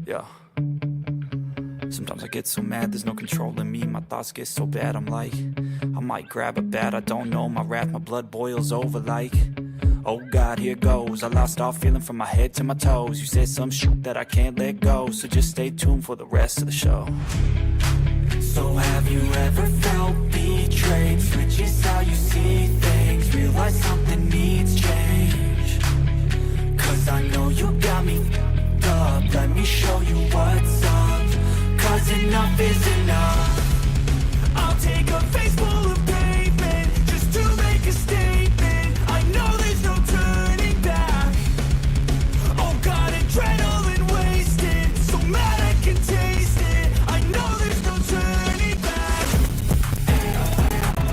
Yeah. Sometimes I get so mad, there's no controlling me. My thoughts get so bad, I'm like, I might grab a bat, I don't know. My wrath, my blood boils over like, oh God, here goes. I lost all feeling from my head to my toes. You said some shit that I can't let go, so just stay tuned for the rest of the show. So have you ever felt betrayed? train switches how you see things. Realize something needs change. Cause I know you got me f***ed up. Let me show you what's up. Cause enough is enough. I'll take a face full of pavement just to make a statement. I know there's no turning back. Oh God, adrenaline wasted, so mad I can taste it. I know there's no turning back.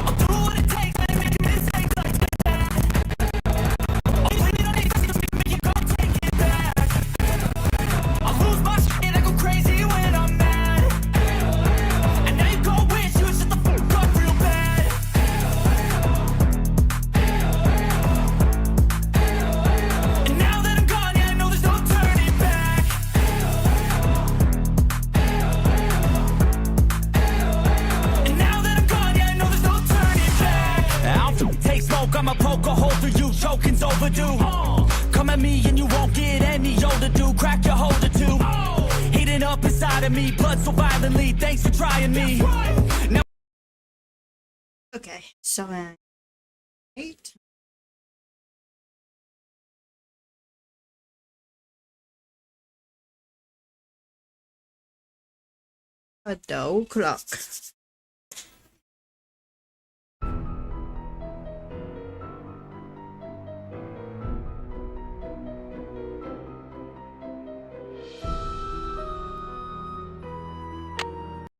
I'll do what it takes, let it make a mistake like that. Oh, blame it on these to make you go take it back. I lose my shit, I go crazy when I'm mad. And now you go wish you would shut the fuck up real bad. And now that I'm gone, yeah, I know there's no turning back. And now that I'm gone, yeah, I know there's no turning back. I'll take smoke, I'ma poke a hole through you, choking's overdue. Come at me and you won't get any older, dude. Crack your holder too. Heating up inside of me, blood so violently. Thanks for trying me. Now Okay, so 8. A dull clock.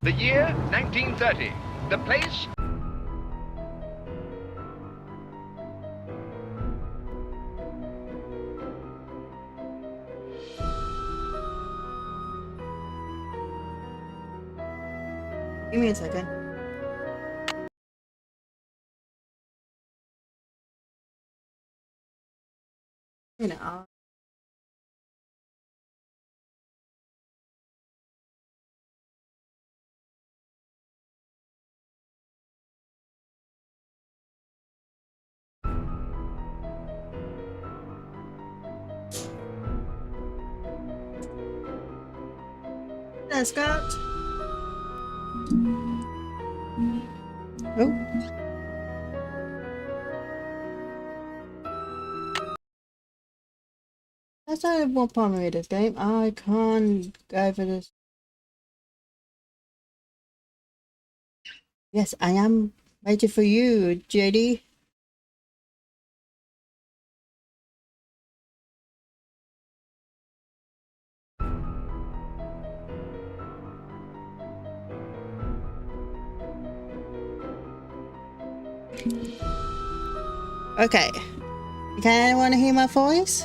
The year 1930. The place. Give me a second. You know. There, Scott. Oh. That's only one problem with this game. I can't go for this. Yes, I am waiting for you, JD. Okay. Can anyone hear my voice?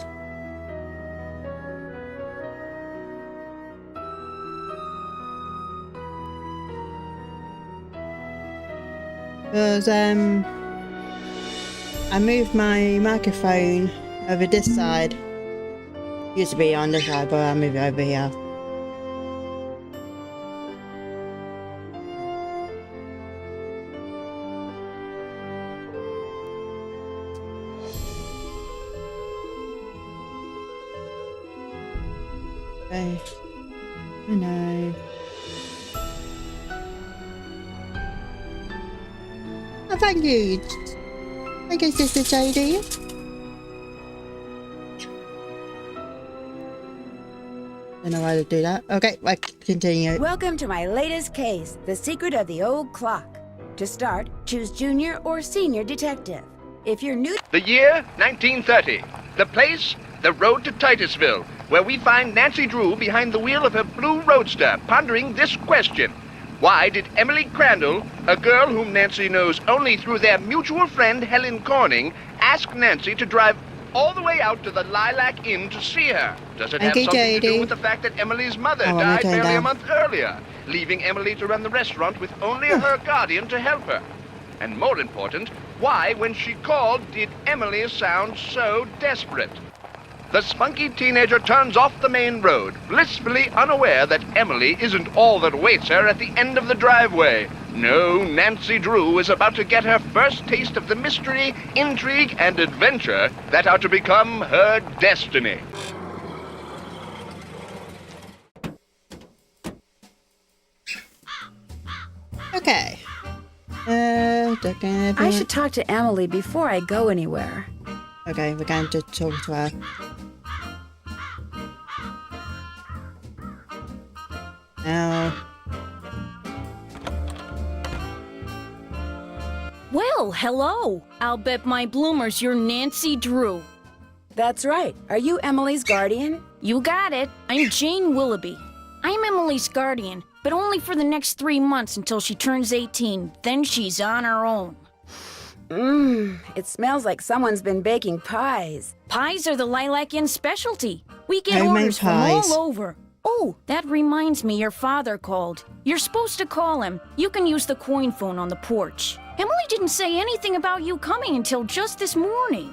Because I moved my microphone over this side. Used to be on this side, but I moved it over here. Okay. I know. Oh, thank you. Thank you, Sister JD. Don't know how to do that. Okay, let's continue. Welcome to my latest case, The Secret of the Old Clock. To start, choose junior or senior detective. If you're new... The year 1930. The place. The road to Titusville, where we find Nancy Drew behind the wheel of her blue roadster, pondering this question. Why did Emily Crandall, a girl whom Nancy knows only through their mutual friend Helen Corning, ask Nancy to drive all the way out to the Lilac Inn to see her? Does it have something to do with the fact that Emily's mother died barely a month earlier, leaving Emily to run the restaurant with only her guardian to help her? And more important, why, when she called, did Emily sound so desperate? The spunky teenager turns off the main road, blissfully unaware that Emily isn't all that awaits her at the end of the driveway. No, Nancy Drew is about to get her first taste of the mystery, intrigue, and adventure that are to become her destiny. Okay. I should talk to Emily before I go anywhere. Okay, we're going to talk to her. Now. Well, hello. I'll bet my bloomers you're Nancy Drew. That's right. Are you Emily's guardian? You got it. I'm Jane Willoughby. I'm Emily's guardian, but only for the next 3 months until she turns 18. Then she's on her own. It smells like someone's been baking pies. Pies are the Lilac Inn specialty. We get Homemade orders from pies. all over. Oh, that reminds me, your father called. You're supposed to call him. You can use the coin phone on the porch. Emily didn't say anything about you coming until just this morning.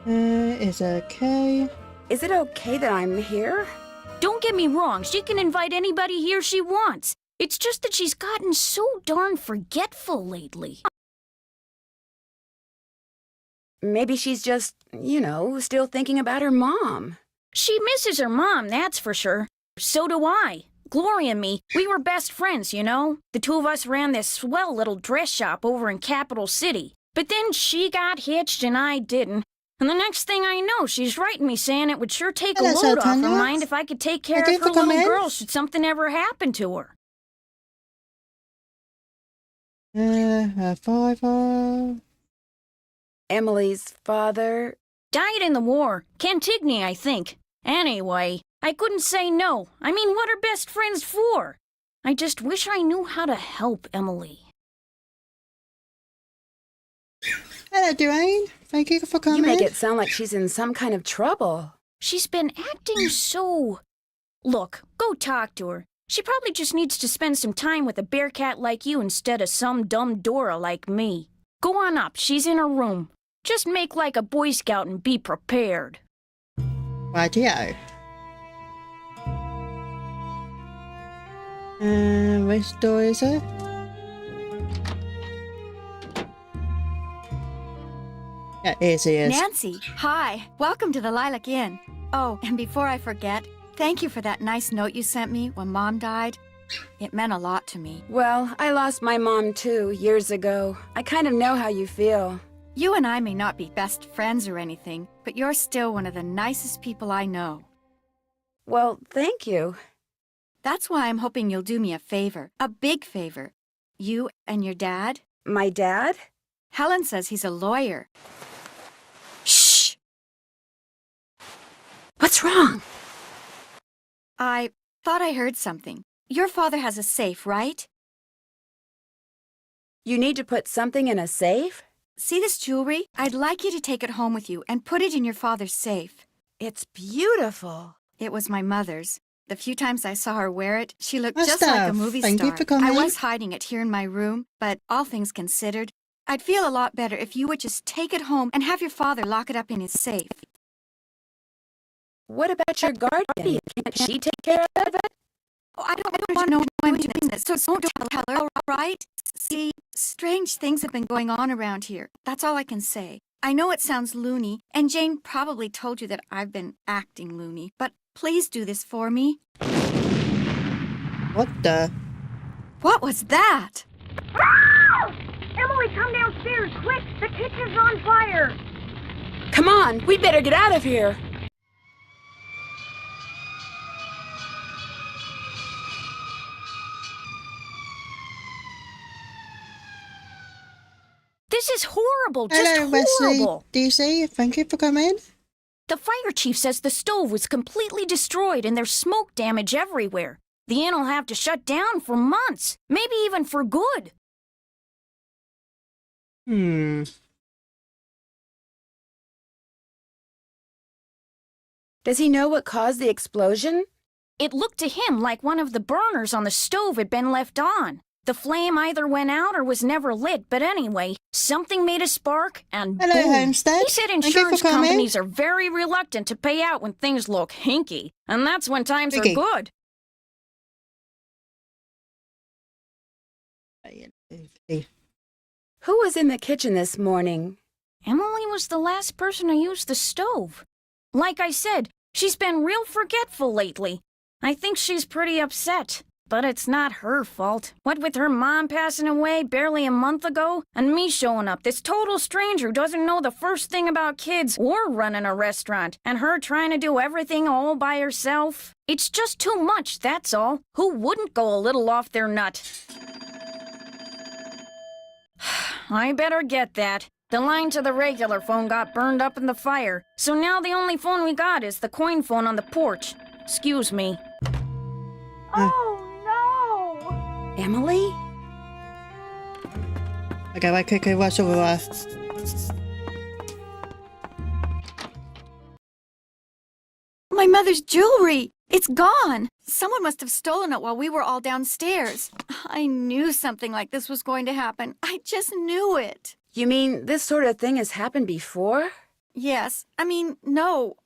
Is it okay? Is it okay that I'm here? Don't get me wrong, she can invite anybody here she wants. It's just that she's gotten so darn forgetful lately. Maybe she's just, still thinking about her mom. She misses her mom, that's for sure. So do I. Gloria and me, we were best friends, you know? The two of us ran this swell little dress shop over in Capital City. But then she got hitched and I didn't. And the next thing I know, she's writing me saying it would sure take a Hello, load off her Sultana. mind if I could take care Thank of you her for little coming. girl should something ever happen to her. Her father. Emily's father. Died in the war. Cantigny, I think. Anyway, I couldn't say no. I mean, what are best friends for? I just wish I knew how to help Emily. Hello, Dwayne. Thank you for coming. You make it sound like she's in some kind of trouble. She's been acting so... Look, go talk to her. She probably just needs to spend some time with a bear cat like you instead of some dumb Dora like me. Go on up, she's in her room. Just make like a Boy Scout and be prepared. Rightio. Which door is it? Yeah, here she is. Nancy, hi. Welcome to the Lilac Inn. Oh, and before I forget, thank you for that nice note you sent me when Mom died. It meant a lot to me. Well, I lost my mom too, years ago. I kind of know how you feel. You and I may not be best friends or anything, but you're still one of the nicest people I know. Well, thank you. That's why I'm hoping you'll do me a favor, a big favor. You and your dad? My dad? Helen says he's a lawyer. Shh! What's wrong? I thought I heard something. Your father has a safe, right? You need to put something in a safe? See this jewelry? I'd like you to take it home with you and put it in your father's safe. It's beautiful. It was my mother's. The few times I saw her wear it, she looked Well, just like a Steph, movie thank you star. for coming. I was hiding it here in my room, but all things considered, I'd feel a lot better if you would just take it home and have your father lock it up in his safe. What about your guardian? Can't she take care of it? Oh, I don't want to know I'm doing this, so don't tell her, all right? See, strange things have been going on around here. That's all I can say. I know it sounds loony, and Jane probably told you that I've been acting loony, but please do this for me. What the? What was that? Emily, come downstairs, quick! The kitchen's on fire! Come on, we better get out of here. This is horrible, just Hello, Wesley. horrible! DC, thank you for coming. The fire chief says the stove was completely destroyed and there's smoke damage everywhere. The inn will have to shut down for months, maybe even for good. Does he know what caused the explosion? It looked to him like one of the burners on the stove had been left on. The flame either went out or was never lit, but anyway, something made a spark and Hello, boom. Homestead. He said Thank you for insurance coming. companies are very reluctant to pay out when things look hinky, and that's when times Hinky. are good. Who was in the kitchen this morning? Emily was the last person to use the stove. Like I said, she's been real forgetful lately. I think she's pretty upset. But it's not her fault. What with her mom passing away barely a month ago, and me showing up, this total stranger who doesn't know the first thing about kids or running a restaurant, and her trying to do everything all by herself. It's just too much, that's all. Who wouldn't go a little off their nut? I better get that. The line to the regular phone got burned up in the fire, so now the only phone we got is the coin phone on the porch. Excuse me. Oh, no! Emily? Okay, I quickly rush over there. My mother's jewelry! It's gone! Someone must have stolen it while we were all downstairs. I knew something like this was going to happen. I just knew it. You mean this sort of thing has happened before? Yes. No.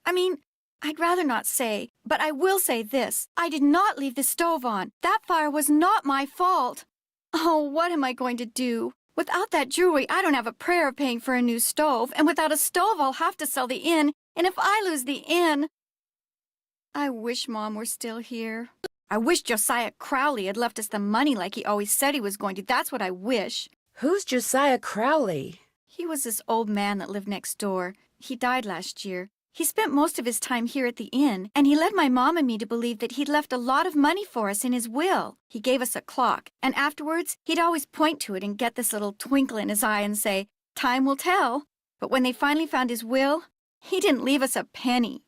I'd rather not say, but I will say this. I did not leave the stove on. That fire was not my fault. Oh, what am I going to do? Without that jewelry, I don't have a prayer of paying for a new stove, and without a stove, I'll have to sell the inn, and if I lose the inn... I wish Mom were still here. I wish Josiah Crowley had left us the money like he always said he was going to. That's what I wish. Who's Josiah Crowley? He was this old man that lived next door. He died last year. He spent most of his time here at the inn, and he led my mom and me to believe that he'd left a lot of money for us in his will. He gave us a clock, and afterwards, he'd always point to it and get this little twinkle in his eye and say, "Time will tell." But when they finally found his will, he didn't leave us a penny.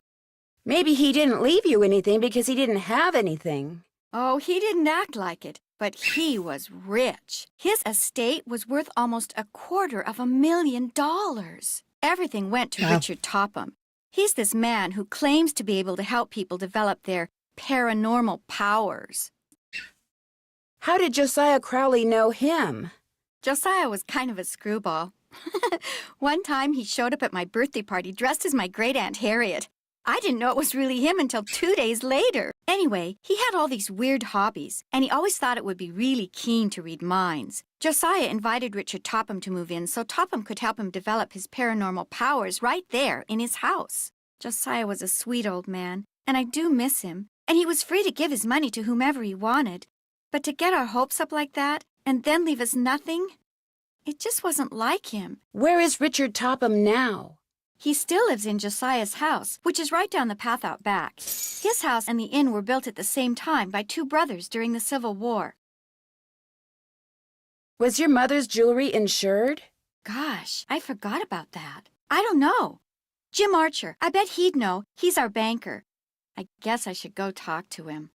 Maybe he didn't leave you anything because he didn't have anything. Oh, he didn't act like it, but he was rich. His estate was worth almost $250,000. Everything went to Wow. Richard Topham. He's this man who claims to be able to help people develop their paranormal powers. How did Josiah Crowley know him? Josiah was kind of a screwball. One time he showed up at my birthday party dressed as my great-aunt Harriet. I didn't know it was really him until 2 days later. Anyway, he had all these weird hobbies, and he always thought it would be really keen to read minds. Josiah invited Richard Topham to move in so Topham could help him develop his paranormal powers right there in his house. Josiah was a sweet old man, and I do miss him, and he was free to give his money to whomever he wanted. But to get our hopes up like that, and then leave us nothing, it just wasn't like him. Where is Richard Topham now? He still lives in Josiah's house, which is right down the path out back. His house and the inn were built at the same time by two brothers during the Civil War. Was your mother's jewelry insured? Gosh, I forgot about that. I don't know. Jim Archer, I bet he'd know. He's our banker. I guess I should go talk to him.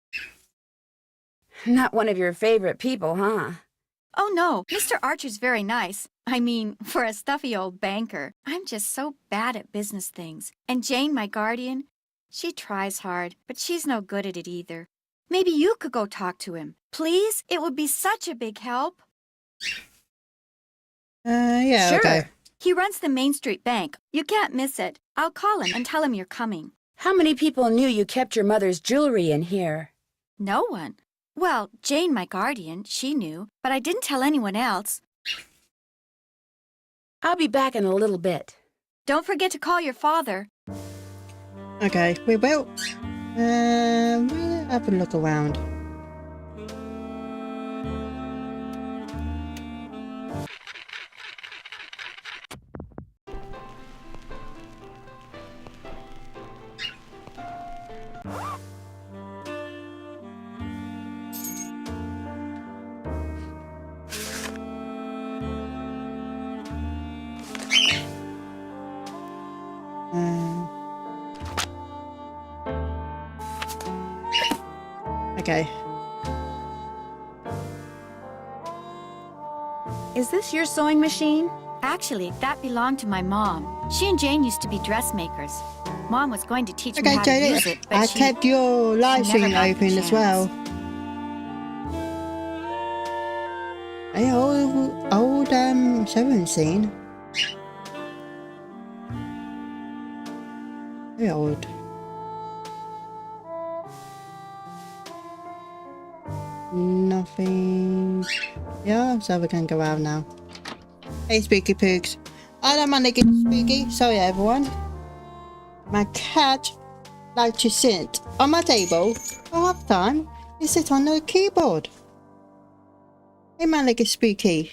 Not one of your favorite people, huh? Oh, no, Mr. Archer's very nice. I mean, for a stuffy old banker. I'm just so bad at business things. And Jane, my guardian, she tries hard, but she's no good at it either. Maybe you could go talk to him. Please? It would be such a big help. Yeah, Sure. okay. He runs the Main Street Bank. You can't miss it. I'll call him and tell him you're coming. How many people knew you kept your mother's jewelry in here? No one. Well, Jane, my guardian, she knew, but I didn't tell anyone else. I'll be back in a little bit. Don't forget to call your father. Okay, we will. We'll have a look around. Okay. Is this your sewing machine? Actually, that belonged to my mom. She and Jane used to be dressmakers. Mom was going to teach me Okay, how to use Jodie, it, but I she... kept your live never stream got the open as chance. well. Hey, old sewing scene. Very old. Nothing. Yeah, so we can go out now. Hey, Spooky Pooks. I don't mind to get spooky. Sorry, everyone. My cat likes to sit on my table for half time Is it on the keyboard? Hey man, like it's spooky.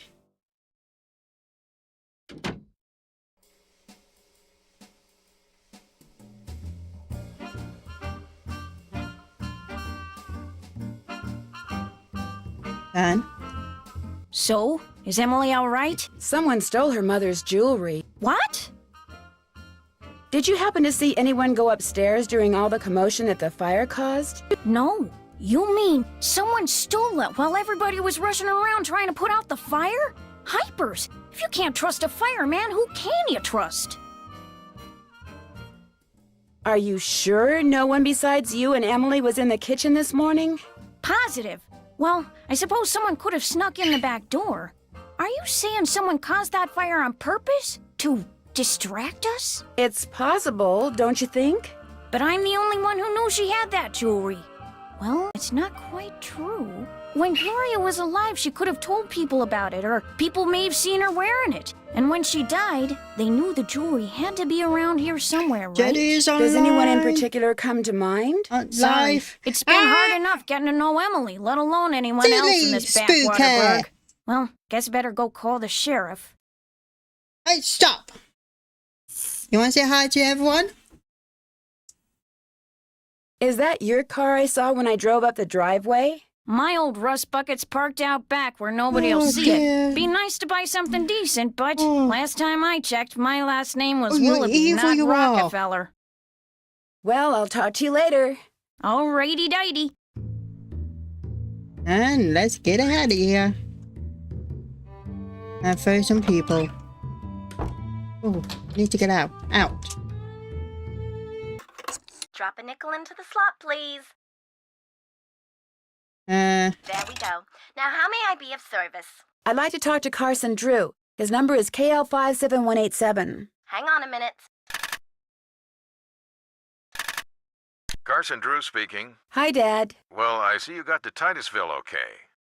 Dan? So, is Emily all right? Someone stole her mother's jewelry. What? Did you happen to see anyone go upstairs during all the commotion that the fire caused? No. You mean someone stole it while everybody was rushing around trying to put out the fire? Hypers! If you can't trust a fireman, who can you trust? Are you sure no one besides you and Emily was in the kitchen this morning? Positive. Well, I suppose someone could have snuck in the back door. Are you saying someone caused that fire on purpose? To distract us? It's possible, don't you think? But I'm the only one who knew she had that jewelry. Well, it's not quite true. When Gloria was alive, she could have told people about it, or people may have seen her wearing it. And when she died, they knew the jewelry had to be around here somewhere, right? Jetty's online. Does anyone in particular come to mind? Sorry, Live. it's been hard enough getting to know Emily, let alone anyone Silly else in this spooky. backwater burg. Well, guess better go call the sheriff. Hey, stop! You want to say hi to everyone? Is that your car I saw when I drove up the driveway? My old rust bucket's parked out back where nobody'll see dear. it. Be nice to buy something decent, but last time I checked, my last name was you Willoughby, evil not you are. Rockefeller. Well, I'll talk to you later. Alrighty-dighty. And let's get out of here. And throw some people. Oh, need to get out. Out. Drop a nickel into the slot, please. Uh, There we go. Now, how may I be of service? I'd like to talk to Carson Drew. His number is KL57187. Hang on a minute. Carson Drew speaking. Hi, Dad. Well, I see you got to Titusville okay.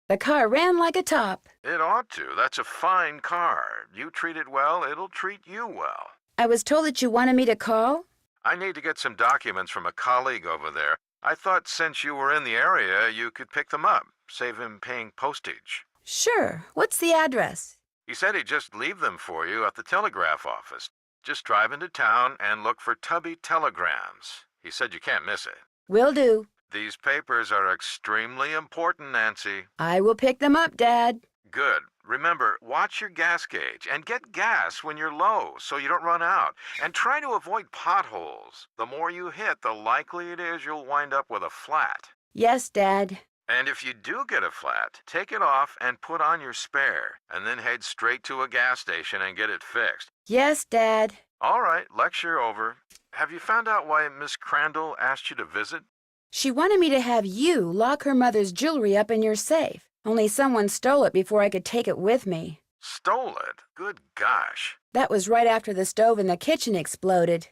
The car ran like a top. It ought to. That's a fine car. You treat it well, it'll treat you well. I was told that you wanted me to call. I need to get some documents from a colleague over there. I thought since you were in the area, you could pick them up, save him paying postage. Sure. What's the address? He said he'd just leave them for you at the telegraph office. Just drive into town and look for Tubby Telegrams. He said you can't miss it. Will do. These papers are extremely important, Nancy. I will pick them up, Dad. Good. Remember, watch your gas gauge and get gas when you're low so you don't run out. And try to avoid potholes. The more you hit, the likely it is you'll wind up with a flat. Yes, Dad. And if you do get a flat, take it off and put on your spare, and then head straight to a gas station and get it fixed. Yes, Dad. All right, lecture over. Have you found out why Miss Crandall asked you to visit? She wanted me to have you lock her mother's jewelry up in your safe. Only someone stole it before I could take it with me. Stole it? Good gosh. That was right after the stove in the kitchen exploded.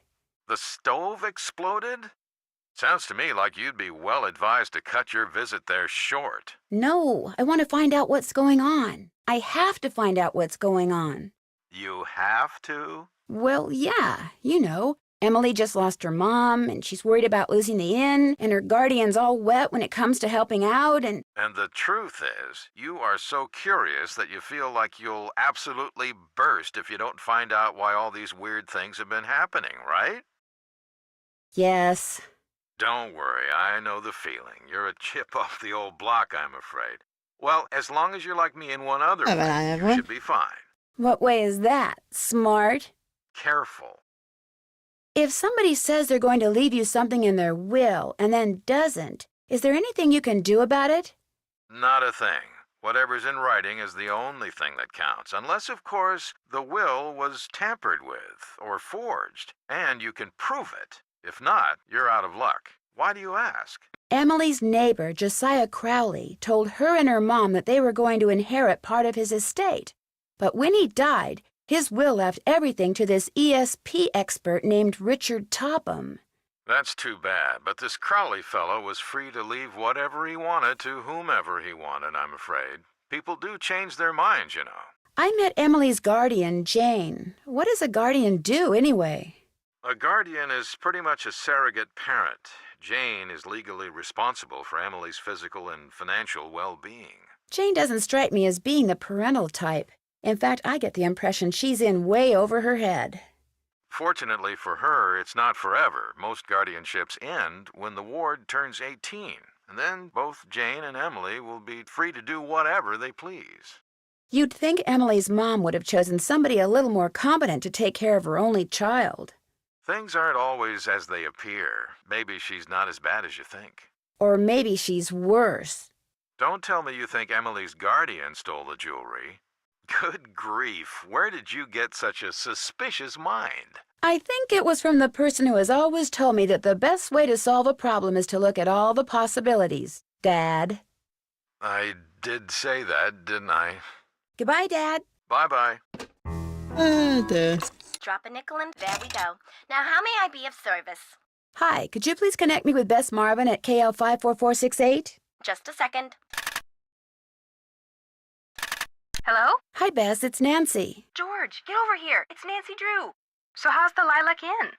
The stove exploded? Sounds to me like you'd be well advised to cut your visit there short. No, I want to find out what's going on. I have to find out what's going on. You have to? Well, yeah, you know. Emily just lost her mom, and she's worried about losing the inn, and her guardian's all wet when it comes to helping out, and... And the truth is, you are so curious that you feel like you'll absolutely burst if you don't find out why all these weird things have been happening, right? Yes. Don't worry, I know the feeling. You're a chip off the old block, I'm afraid. Well, as long as you're like me in one other Haven't I way, ever? you should be fine. What way is that? Smart? Careful. If somebody says they're going to leave you something in their will and then doesn't, is there anything you can do about it? Not a thing. Whatever's in writing is the only thing that counts, unless, of course, the will was tampered with or forged, and you can prove it. If not, you're out of luck. Why do you ask? Emily's neighbor, Josiah Crowley, told her and her mom that they were going to inherit part of his estate. But when he died, his will left everything to this ESP expert named Richard Topham. That's too bad, but this Crowley fellow was free to leave whatever he wanted to whomever he wanted, I'm afraid. People do change their minds, you know. I met Emily's guardian, Jane. What does a guardian do, anyway? A guardian is pretty much a surrogate parent. Jane is legally responsible for Emily's physical and financial well-being. Jane doesn't strike me as being the parental type. In fact, I get the impression she's in way over her head. Fortunately for her, it's not forever. Most guardianships end when the ward turns 18. And then both Jane and Emily will be free to do whatever they please. You'd think Emily's mom would have chosen somebody a little more competent to take care of her only child. Things aren't always as they appear. Maybe she's not as bad as you think. Or maybe she's worse. Don't tell me you think Emily's guardian stole the jewelry. Good grief, where did you get such a suspicious mind? I think it was from the person who has always told me that the best way to solve a problem is to look at all the possibilities, Dad. I did say that, didn't I? Goodbye, Dad. Bye-bye. Oh dear. Drop a nickel in. There we go. Now, how may I be of service? Hi, could you please connect me with Bess Marvin at KL 54468? Just a second. Hello? Hi, Bess, it's Nancy. George, get over here. It's Nancy Drew. So how's the Lilac Inn?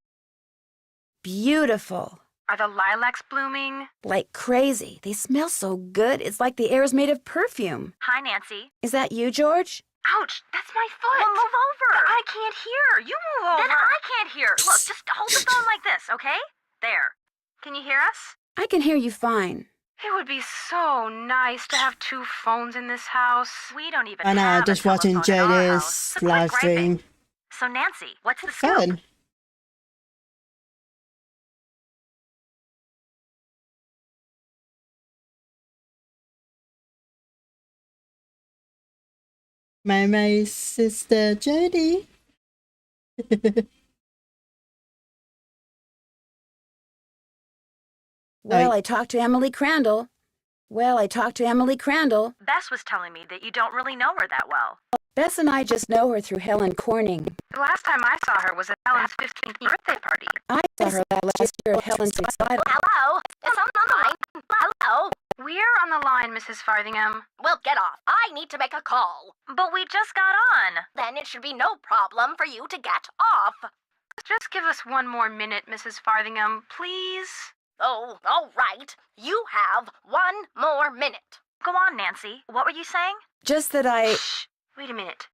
Beautiful. Are the lilacs blooming? Like crazy. They smell so good. It's like the air's made of perfume. Hi, Nancy. Is that you, George? Ouch, that's my foot. Well, move over. I can't hear. You move over. Then I can't hear. Look, just hold the phone like this, okay? There. Can you hear us? I can hear you fine. It would be so nice to have two phones in this house. We don't even I know, have just a watching telephone in our house. JD's It's like live stream. griping. So, Nancy, what's the scoop? Fun. My sister Jodie. Well, I talked to Emily Crandall. Bess was telling me that you don't really know her that well. Bess and I just know her through Helen Corning. The last time I saw her was at Helen's 15th birthday party. I saw her last year at Helen's recital. Hello? Is someone on the line? Hello? We're on the line, Mrs. Farthingham. Well, get off. I need to make a call. But we just got on. Then it should be no problem for you to get off. Just give us one more minute, Mrs. Farthingham, please. Oh, all right. You have 1 more minute. Go on, Nancy. What were you saying? Just that Shh. Wait a minute.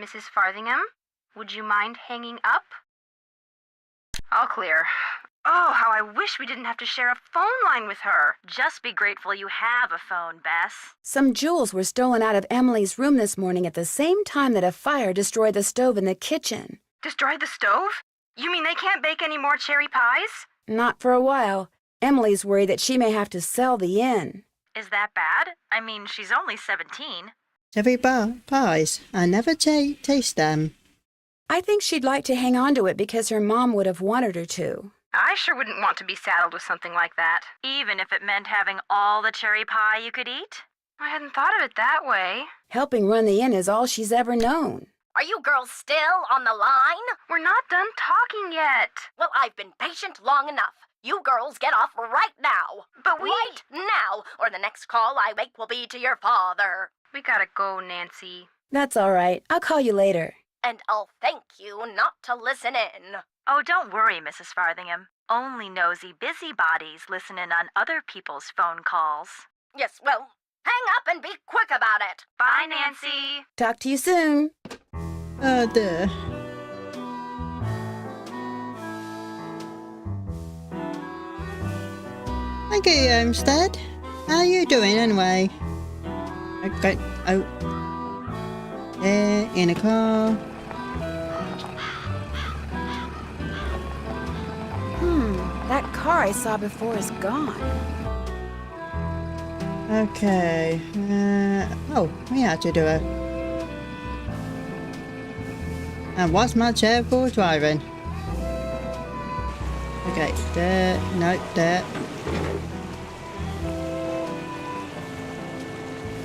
Mrs. Farthingham, would you mind hanging up? All clear. Oh, how I wish we didn't have to share a phone line with her. Just be grateful you have a phone, Bess. Some jewels were stolen out of Emily's room this morning at the same time that a fire destroyed the stove in the kitchen. Destroyed the stove? You mean they can't bake any more cherry pies? Not for a while. Emily's worried that she may have to sell the inn. Is that bad? I mean, she's only 17. Cherry pies. I never taste them. I think she'd like to hang on to it because her mom would have wanted her to. I sure wouldn't want to be saddled with something like that, even if it meant having all the cherry pie you could eat. I hadn't thought of it that way. Helping run the inn is all she's ever known. Are you girls still on the line? We're not done talking yet. Well, I've been patient long enough. You girls get off right now. But we... Right now, or the next call I make will be to your father. We gotta go, Nancy. That's all right. I'll call you later. And I'll thank you not to listen in. Oh, don't worry, Mrs. Farthingham. Only nosy busybodies listen in on other people's phone calls. Yes, well, hang up and be quick about it. Bye, Nancy. Talk to you soon. Oh dear. Thank you, Homestead. How are you doing anyway? Okay. Oh. There, in a car. That car I saw before is gone. Okay. Oh, we had to do it. And what's my chair for driving? Okay, there, no, there.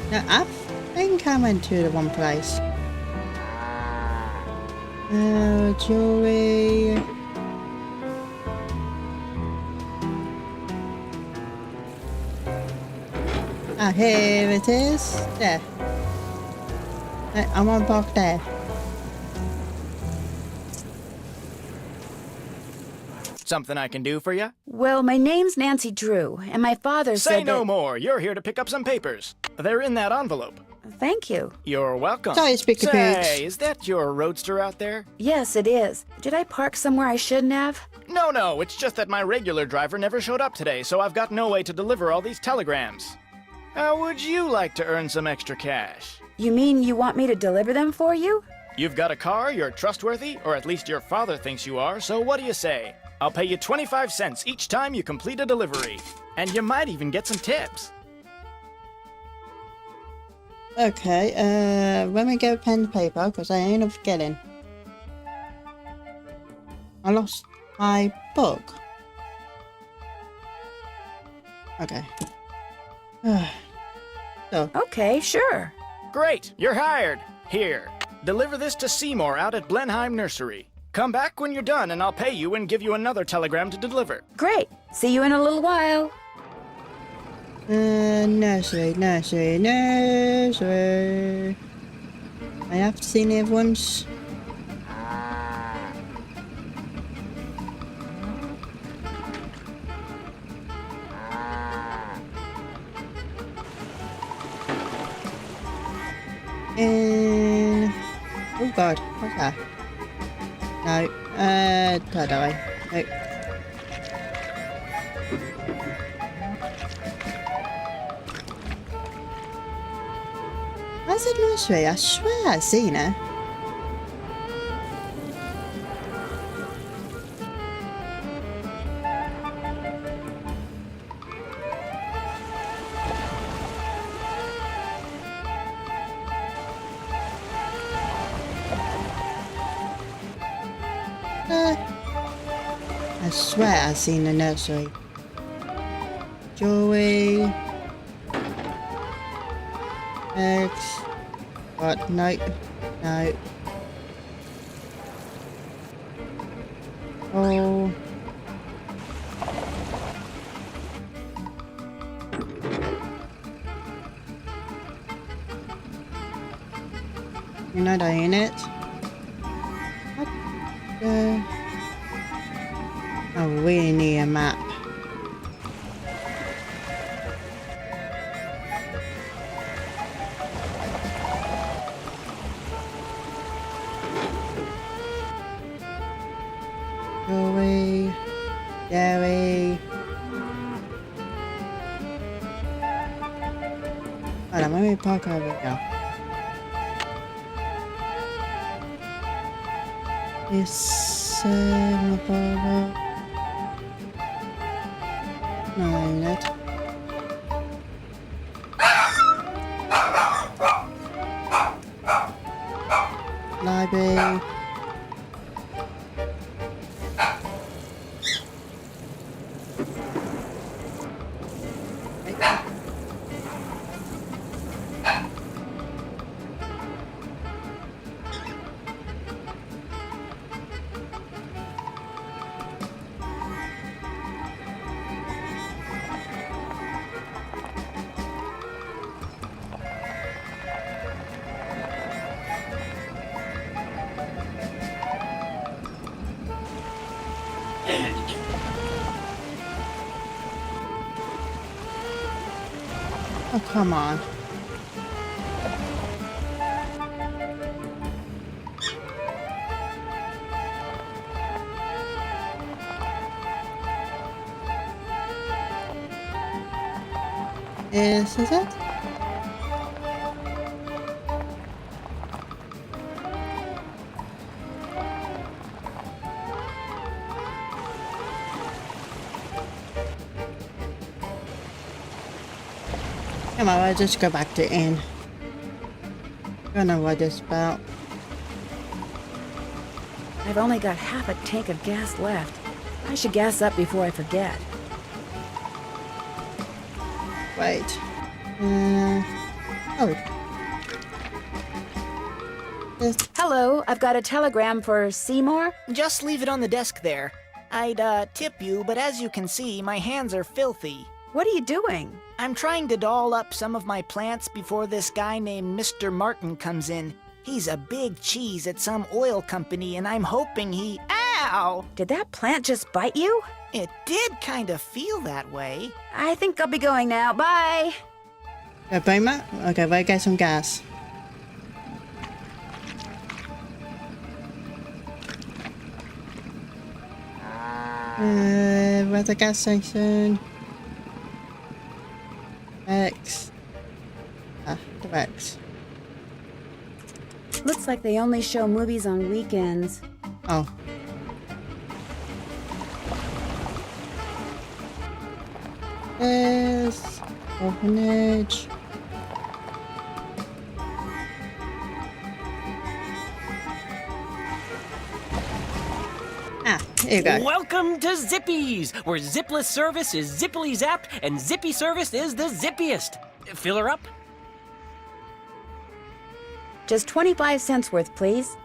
No, I think I went to the one place. Jewelry. Ah, here it is. There. I want to park there. Something I can do for you? Well, my name's Nancy Drew, and my father said Say no that... more. You're here to pick up some papers. They're in that envelope. Thank you. You're welcome. Sorry, Speaker Pigs. Say, is that your roadster out there? Yes, it is. Did I park somewhere I shouldn't have? No, it's just that my regular driver never showed up today, so I've got no way to deliver all these telegrams. How would you like to earn some extra cash? You mean you want me to deliver them for you? You've got a car, you're trustworthy, or at least your father thinks you are, so what do you say? I'll pay you 25 cents each time you complete a delivery. And you might even get some tips. Okay, let me get a pen and paper, because I ain't forgetting. I lost my book. Okay. So. Okay, sure. Great, you're hired. Here, deliver this to Seymour out at Blenheim Nursery. Come back when you're done and I'll pay you and give you another telegram to deliver. Great. See you in a little while. Nursery. I have seen it once. Oh god, what's that? No, die. No. Where's the nursery? I swear I've seen her. I swear I've seen the nursery. Joey. Eggs. What? No. No. Oh. You're not in it. What the... I really need a map. Joey, Jerry. Hold on, let me park over here. This no, net. Library. Oh, come on. Is it? Come on, I'll just go back to inn. I don't know what this is about. I've only got half a tank of gas left. I should gas up before I forget. Wait. Oh. This. Hello, I've got a telegram for Seymour. Just leave it on the desk there. I'd, tip you, but as you can see, my hands are filthy. What are you doing? I'm trying to doll up some of my plants before this guy named Mr. Martin comes in. He's a big cheese at some oil company, and I'm hoping he... Ow! Ow! Did that plant just bite you? It did kind of feel that way. I think I'll be going now. Bye. Go Boomer. Okay, we'll get some gas. Where's the gas station? X. Ah, the X. Looks like they only show movies on weekends. Oh. Yes. Orphanage. Ah, here you go. Welcome to Zippy's, where zipless service is zippily zapped and zippy service is the zippiest. Fill her up? Just 25 cents worth, please.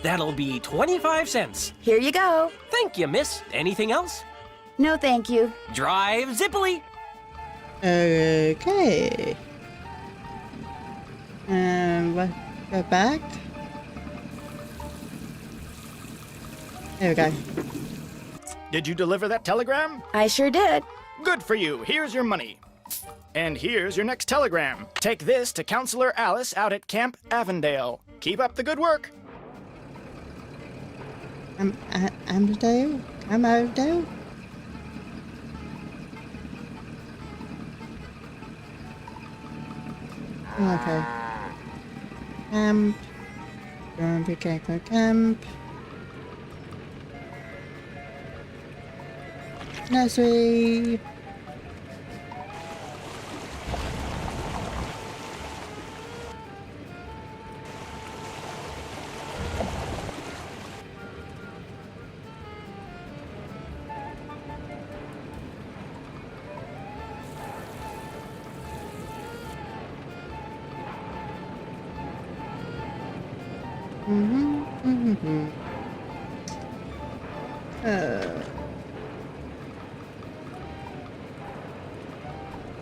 That'll be 25 cents. Here you go. Thank you, miss. Anything else? No, thank you. Drive zippily. Okay. What? Go back. There we go. Did you deliver that telegram? I sure did. Good for you. Here's your money. And here's your next telegram. Take this to Counselor Alice out at Camp Avondale. Keep up the good work. Avondale? Avondale? Okay. Camp. Don't be careful. Camp. Nursery.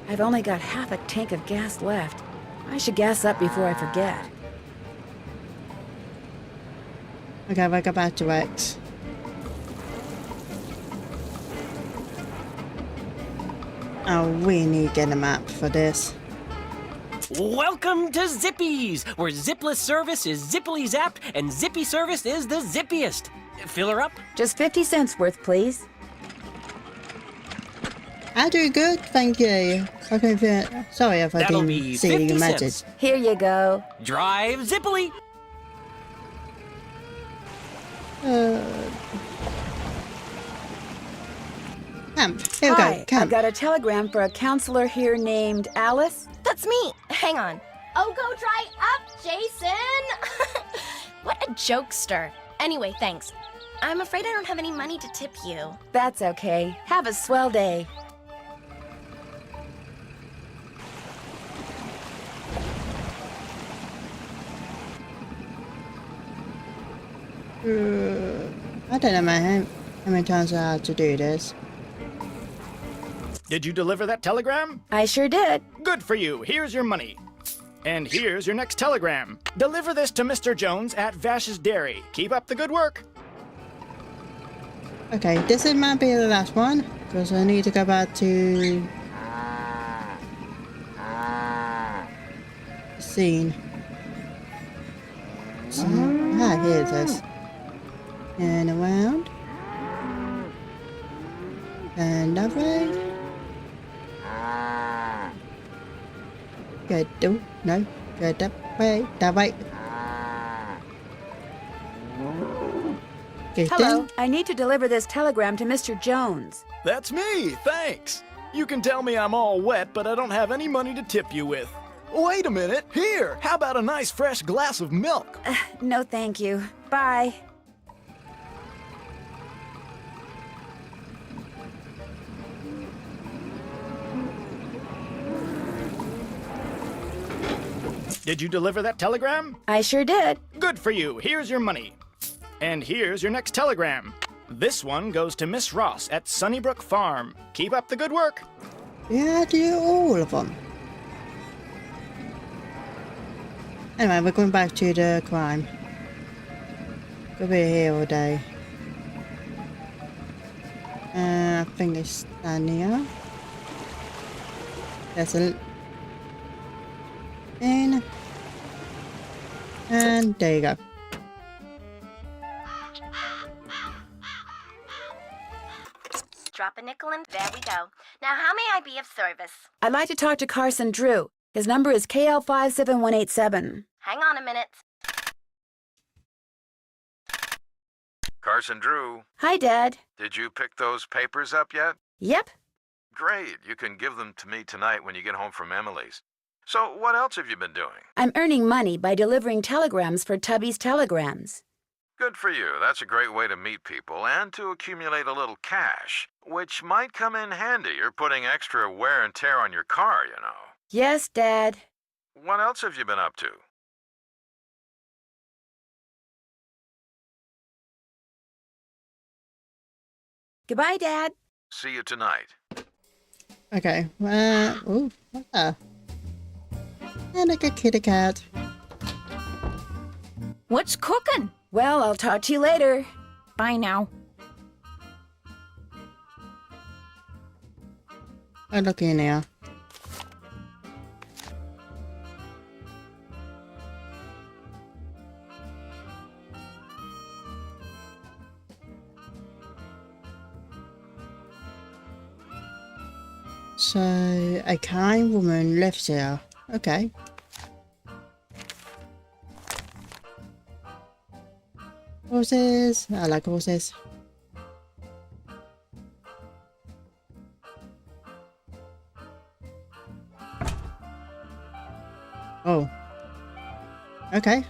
I've only got half a tank of gas left. I should gas up before I forget. Okay, we'll go back to X. Oh, we need to get a map for this. Welcome to Zippy's, where zipless service is zippily zapped and zippy service is the zippiest. Fill her up? Just 50 cents worth, please. I do good, thank you. Okay, sorry if I That'll didn't be see 50 your cents. message. Here you go. Drive zippily. Camp. Here we Hi, go. Camp. I've got a telegram for a counselor here named Alice. That's me. Hang on. Oh, go dry up, Jason! What a jokester. Anyway, thanks. I'm afraid I don't have any money to tip you. That's okay. Have a swell day. I don't know how many times I had to do this. Did you deliver that telegram? I sure did. Good for you. Here's your money. And here's your next telegram. Deliver this to Mr. Jones at Vash's Dairy. Keep up the good work. Okay, this might be the last one, because I need to go back to the scene. Ah, here it is. And around. And that way. Good, do, no, good, that way, that way. Good, Hello, I need to deliver this telegram to Mr. Jones. That's me, thanks. You can tell me I'm all wet, but I don't have any money to tip you with. Wait a minute, here, how about a nice fresh glass of milk? No, thank you. Bye. Did you deliver that telegram? I sure did. Good for you, here's your money. And here's your next telegram. This one goes to Miss Ross at Sunnybrook Farm. Keep up the good work. Yeah, I do all of them. Anyway, we're going back to the crime. Could be here all day. I think it's down here. There's a in. And there you go. Drop a nickel and there we go. Now, how may I be of service? I'd like to talk to Carson Drew. His number is KL57187. Hang on a minute. Carson Drew, Hi, Dad. did you pick those papers up yet? Yep. Great. You can give them to me tonight when you get home from Emily's. So what else have you been doing? I'm earning money by delivering telegrams for Tubby's Telegrams. Good for you. That's a great way to meet people and to accumulate a little cash, which might come in handy. You're putting extra wear and tear on your car, you know. Yes, Dad. What else have you been up to? Goodbye, Dad. See you tonight. Okay. Ooh, what the? And like a kitty cat. What's cooking? Well, I'll talk to you later. Bye now. Oh, look in here. So, a kind woman lives here. Okay. Horses. I like horses. Oh. Okay.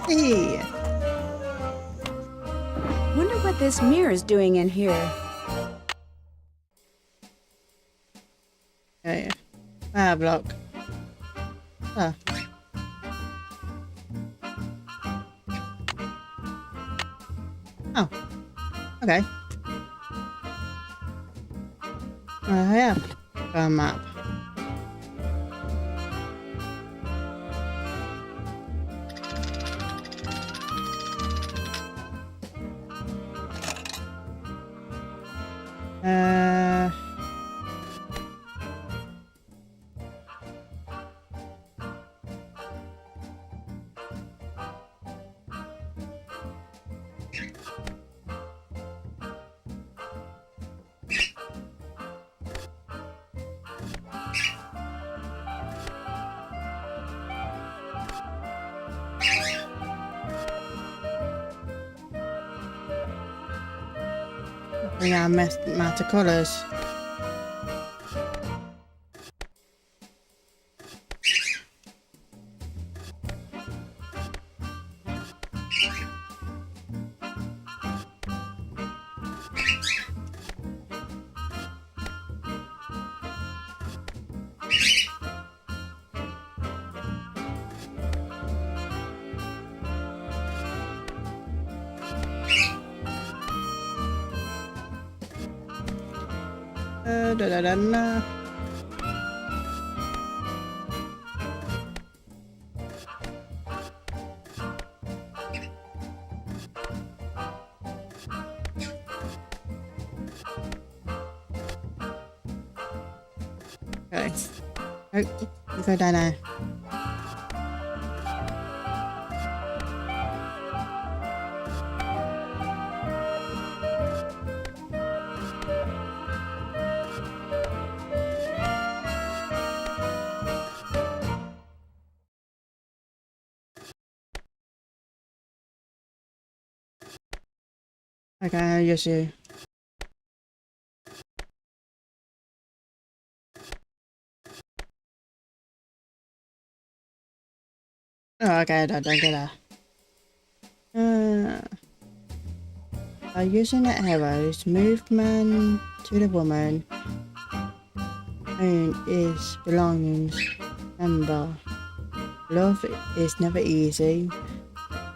Hey. Wonder what this mirror's doing in here. Okay. Block. Ah. Oh. Okay. Yeah. Got a map. Yeah, I messed matter colours. Okay. Oh, you go down there. Okay, I'll use you. Oh, okay, don't get that. By using the arrows, move man to the woman. Own is belongings. Remember, love is never easy.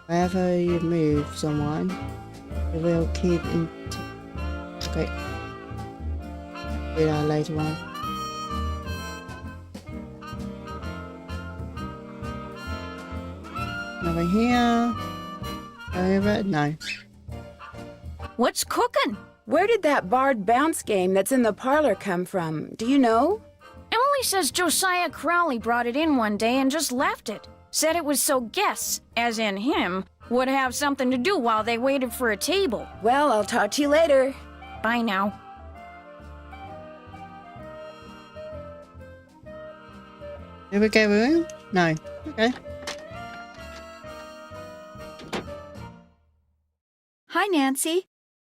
Wherever you move someone, you will keep in. Okay. Do that later on. Over here. Over. No. What's cooking? Where did that barred bounce game that's in the parlor come from? Do you know? Emily says Josiah Crowley brought it in one day and just left it. Said it was so guests, as in him, would have something to do while they waited for a table. Well, I'll talk to you later. Bye now. Did we go room? No. Okay. Hi, Nancy.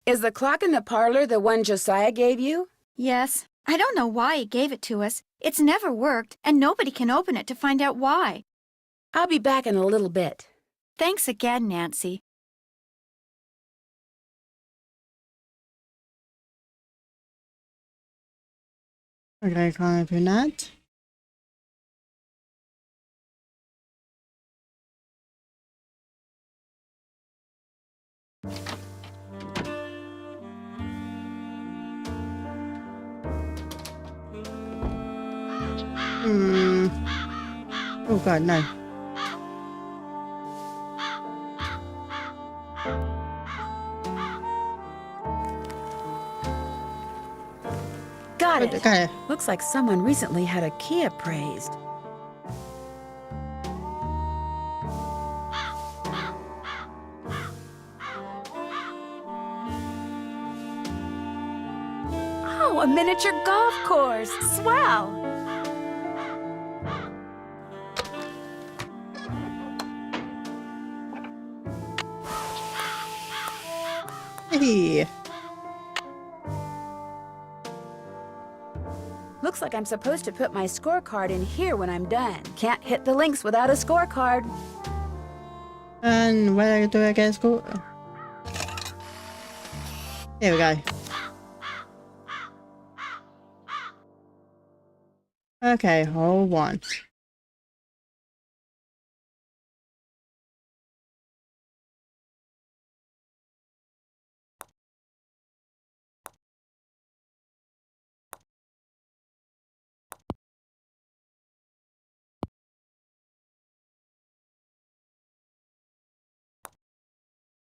Is the clock in the parlor the one Josiah gave you? Yes. I don't know why he gave it to us. It's never worked, and nobody can open it to find out why. I'll be back in a little bit. Thanks again, Nancy. Okay, can't open that. Oh god, no. Got it. Okay. Looks like someone recently had a key appraised. Oh, a miniature golf course. Swell. Hey. Looks like I'm supposed to put my scorecard in here when I'm done. Can't hit the links without a scorecard. And where do I get school? Here we go. Okay, hold on.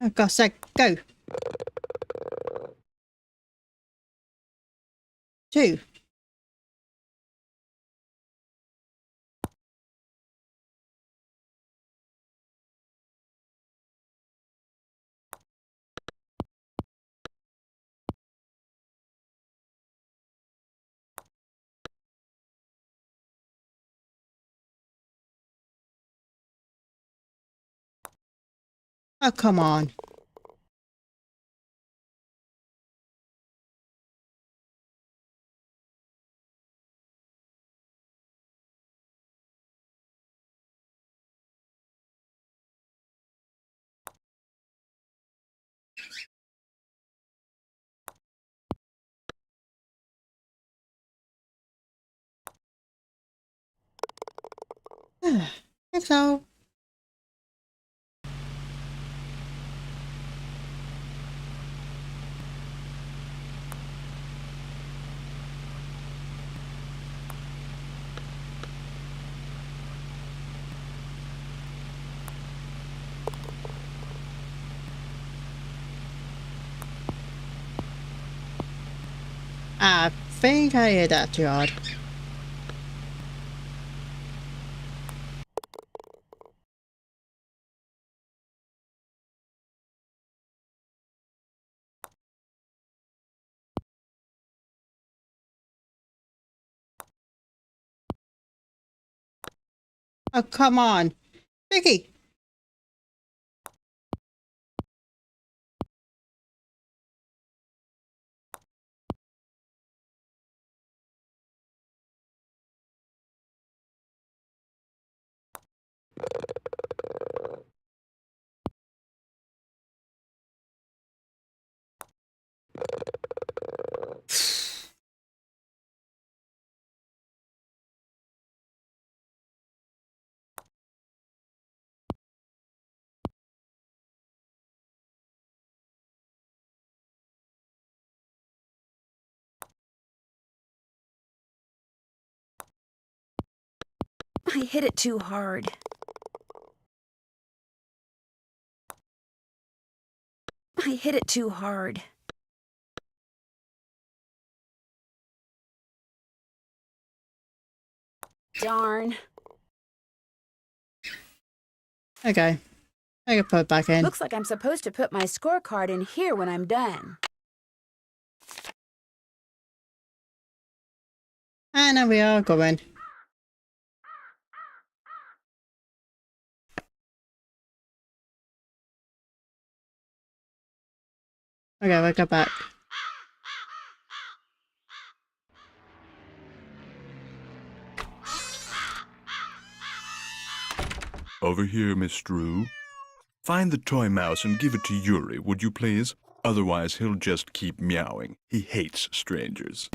Oh, God's sake, go. 2. Oh, come on. Think so. I think I hear that, Gerard. Oh, come on. Spooky! I hit it too hard. I hit it too hard. Darn. Okay. I can put it back in. Looks like I'm supposed to put my scorecard in here when I'm done. And now we are going. Okay, we'll go back. Over here, Miss Drew. Find the toy mouse and give it to Yuri, would you please? Otherwise, he'll just keep meowing. He hates strangers.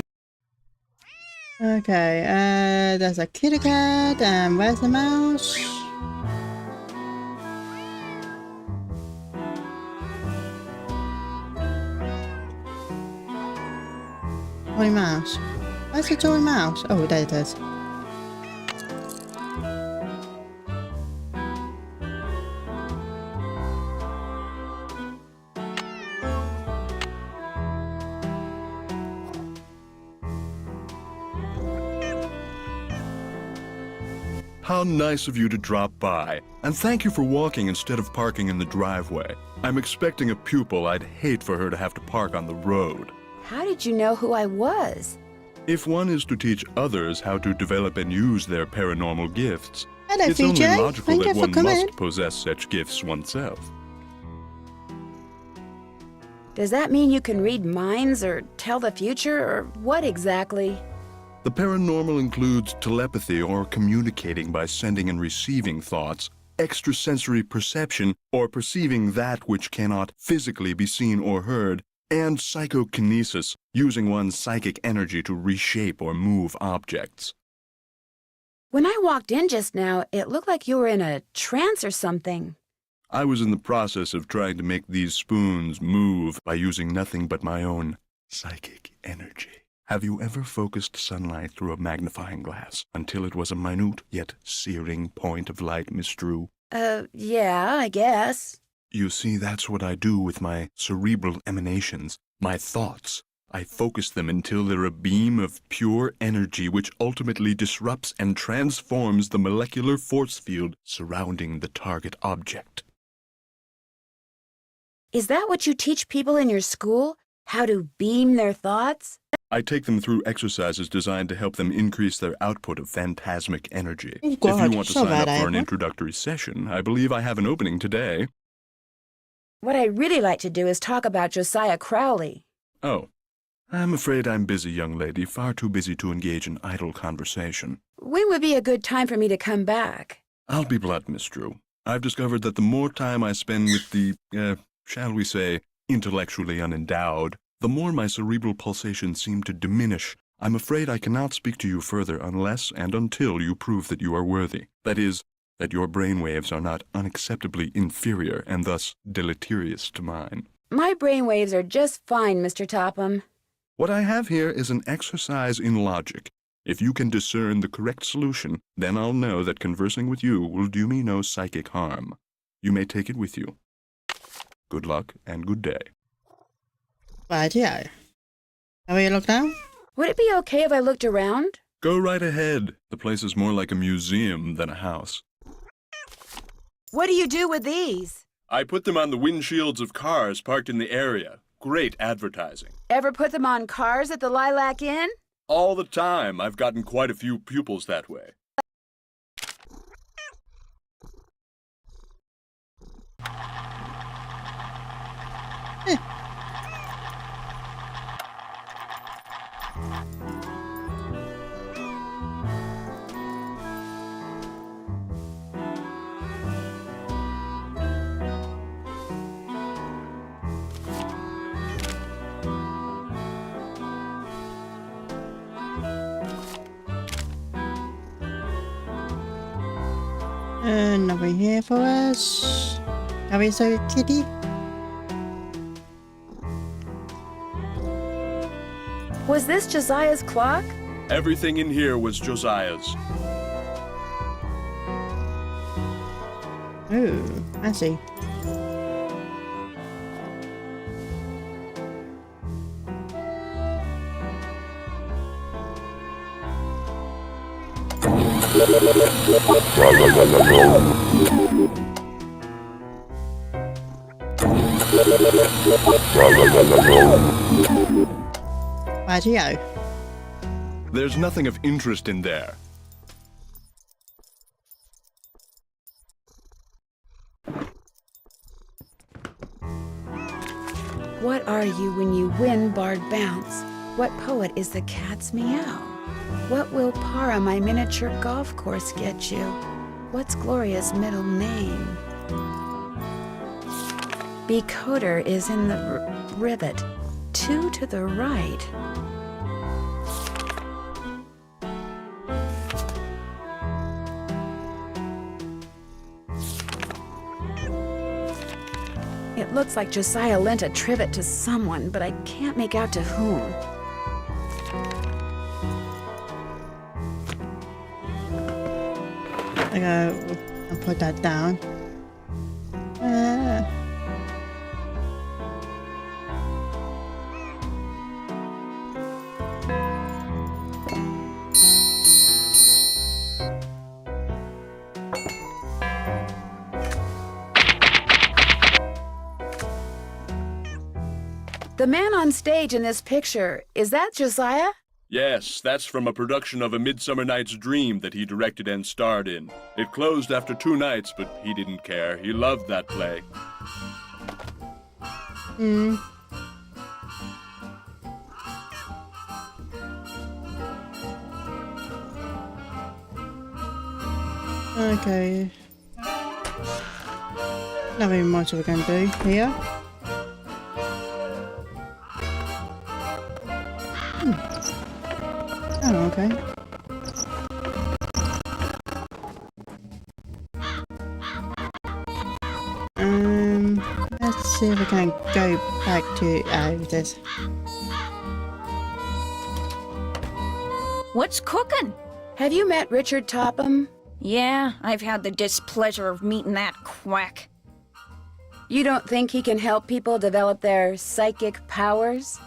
Okay, there's a kitty cat, and where's the mouse? Toy mouse. Where's the toy mouse? Oh, there it is. How nice of you to drop by. And thank you for walking instead of parking in the driveway. I'm expecting a pupil. I'd hate for her to have to park on the road. How did you know who I was? If one is to teach others how to develop and use their paranormal gifts, Hello, it's only VJ. logical Thank you that for one coming. must possess such gifts oneself. Does that mean you can read minds or tell the future, or what exactly? The paranormal includes telepathy or communicating by sending and receiving thoughts, extrasensory perception or perceiving that which cannot physically be seen or heard, and psychokinesis, using one's psychic energy to reshape or move objects. When I walked in just now, it looked like you were in a trance or something. I was in the process of trying to make these spoons move by using nothing but my own psychic energy. Have you ever focused sunlight through a magnifying glass until it was a minute yet searing point of light, Miss Drew? Yeah, I guess. You see, that's what I do with my cerebral emanations, my thoughts. I focus them until they're a beam of pure energy which ultimately disrupts and transforms the molecular force field surrounding the target object. Is that what you teach people in your school? How to beam their thoughts? I take them through exercises designed to help them increase their output of phantasmic energy. Oh, God, If you want to so sign up bad, for an Abel. introductory session, I believe I have an opening today. What I'd really like to do is talk about Josiah Crowley. Oh, I'm afraid I'm busy, young lady, far too busy to engage in idle conversation. When would be a good time for me to come back? I'll be blunt, Miss Drew. I've discovered that the more time I spend with the, shall we say, intellectually unendowed, the more my cerebral pulsations seem to diminish. I'm afraid I cannot speak to you further unless and until you prove that you are worthy. That is, that your brainwaves are not unacceptably inferior and thus deleterious to mine. My brainwaves are just fine, Mr. Topham. What I have here is an exercise in logic. If you can discern the correct solution, then I'll know that conversing with you will do me no psychic harm. You may take it with you. Good luck and good day. Rightio. How will you look now? Would it be okay if I looked around? Go right ahead. The place is more like a museum than a house. What do you do with these? I put them on the windshields of cars parked in the area. Great advertising. Ever put them on cars at the Lilac Inn? All the time. I've gotten quite a few pupils that way. nothing here for us. Are we so kitty? Was this Josiah's clock? Everything in here was Josiah's. Ooh, I see. Where'd you go? There's nothing of interest in there. What are you when you win barred bounce? What poet is the cat's meow? What will Para, my miniature golf course, get you? What's Gloria's middle name? Becoder is in the rivet. 2 to the right. It looks like Josiah lent a trivet to someone, but I can't make out to whom. I'll put that down. The man on stage in this picture, is that Josiah? Yes, that's from a production of A Midsummer Night's Dream that he directed and starred in. It closed after 2 nights, but he didn't care. He loved that play. Okay. Nothing much we can do here. Oh, okay. Let's see if we can go back to this. What's cooking? Have you met Richard Topham? Yeah, I've had the displeasure of meeting that quack. You don't think he can help people develop their psychic powers?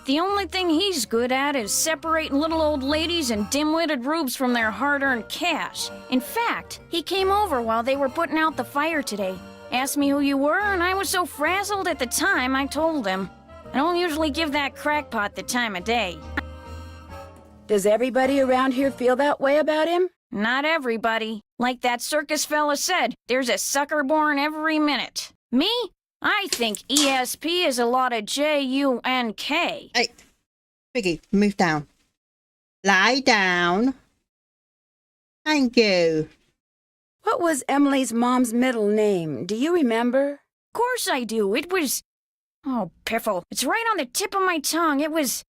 The only thing he's good at is separating little old ladies and dim-witted rubes from their hard-earned cash. In fact, he came over while they were putting out the fire today. Asked me who you were, and I was so frazzled at the time I told him. I don't usually give that crackpot the time of day. Does everybody around here feel that way about him? Not everybody. Like that circus fella said, there's a sucker born every minute. Me? I think ESP is a lot of J-U-N-K. Hey, Vicky, move down. Lie down. Thank you. What was Emily's mom's middle name? Do you remember? Of course I do. It was... Oh, piffle. It's right on the tip of my tongue. It was...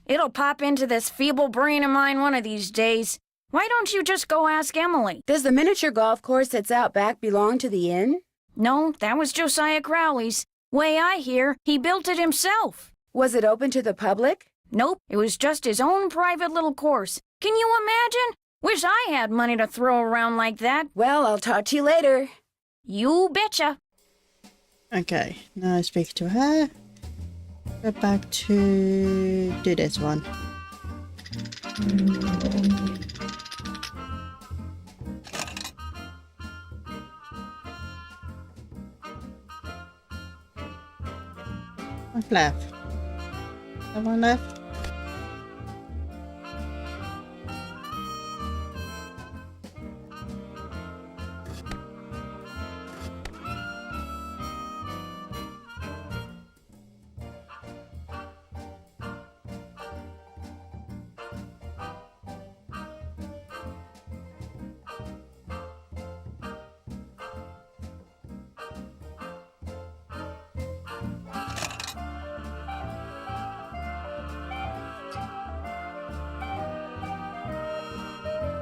It'll pop into this feeble brain of mine one of these days. Why don't you just go ask Emily? Does the miniature golf course that's out back belong to the inn? No, that was Josiah Crowley's. Way I hear, he built it himself. Was it open to the public? Nope, it was just his own private little course. Can you imagine? Wish I had money to throw around like that. Well, I'll talk to you later. You betcha. Okay, now I speak to her. Go back to do this one. What's left? That one left?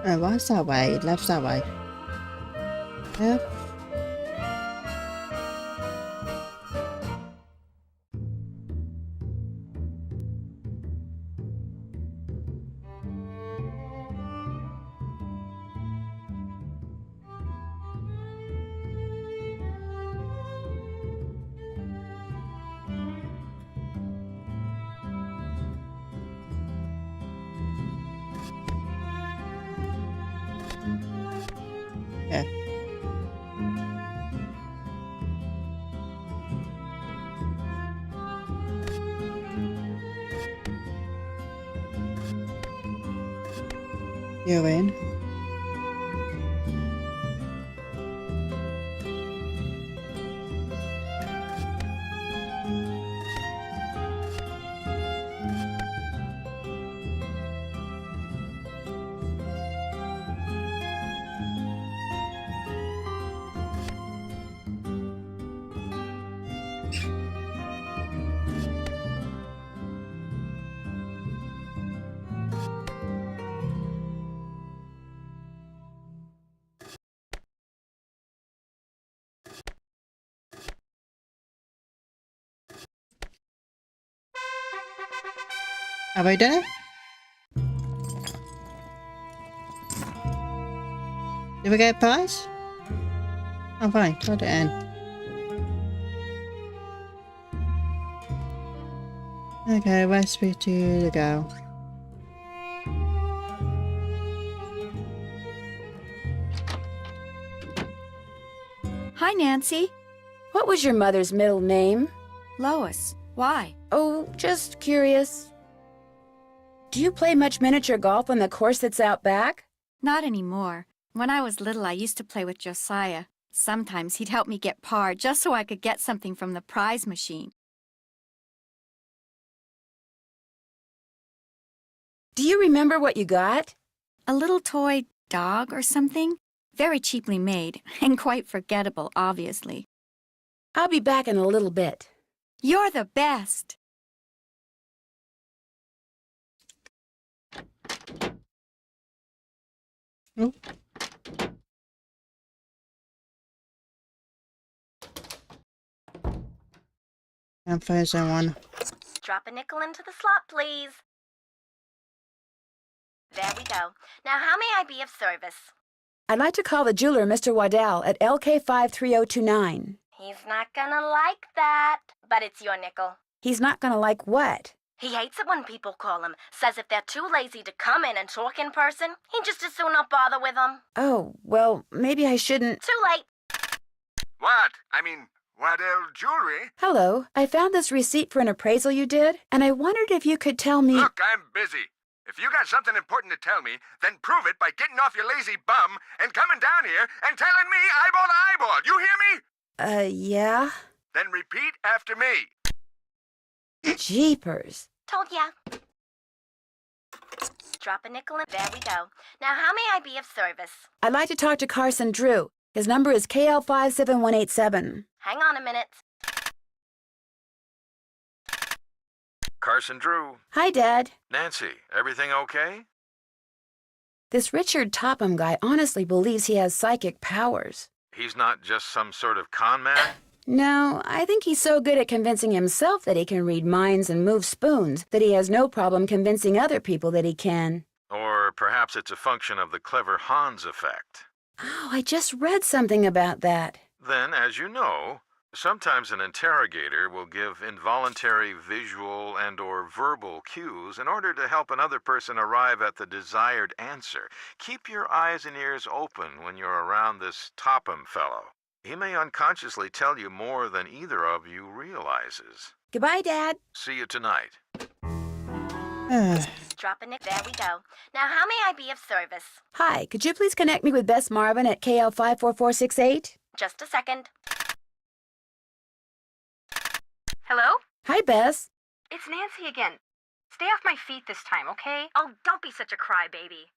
Oh, what's that way? Left's that way. Yep. Yeah. You're in. Have I done it? Did we get a prize? Oh, fine. Put it in. Okay, recipe 2 to go. Hi, Nancy. What was your mother's middle name? Lois. Why? Oh, just curious. Do you play much miniature golf on the course that's out back? Not anymore. When I was little, I used to play with Josiah. Sometimes he'd help me get par just so I could get something from the prize machine. Do you remember what you got? A little toy dog or something? Very cheaply made, and quite forgettable, obviously. I'll be back in a little bit. You're the best! Oh. And there's one. Drop a nickel into the slot, please. There we go. Now, how may I be of service? I'd like to call the jeweler, Mr. Waddell, at LK53029. He's not gonna like that, but it's your nickel. He's not gonna like what? He hates it when people call him. Says if they're too lazy to come in and talk in person, he'd just as soon not bother with them. Oh, well, maybe I shouldn't. Too late. What? I mean, Waddell Jewelry? Hello, I found this receipt for an appraisal you did, and I wondered if you could tell me... Look, I'm busy. If you got something important to tell me, then prove it by getting off your lazy bum and coming down here and telling me eyeball to eyeball. You hear me? Yeah? Then repeat after me. Jeepers. Told ya. Drop a nickel in. There we go. Now, how may I be of service? I'd like to talk to Carson Drew. His number is KL57187. Hang on a minute. Carson Drew. Hi, Dad. Nancy, everything okay? This Richard Topham guy honestly believes he has psychic powers. He's not just some sort of con man? No, I think he's so good at convincing himself that he can read minds and move spoons that he has no problem convincing other people that he can. Or perhaps it's a function of the clever Hans effect. Oh, I just read something about that. Then, as you know, sometimes an interrogator will give involuntary visual and/or verbal cues in order to help another person arrive at the desired answer. Keep your eyes and ears open when you're around this Topham fellow. He may unconsciously tell you more than either of you realizes. Goodbye, Dad. See you tonight. Drop a nick. There we go. Now, how may I be of service? Hi, could you please connect me with Bess Marvin at KL54468? Just a second. Hello? Hi, Bess. It's Nancy again. Stay off my feet this time, okay? Oh, don't be such a crybaby.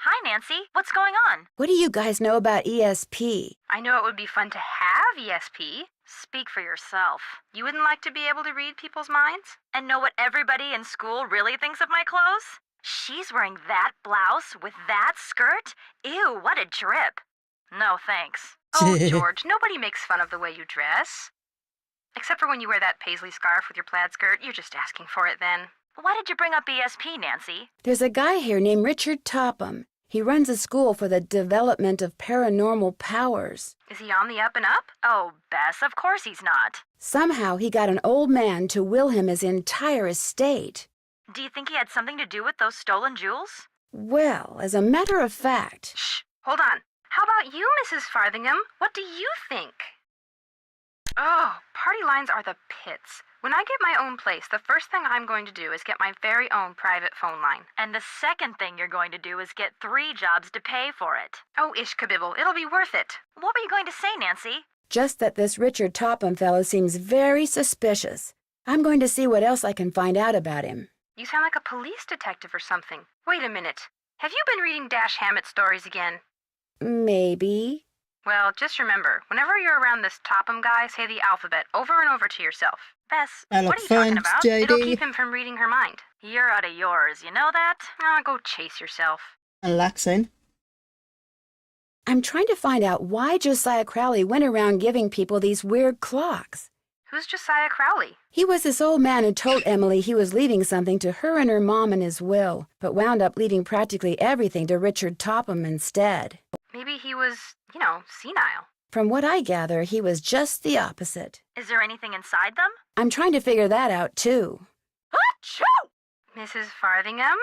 Hi, Nancy. What's going on? What do you guys know about ESP? I know it would be fun to have ESP. Speak for yourself. You wouldn't like to be able to read people's minds? And know what everybody in school really thinks of my clothes? She's wearing that blouse with that skirt? Ew, what a drip. No, thanks. Oh, George, nobody makes fun of the way you dress. Except for when you wear that paisley scarf with your plaid skirt. You're just asking for it then. Why did you bring up ESP, Nancy? There's a guy here named Richard Topham. He runs a school for the development of paranormal powers. Is he on the up and up? Oh, Bess, of course he's not. Somehow he got an old man to will him his entire estate. Do you think he had something to do with those stolen jewels? Well, as a matter of fact... Shh, hold on. How about you, Mrs. Farthingham? What do you think? Oh, party lines are the pits. When I get my own place, the first thing I'm going to do is get my very own private phone line. And the second thing you're going to do is get 3 jobs to pay for it. Oh, Ishkabibble, it'll be worth it. What were you going to say, Nancy? Just that this Richard Topham fellow seems very suspicious. I'm going to see what else I can find out about him. You sound like a police detective or something. Wait a minute. Have you been reading Dash Hammett stories again? Maybe. Well, just remember, whenever you're around this Topham guy, say the alphabet over and over to yourself. Bess, what are you talking about? JD. It'll keep him from reading her mind. You're out of yours, you know that? Go chase yourself. Relaxing. I'm trying to find out why Josiah Crowley went around giving people these weird clocks. Who's Josiah Crowley? He was this old man who told Emily he was leaving something to her and her mom in his will, but wound up leaving practically everything to Richard Topham instead. Maybe he was, senile. From what I gather, he was just the opposite. Is there anything inside them? I'm trying to figure that out, too. Achoo! Mrs. Farthingham,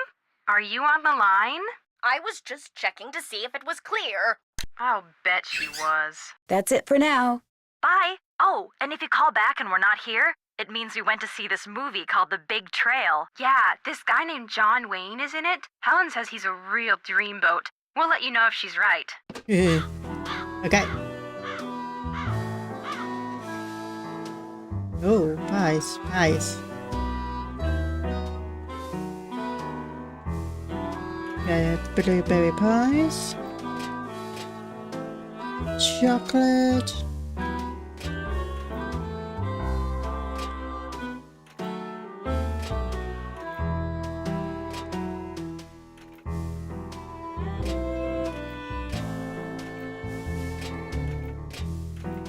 are you on the line? I was just checking to see if it was clear. I'll bet she was. That's it for now. Bye. Oh, and if you call back and we're not here, it means we went to see this movie called The Big Trail. Yeah, this guy named John Wayne is in it. Helen says he's a real dreamboat. We'll let you know if she's right. Okay. Oh, nice, nice. Okay, blueberry pies. Chocolate.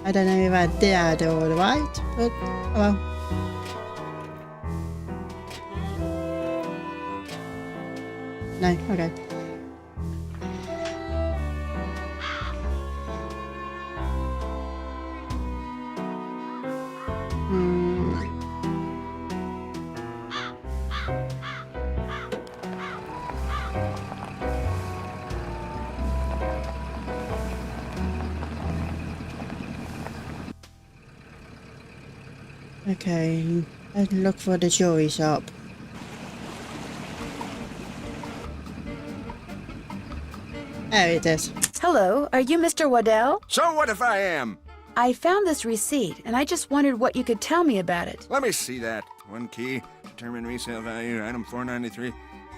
I don't know if I did all right, but oh well. No, okay. Okay, let's look for the jewelry shop. There it is. Hello, are you Mr. Waddell? So what if I am? I found this receipt, and I just wondered what you could tell me about it. Let me see that. One key, determine resale value, item 493.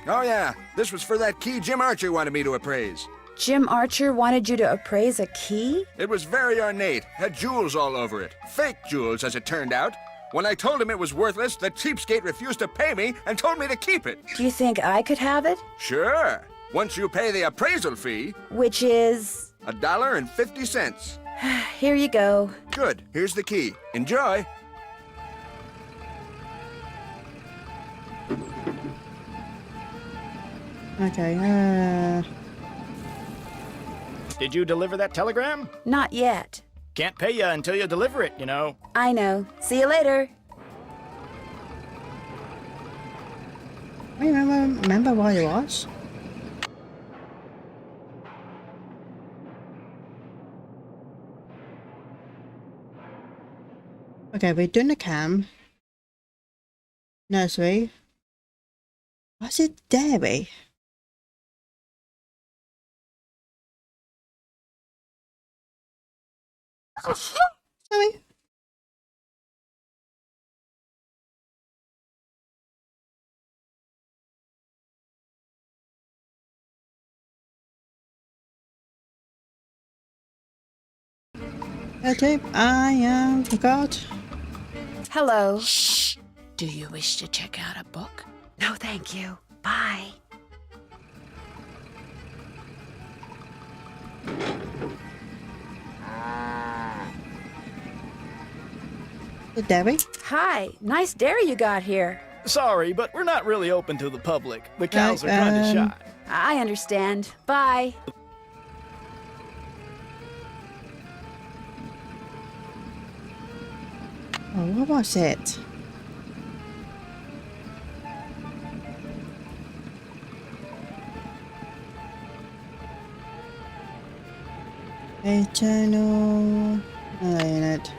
Oh yeah, this was for that key Jim Archer wanted me to appraise. Jim Archer wanted you to appraise a key? It was very ornate, had jewels all over it. Fake jewels, as it turned out. When I told him it was worthless, the cheapskate refused to pay me and told me to keep it. Do you think I could have it? Sure. Once you pay the appraisal fee. Which is? $1.50. Here you go. Good. Here's the key. Enjoy. Okay, Did you deliver that telegram? Not yet. Can't pay you until you deliver it, you know. I know. See you later. Remember what it was? Okay, we're doing the cam. Nursery. Was it dairy? Sorry. Okay, I forgot. Hello. Shh. Do you wish to check out a book? No, thank you. Bye. The dairy? Hi, nice dairy you got here. Sorry, but we're not really open to the public. The cows are kind of shy. I understand. Bye. Oh, what was it? Eternal... Oh, ain't it?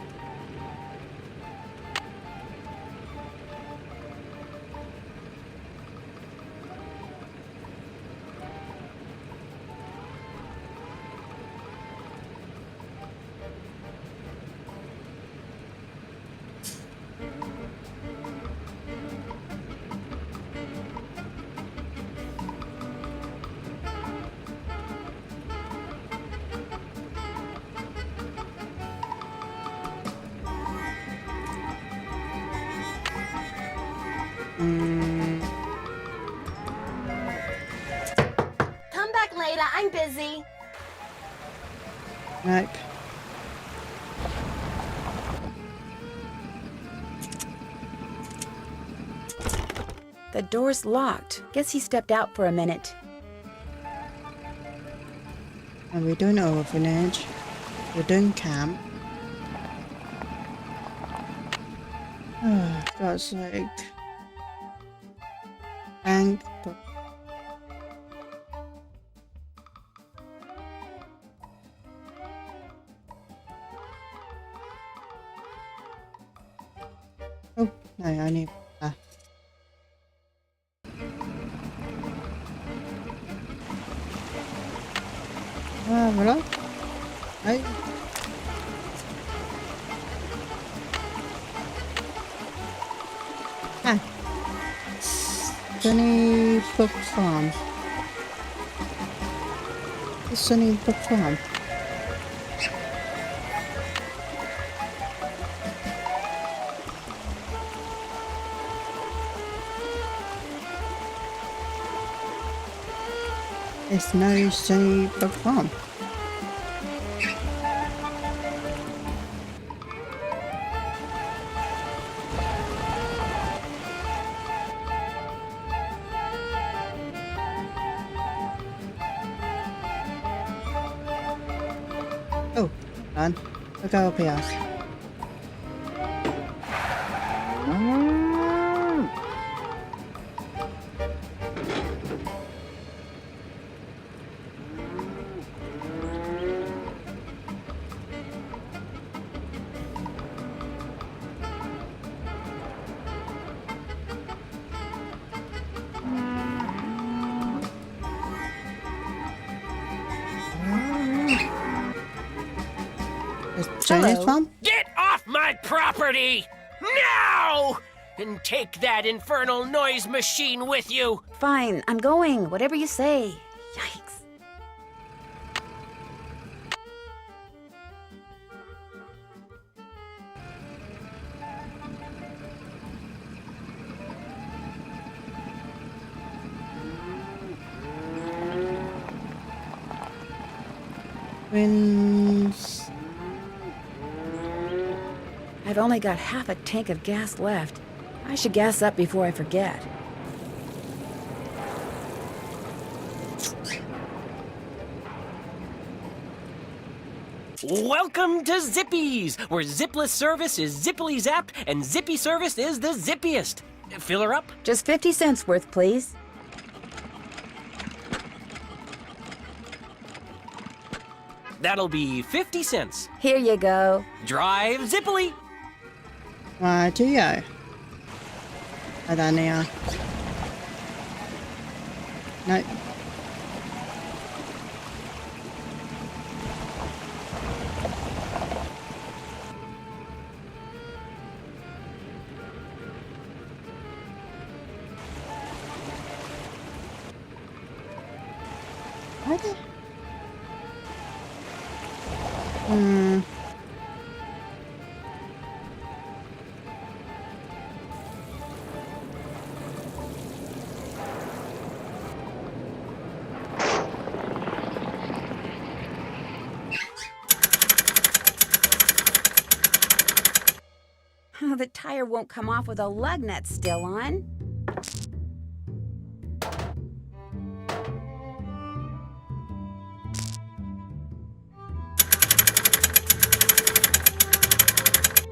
Come back later, I'm busy. Nope. The door's locked. Guess he stepped out for a minute. Are we doing orphanage? We're doing camp. Oh, God's sake. Thank God. Oh, no, I need... voilà. Hey. Ah. Sunny Brook Farm. Sunny Brook Farm. It's no Sunny Brook Farm. Oh, done. We'll go up here. Hello. Get off my property! Now! And take that infernal noise machine with you! Fine, I'm going. Whatever you say. Yikes. Winds. I've only got half a tank of gas left. I should gas up before I forget. Welcome to Zippy's, where zipless service is zippily zapped and zippy service is the zippiest. Fill her up? Just 50 cents worth, please. That'll be 50 cents. Here you go. Drive zippily. Right, do you? I don't know. Nope. Okay. Oh, the tire won't come off with a lug nut still on.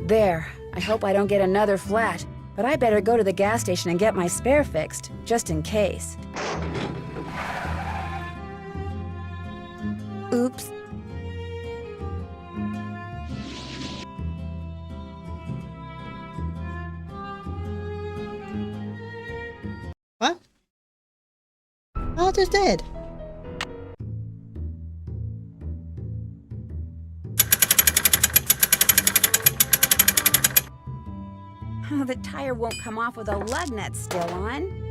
There. I hope I don't get another flat, but I better go to the gas station and get my spare fixed, just in case. Oops. What? I just did. Oh, the tire won't come off with a lug nut still on.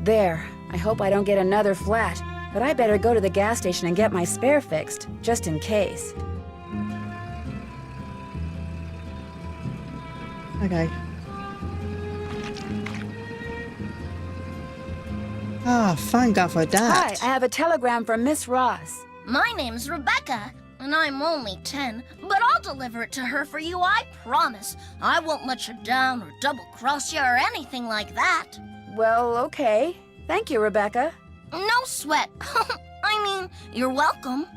There. I hope I don't get another flat, but I better go to the gas station and get my spare fixed, just in case. Okay. Ah, thank God for that. Hi, I have a telegram from Miss Ross. My name's Rebecca, and I'm only 10, but I'll deliver it to her for you, I promise. I won't let you down or double-cross you or anything like that. Well, okay. Thank you, Rebecca. No sweat. I mean, you're welcome.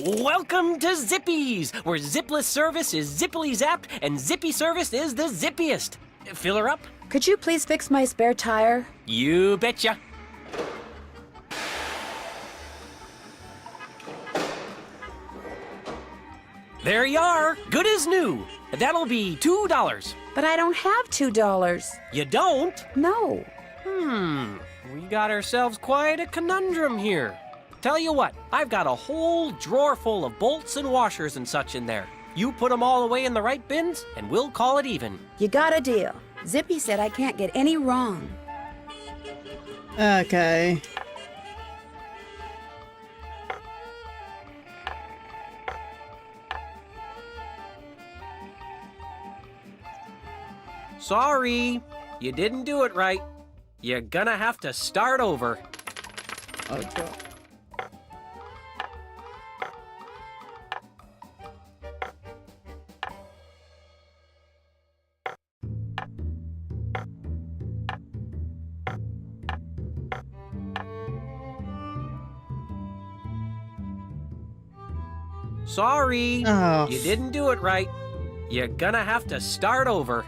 Welcome to Zippy's, where zipless service is zippily zapped and zippy service is the zippiest. Fill her up? Could you please fix my spare tire? You betcha. There you are, good as new. That'll be $2. But I don't have $2. You don't? No. We got ourselves quite a conundrum here. Tell you what, I've got a whole drawer full of bolts and washers and such in there. You put them all away in the right bins, and we'll call it even. You got a deal. Zippy said I can't get any wrong. Okay. Sorry, you didn't do it right. You're gonna have to start over. Okay. Sorry, Oh. you didn't do it right. You're gonna have to start over.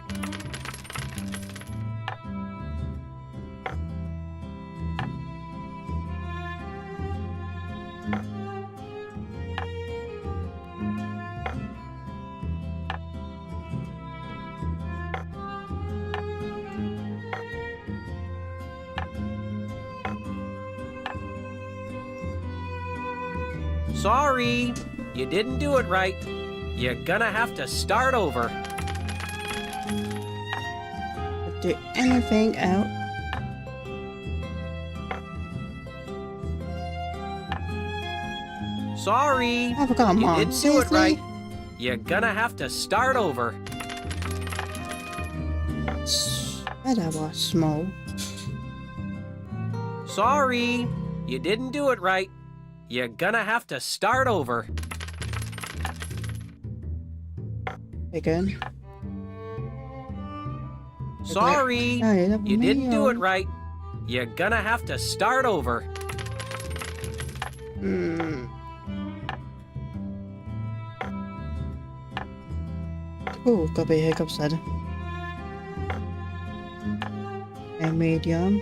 Sorry, you didn't do it right. You're gonna have to start over. Do anything else? Sorry, Oh, come you on, didn't do it seriously? right. You're gonna have to start over. That was small. Sorry, you didn't do it right. You're gonna have to start over. Again. Sorry, No, you didn't do it right. You're gonna have to start over. Oh, got be hiccups said. A medium.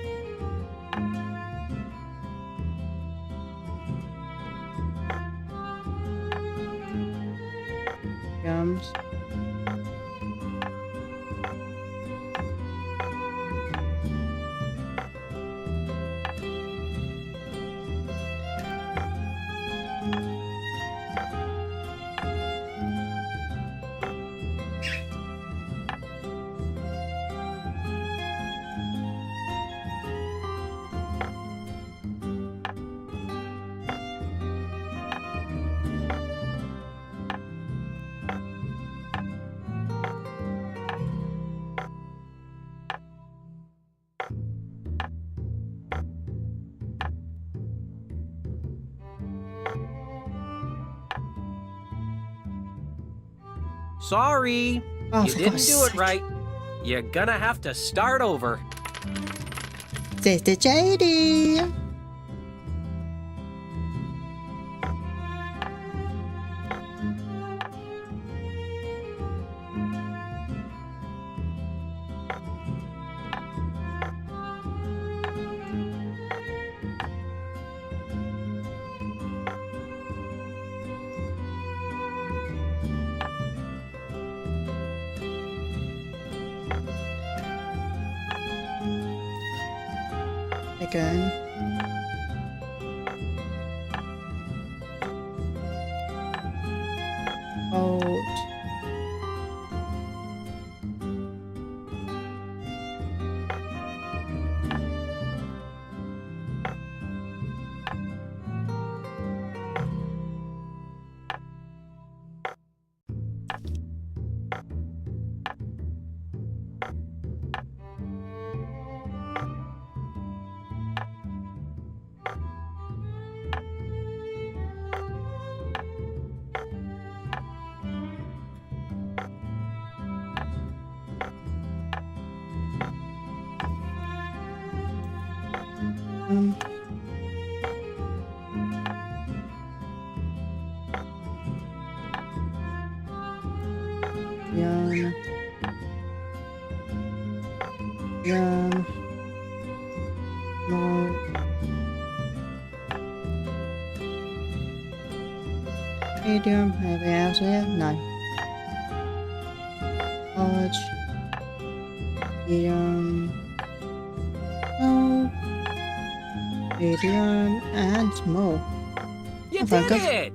Yums. Sorry. Oh, You for didn't God's do it sake. right. You're gonna have to start over. Sister JD. Again. Hold. Yum. Yum. No. Medium. Anything else here? No. Large. Medium. No. Medium and small. You Oh, did thank it!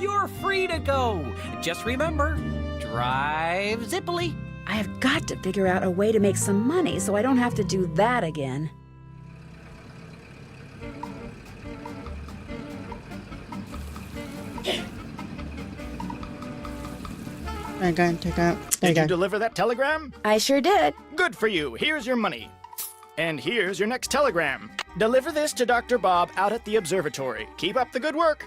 You're free to go. Just remember, drive zippily. I have got to figure out a way to make some money so I don't have to do that again. I'm going to go. There you Did you go. deliver that telegram? I sure did. Good for you. Here's your money. And here's your next telegram. Deliver this to Dr. Bob out at the observatory. Keep up the good work.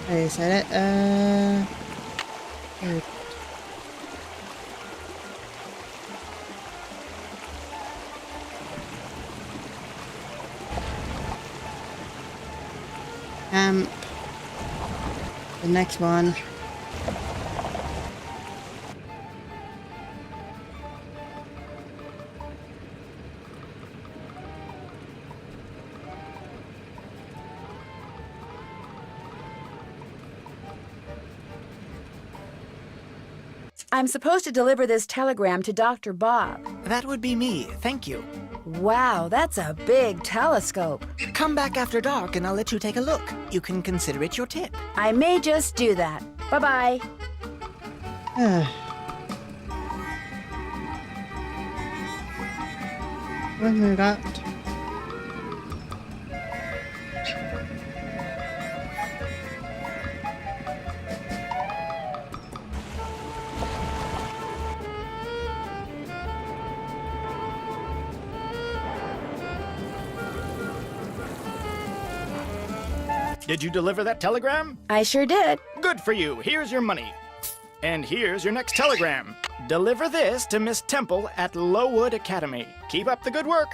I said it. Good. The next one. I'm supposed to deliver this telegram to Dr. Bob. That would be me, thank you. Wow, that's a big telescope. Come back after dark and I'll let you take a look. You can consider it your tip. I may just do that. Bye-bye. What have we got? Did you deliver that telegram? I sure did. Good for you. Here's your money. And here's your next telegram. Deliver this to Miss Temple at Lowood Academy. Keep up the good work.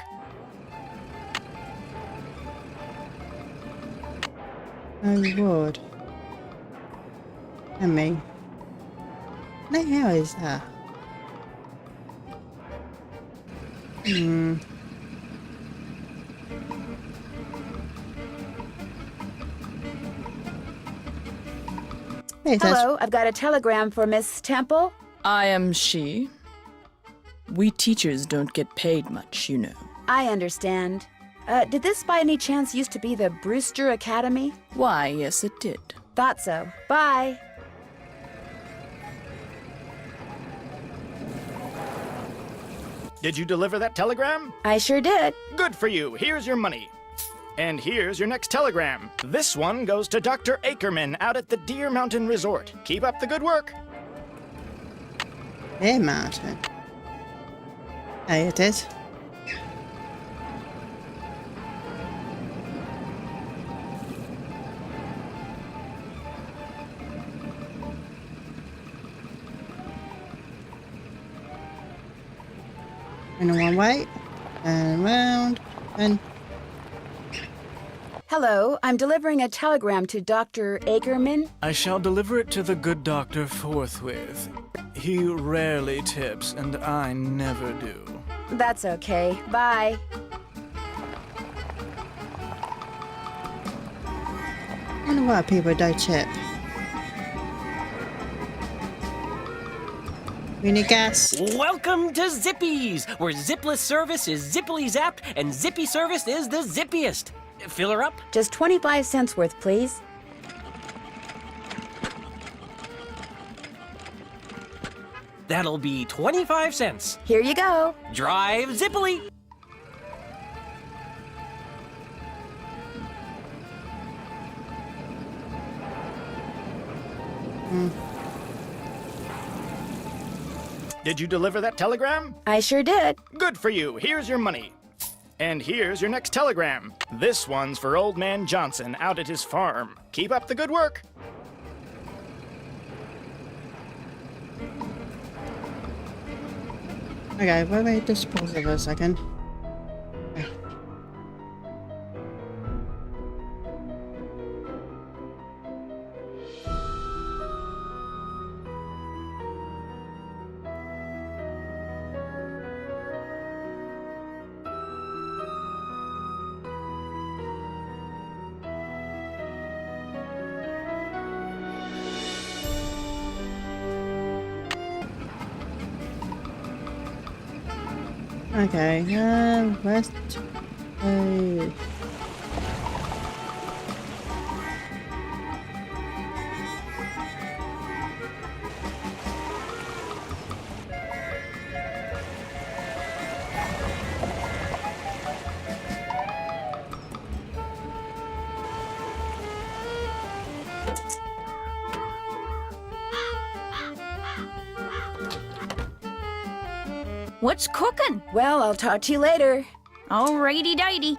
Oh, Lord. And me. What the hell is that? Hey, Hello, I've got a telegram for Miss Temple. I am she. We teachers don't get paid much, you know. I understand. Did this by any chance used to be the Brewster Academy? Why, yes, it did. Thought so. Bye. Did you deliver that telegram? I sure did. Good for you. Here's your money. And here's your next telegram. This one goes to Dr. Ackerman out at the Deer Mountain Resort. Keep up the good work. Deer Mountain. There it is. In one way, and round, and... Hello, I'm delivering a telegram to Dr. Ackerman. I shall deliver it to the good doctor forthwith. He rarely tips, and I never do. That's okay. Bye. I wonder why people don't tip. We need gas. Welcome to Zippy's, where zipless service is zippily zapped and zippy service is the zippiest. Fill her up? Just 25 cents worth, please. That'll be 25 cents. Here you go. Drive zippily. Did you deliver that telegram? I sure did. Good for you. Here's your money. And here's your next telegram. This one's for Old Man Johnson out at his farm. Keep up the good work. Okay, wait, wait, just pause it for a second. Okay, west. What's cooking? Well, I'll talk to you later. Alrighty dighty.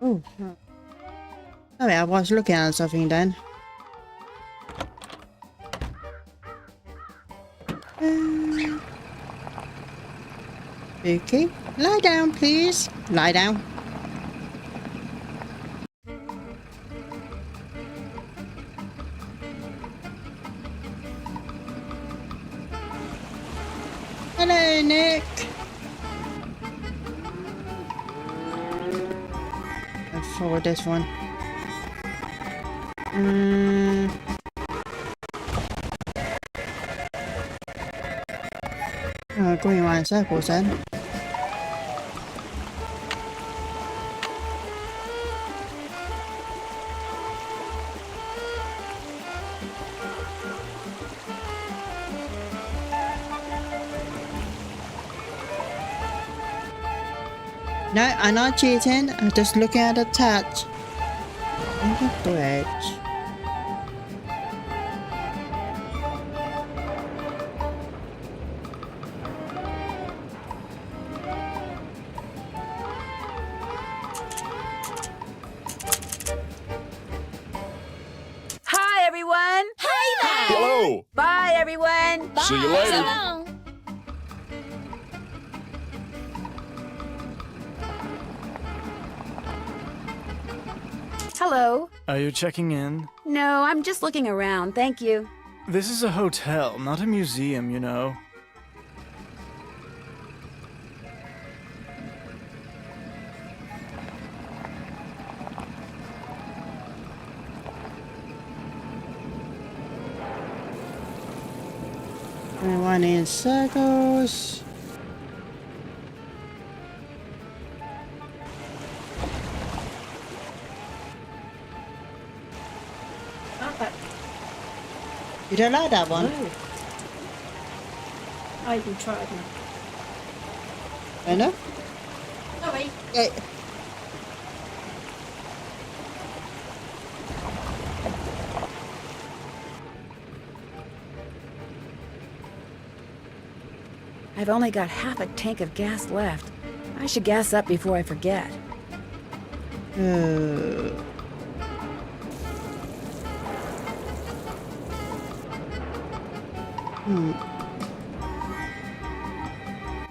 Oh, sorry, I was looking at something then. Okay, lie down, please. Lie down. Hello, Nick. I'll forward this one. Oh, going around in circles then. No, I'm not cheating. I'm just looking at the touch. On the bridge. Hi, everyone. Hey there. Hello. Bye, everyone. See you later. So long. Hello. Are you checking in? No, I'm just looking around. Thank you. This is a hotel, not a museum, you know. One in circles. You don't like that one? No. I even tried now. I know. Sorry. Yeah. I've only got half a tank of gas left. I should gas up before I forget.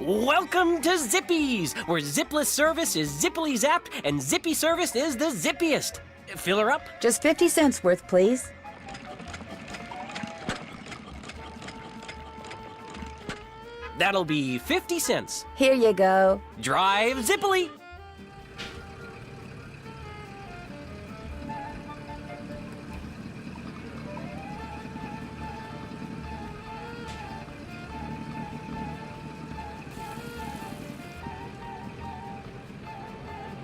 Welcome to Zippy's, where zipless service is zippily zapped and zippy service is the zippiest. Fill her up? Just 50 cents worth, please. That'll be 50 cents. Here you go. Drive zippily.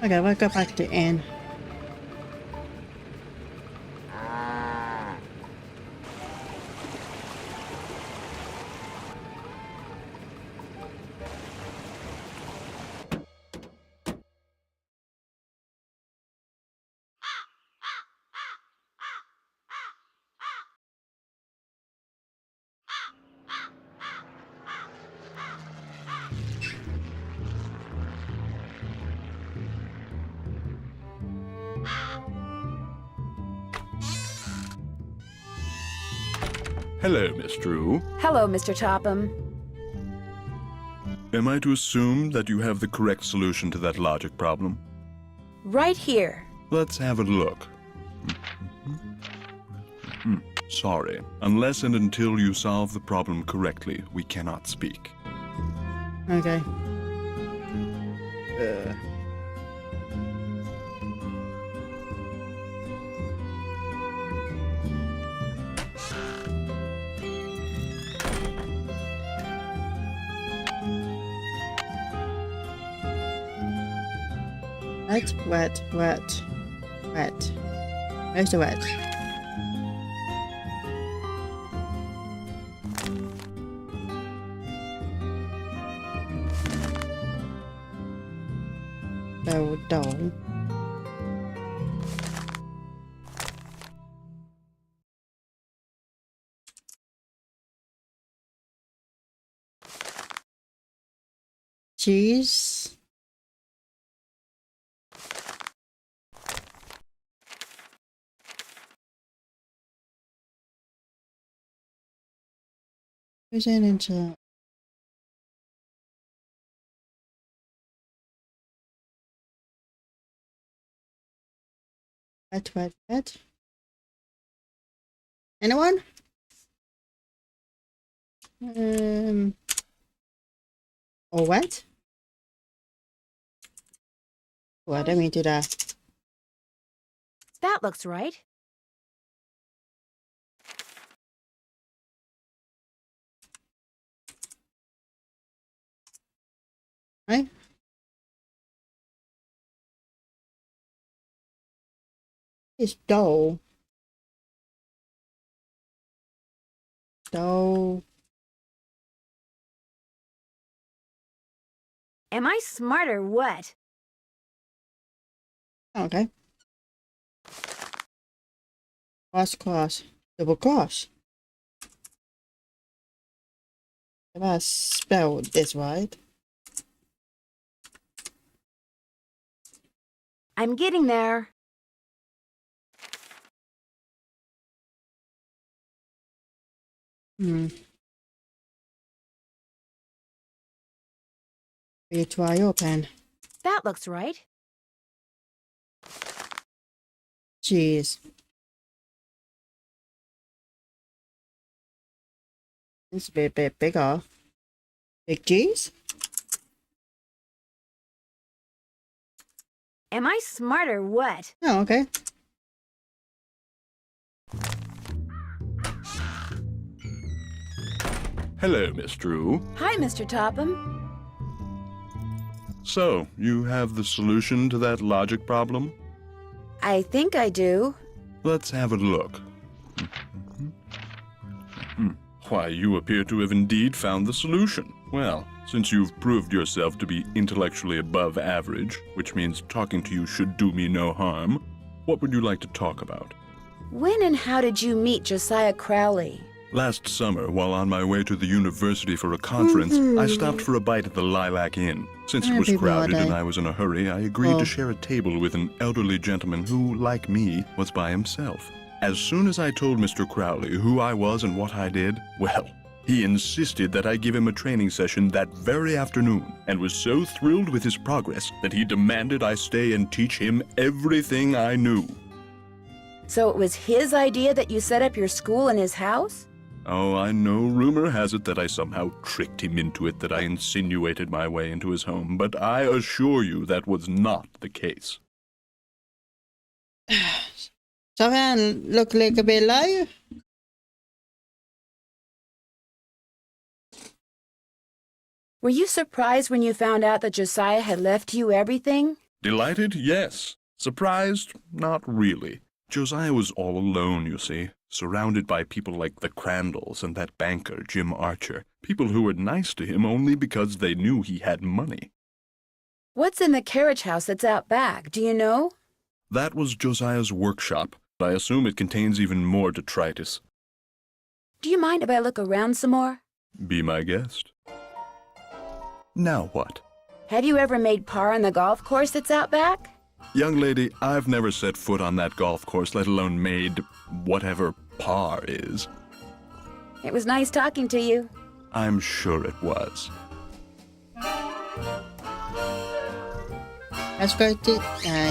Okay, we'll go back to the inn. Hello, Miss Drew. Hello, Mr. Topham. Am I to assume that you have the correct solution to that logic problem? Right here. Let's have a look. Sorry. Unless and until you solve the problem correctly, we cannot speak. Okay. Wet. Where's the wet? Doll. Cheese. Who's in into wet. Anyone? Or wet? Oh, I don't mean to do that. That looks right. Right? It's dough. Am I smart or what? Okay. Cross. Double cross. If I spelled this right. I'm getting there. You try your pen. That looks right. Cheese. It's a bit bigger. Big cheese? Am I smart or what? Oh, okay. Hello, Miss Drew. Hi, Mr. Topham. So, you have the solution to that logic problem? I think I do. Let's have a look. Why, you appear to have indeed found the solution. Well, since you've proved yourself to be intellectually above average, which means talking to you should do me no harm, what would you like to talk about? When and how did you meet Josiah Crowley? Last summer, while on my way to the university for a conference, I stopped for a bite at the Lilac Inn. Since it was crowded and I was in a hurry, I agreed to share a table with an elderly gentleman who, like me, was by himself. As soon as I told Mr. Crowley who I was and what I did, well, he insisted that I give him a training session that very afternoon, and was so thrilled with his progress that he demanded I stay and teach him everything I knew. So it was his idea that you set up your school in his house? Oh, I know rumor has it that I somehow tricked him into it, that I insinuated my way into his home, but I assure you that was not the case. Så han look like a bit alive? Were you surprised when you found out that Josiah had left you everything? Delighted? Yes. Surprised? Not really. Josiah was all alone, you see, surrounded by people like the Crandalls and that banker, Jim Archer, people who were nice to him only because they knew he had money. What's in the carriage house that's out back, do you know? That was Josiah's workshop. I assume it contains even more detritus. Do you mind if I look around some more? Be my guest. Now what? Have you ever made par on the golf course that's out back? Young lady, I've never set foot on that golf course, let alone made whatever par is. It was nice talking to you. I'm sure it was. Let's go to...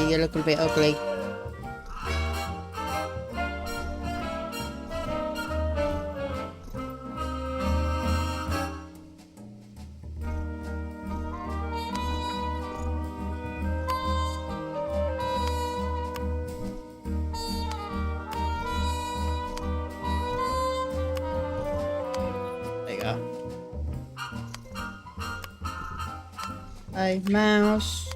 you look a bit ugly. Hey, mouse.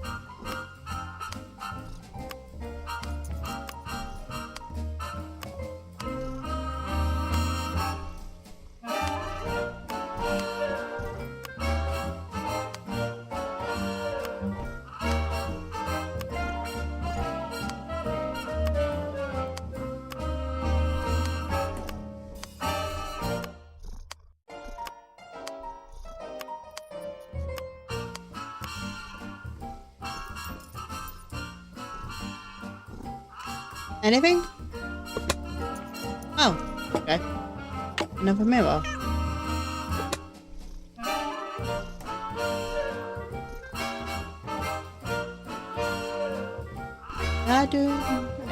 Anything? Oh, okay. Another mirror. I do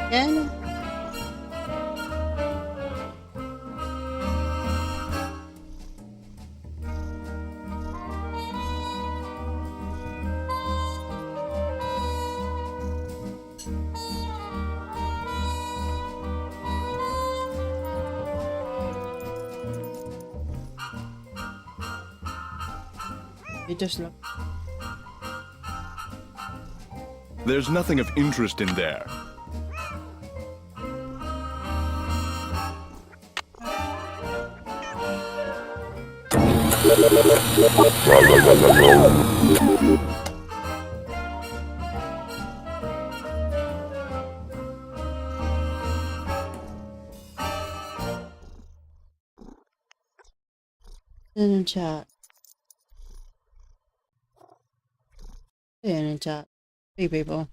again. You just look. There's nothing of interest in there. In chat. In chat. 3 people.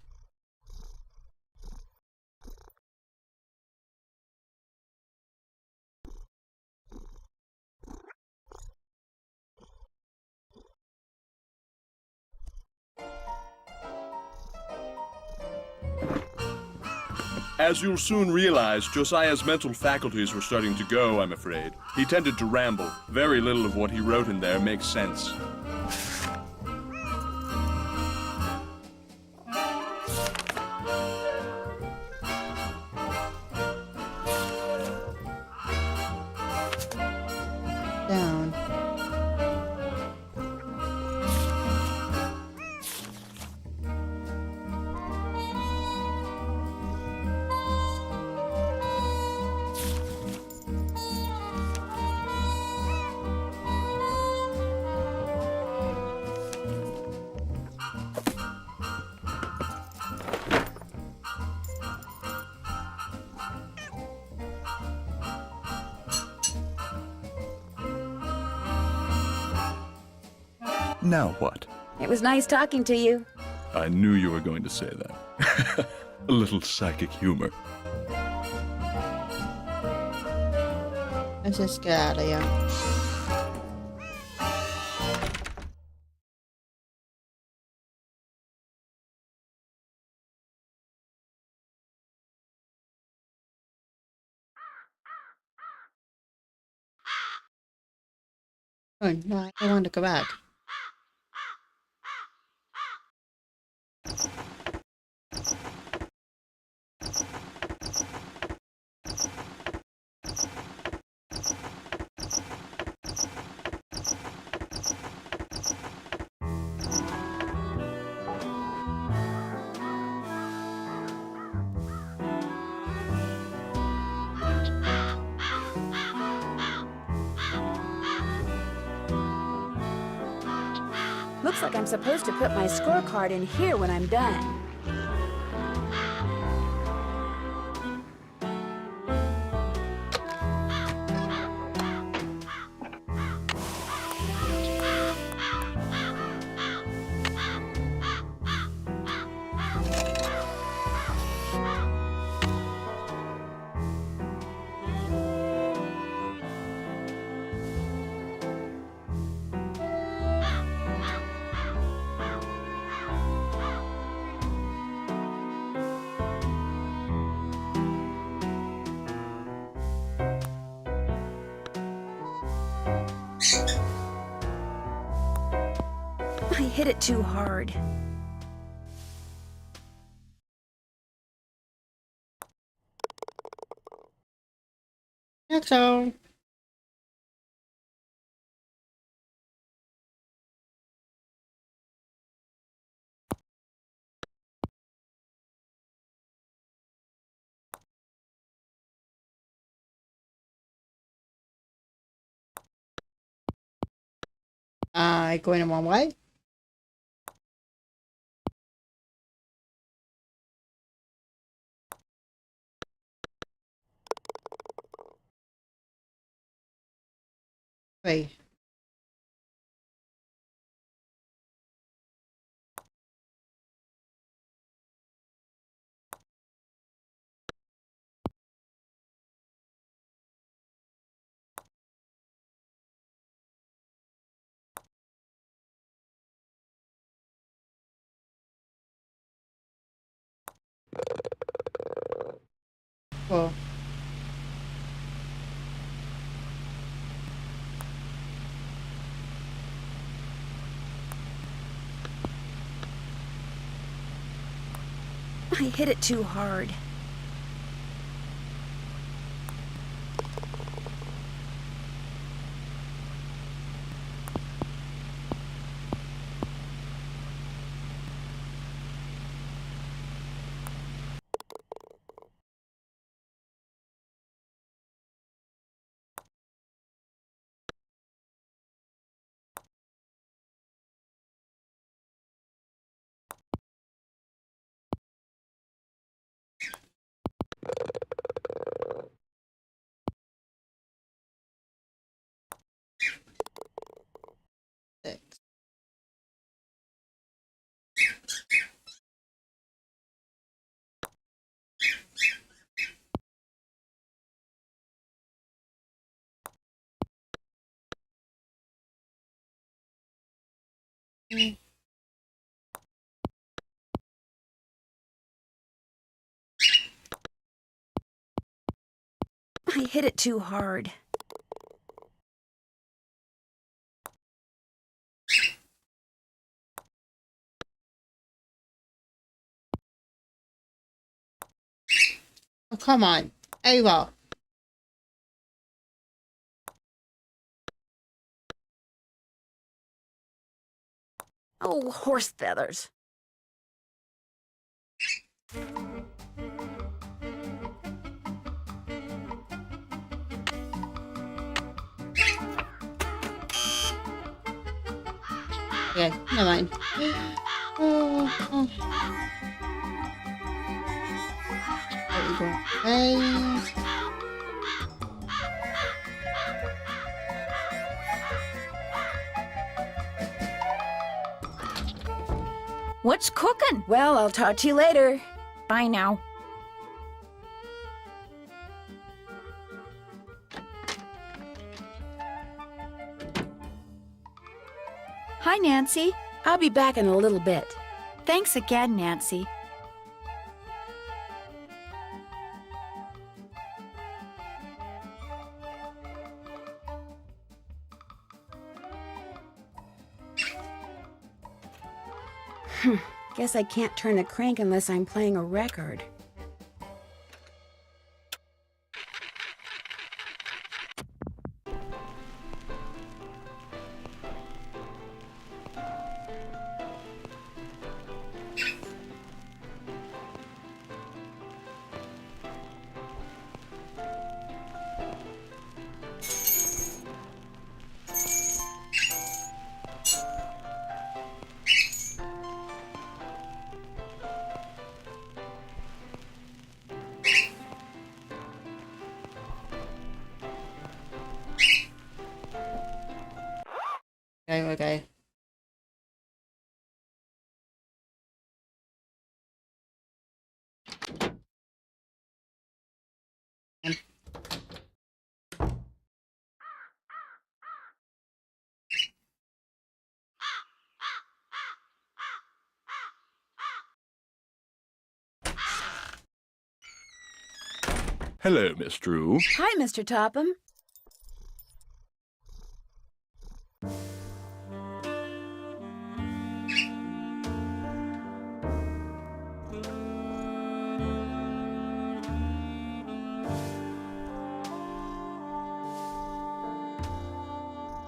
As you'll soon realize, Josiah's mental faculties were starting to go, I'm afraid. He tended to ramble. Very little of what he wrote in there makes sense. Down. Now what? It was nice talking to you. I knew you were going to say that. A little psychic humor. Let's just get out of here. Oh, no, I want to go back. Looks like I'm supposed to put my scorecard in here when I'm done. I hit it too hard. That's all. Going in one way. Wait. Well. I hit it too hard. I hit it too hard. Oh, come on. Ava. Oh, horse feathers. Okay, never mind. There we go. Hey. What's cooking? Well, I'll talk to you later. Bye now. Hi, Nancy. I'll be back in a little bit. Thanks again, Nancy. Guess I can't turn a crank unless I'm playing a record. Okay. Hello, Miss Drew. Hi, Mr. Topham.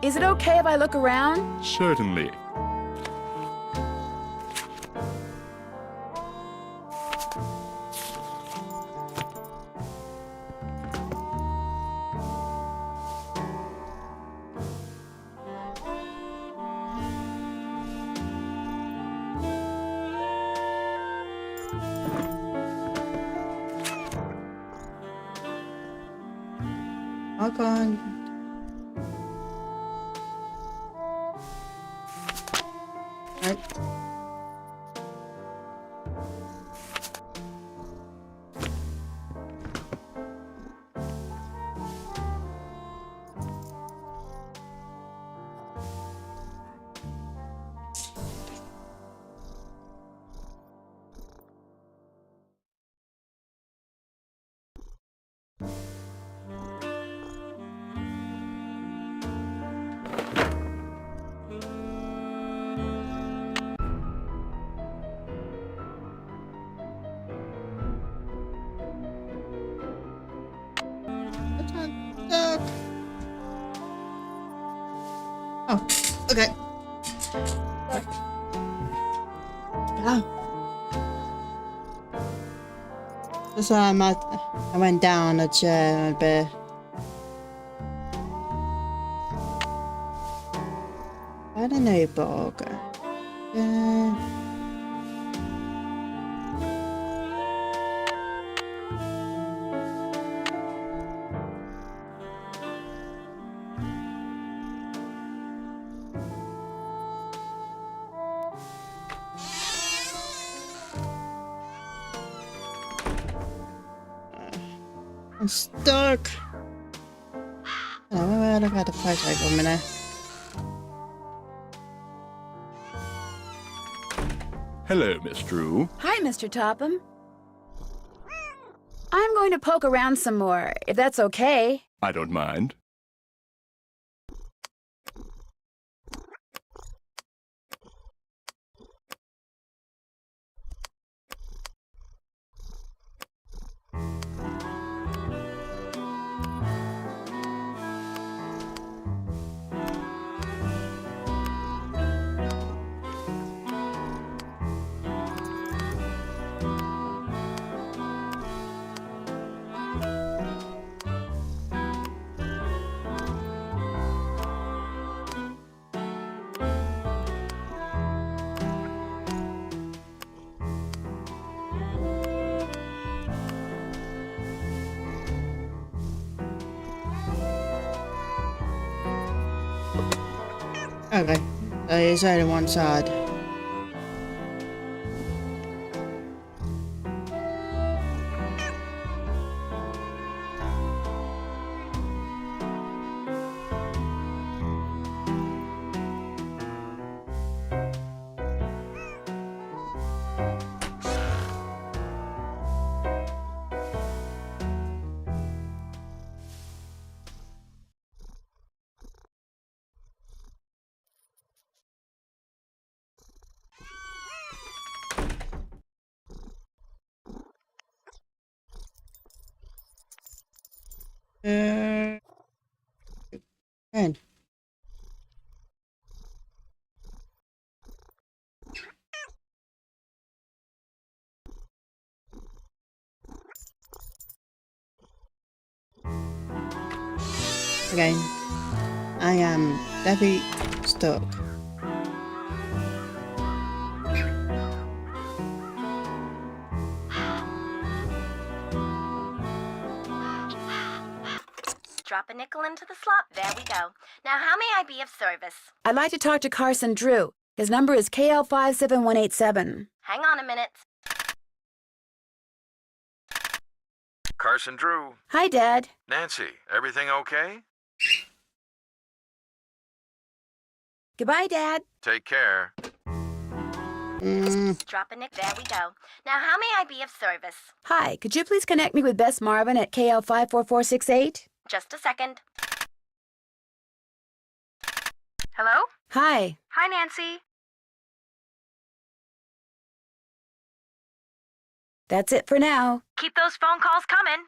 Is it okay if I look around? Certainly. Walk on. Right. Oh, okay. Oh. Just I went down a chair a bit. I don't know, Bog. I'm stuck. Oh, I've had a fight for a minute. Hello, Miss Drew. Hi, Mr. Topham. I'm going to poke around some more, if that's okay. I don't mind. Okay, so it's only one side. In. Okay. I am definitely stuck. Drop a nickel into the slot. There we go. Now, how may I be of service? I'd like to talk to Carson Drew. His number is KL57187. Hang on a minute. Carson Drew. Hi, Dad. Nancy, everything okay? Goodbye, Dad. Take care. Drop a nickel. There we go. Now, how may I be of service? Hi, could you please connect me with Bess Marvin at KL54468? Just a second. Hello? Hi. Hi, Nancy. That's it for now. Keep those phone calls coming.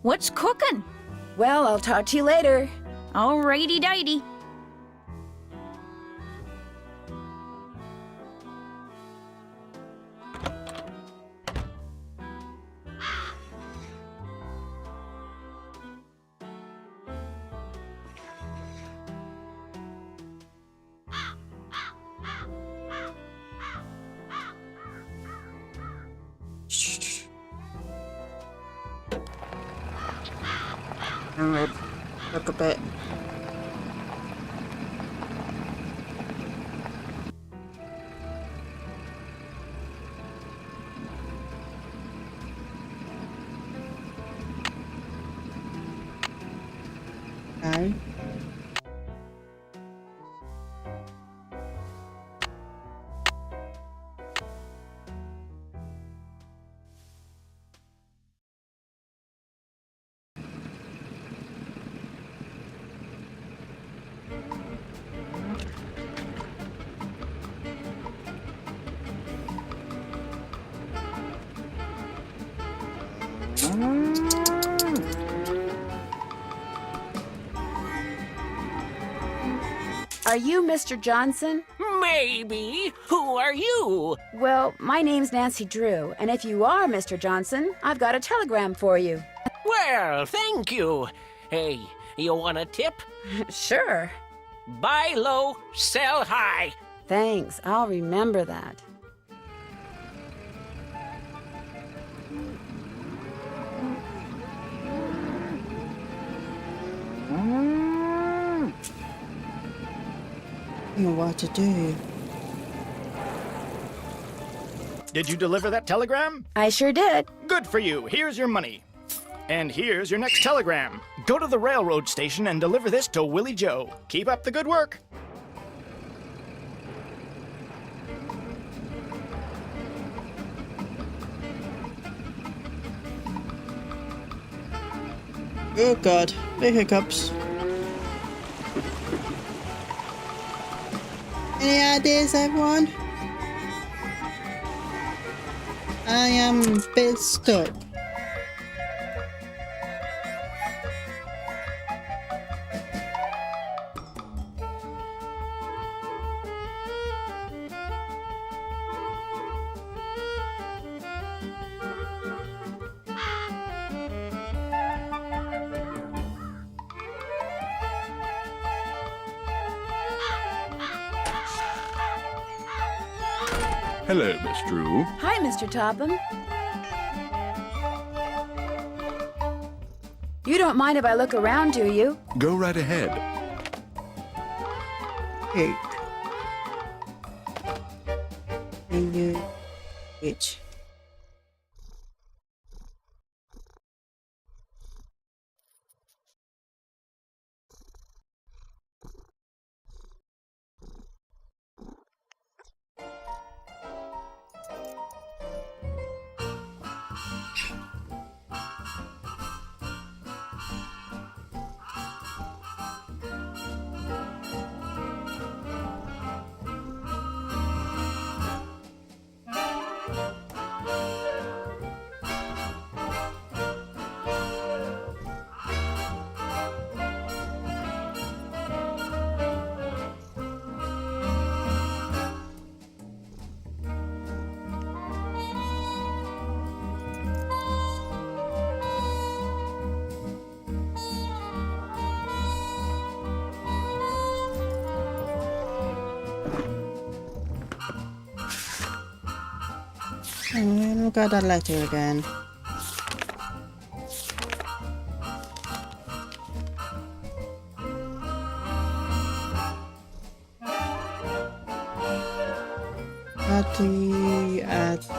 What's cooking? Well, I'll talk to you later. Alrighty-dighty. Alright, look a bit. No. Are you Mr. Johnson? Maybe. Who are you? Well, my name's Nancy Drew, and if you are Mr. Johnson, I've got a telegram for you. Well, thank you. Hey, you want a tip? Sure. Buy low, sell high. Thanks, I'll remember that. I don't know what to do. Did you deliver that telegram? I sure did. Good for you. Here's your money. And here's your next telegram. Go to the railroad station and deliver this to Willie Joe. Keep up the good work. Oh god, big hiccups. Any ideas, everyone? I am a bit stuck. Hello, Miss Drew. Hi, Mr. Topham. You don't mind if I look around, do you? Go right ahead. Hey. And you... Which? And we'll get that letter again.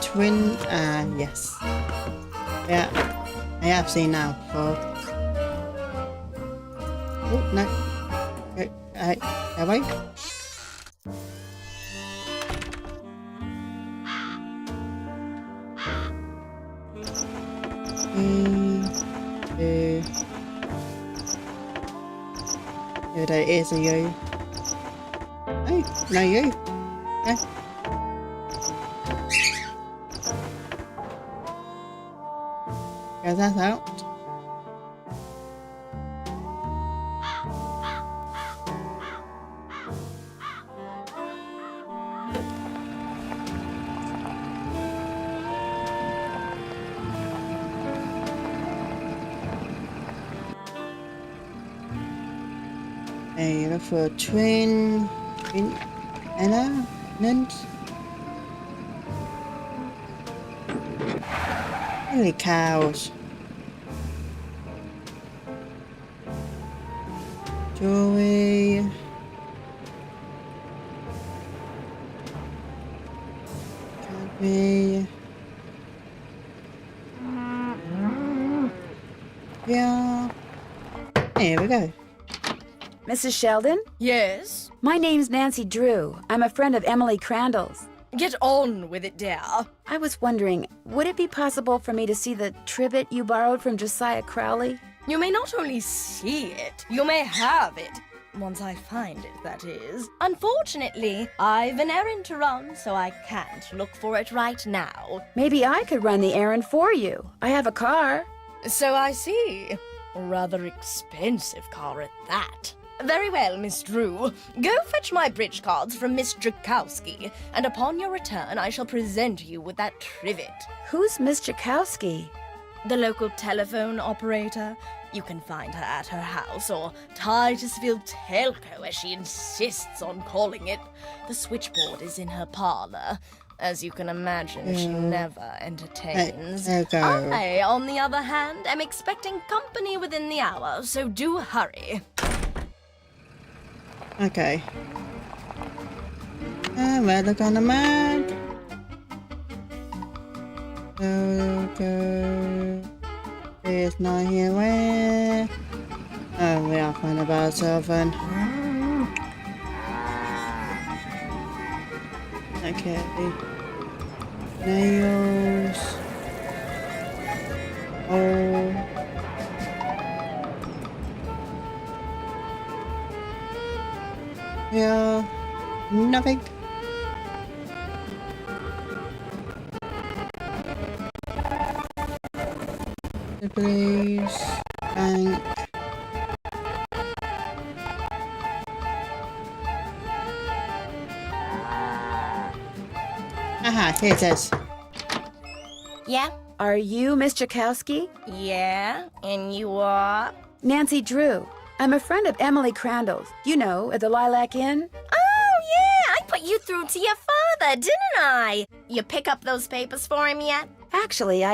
Twin, yes. Yeah, I have seen now before. Oh, no. Have I? Yeah, that is a you. Hey, no you. Yeah. Get that out. Hey, look for a twin element. Holy cows. Joey. Can't be. Yeah. Here we go. Mrs. Sheldon? Yes? My name's Nancy Drew. I'm a friend of Emily Crandall's. Get on with it, dear. I was wondering, would it be possible for me to see the trivet you borrowed from Josiah Crowley? You may not only see it, you may have it. Once I find it, that is. Unfortunately, I've an errand to run, so I can't look for it right now. Maybe I could run the errand for you. I have a car. So I see. Rather expensive car at that. Very well, Miss Drew. Go fetch my bridge cards from Miss Drakowski, and upon your return I shall present you with that trivet. Who's Miss Drakowski? The local telephone operator. You can find her at her house, or Titusville Telco, as she insists on calling it. The switchboard is in her parlor. As you can imagine, she never entertains. I, on the other hand, am expecting company within the hour, so do hurry. Okay. Where look on the map? Go. It's not here. Where? Oh, we are finding about oven. Okay. Nails. Oh. Yeah. Nothing. Please. Bank. Aha, here it is. Yeah? Are you Miss Drakowski? Yeah, and you are? Nancy Drew. I'm a friend of Emily Crandall's. You know, at the Lilac Inn. Oh, yeah! I put you through to your father, didn't I? You pick up those papers for him yet? Actually,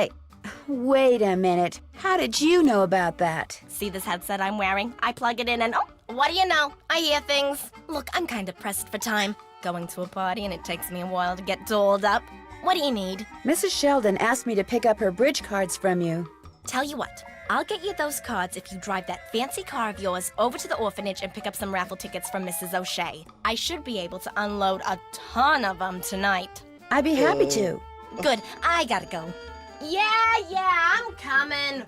Wait a minute. How did you know about that? See this headset I'm wearing? I plug it in and what do you know? I hear things. Look, I'm kind of pressed for time. Going to a party and it takes me a while to get dolled up. What do you need? Mrs. Sheldon asked me to pick up her bridge cards from you. Tell you what, I'll get you those cards if you drive that fancy car of yours over to the orphanage and pick up some raffle tickets from Mrs. O'Shea. I should be able to unload a ton of them tonight. I'd be happy to. Good, I gotta go. Yeah, I'm coming.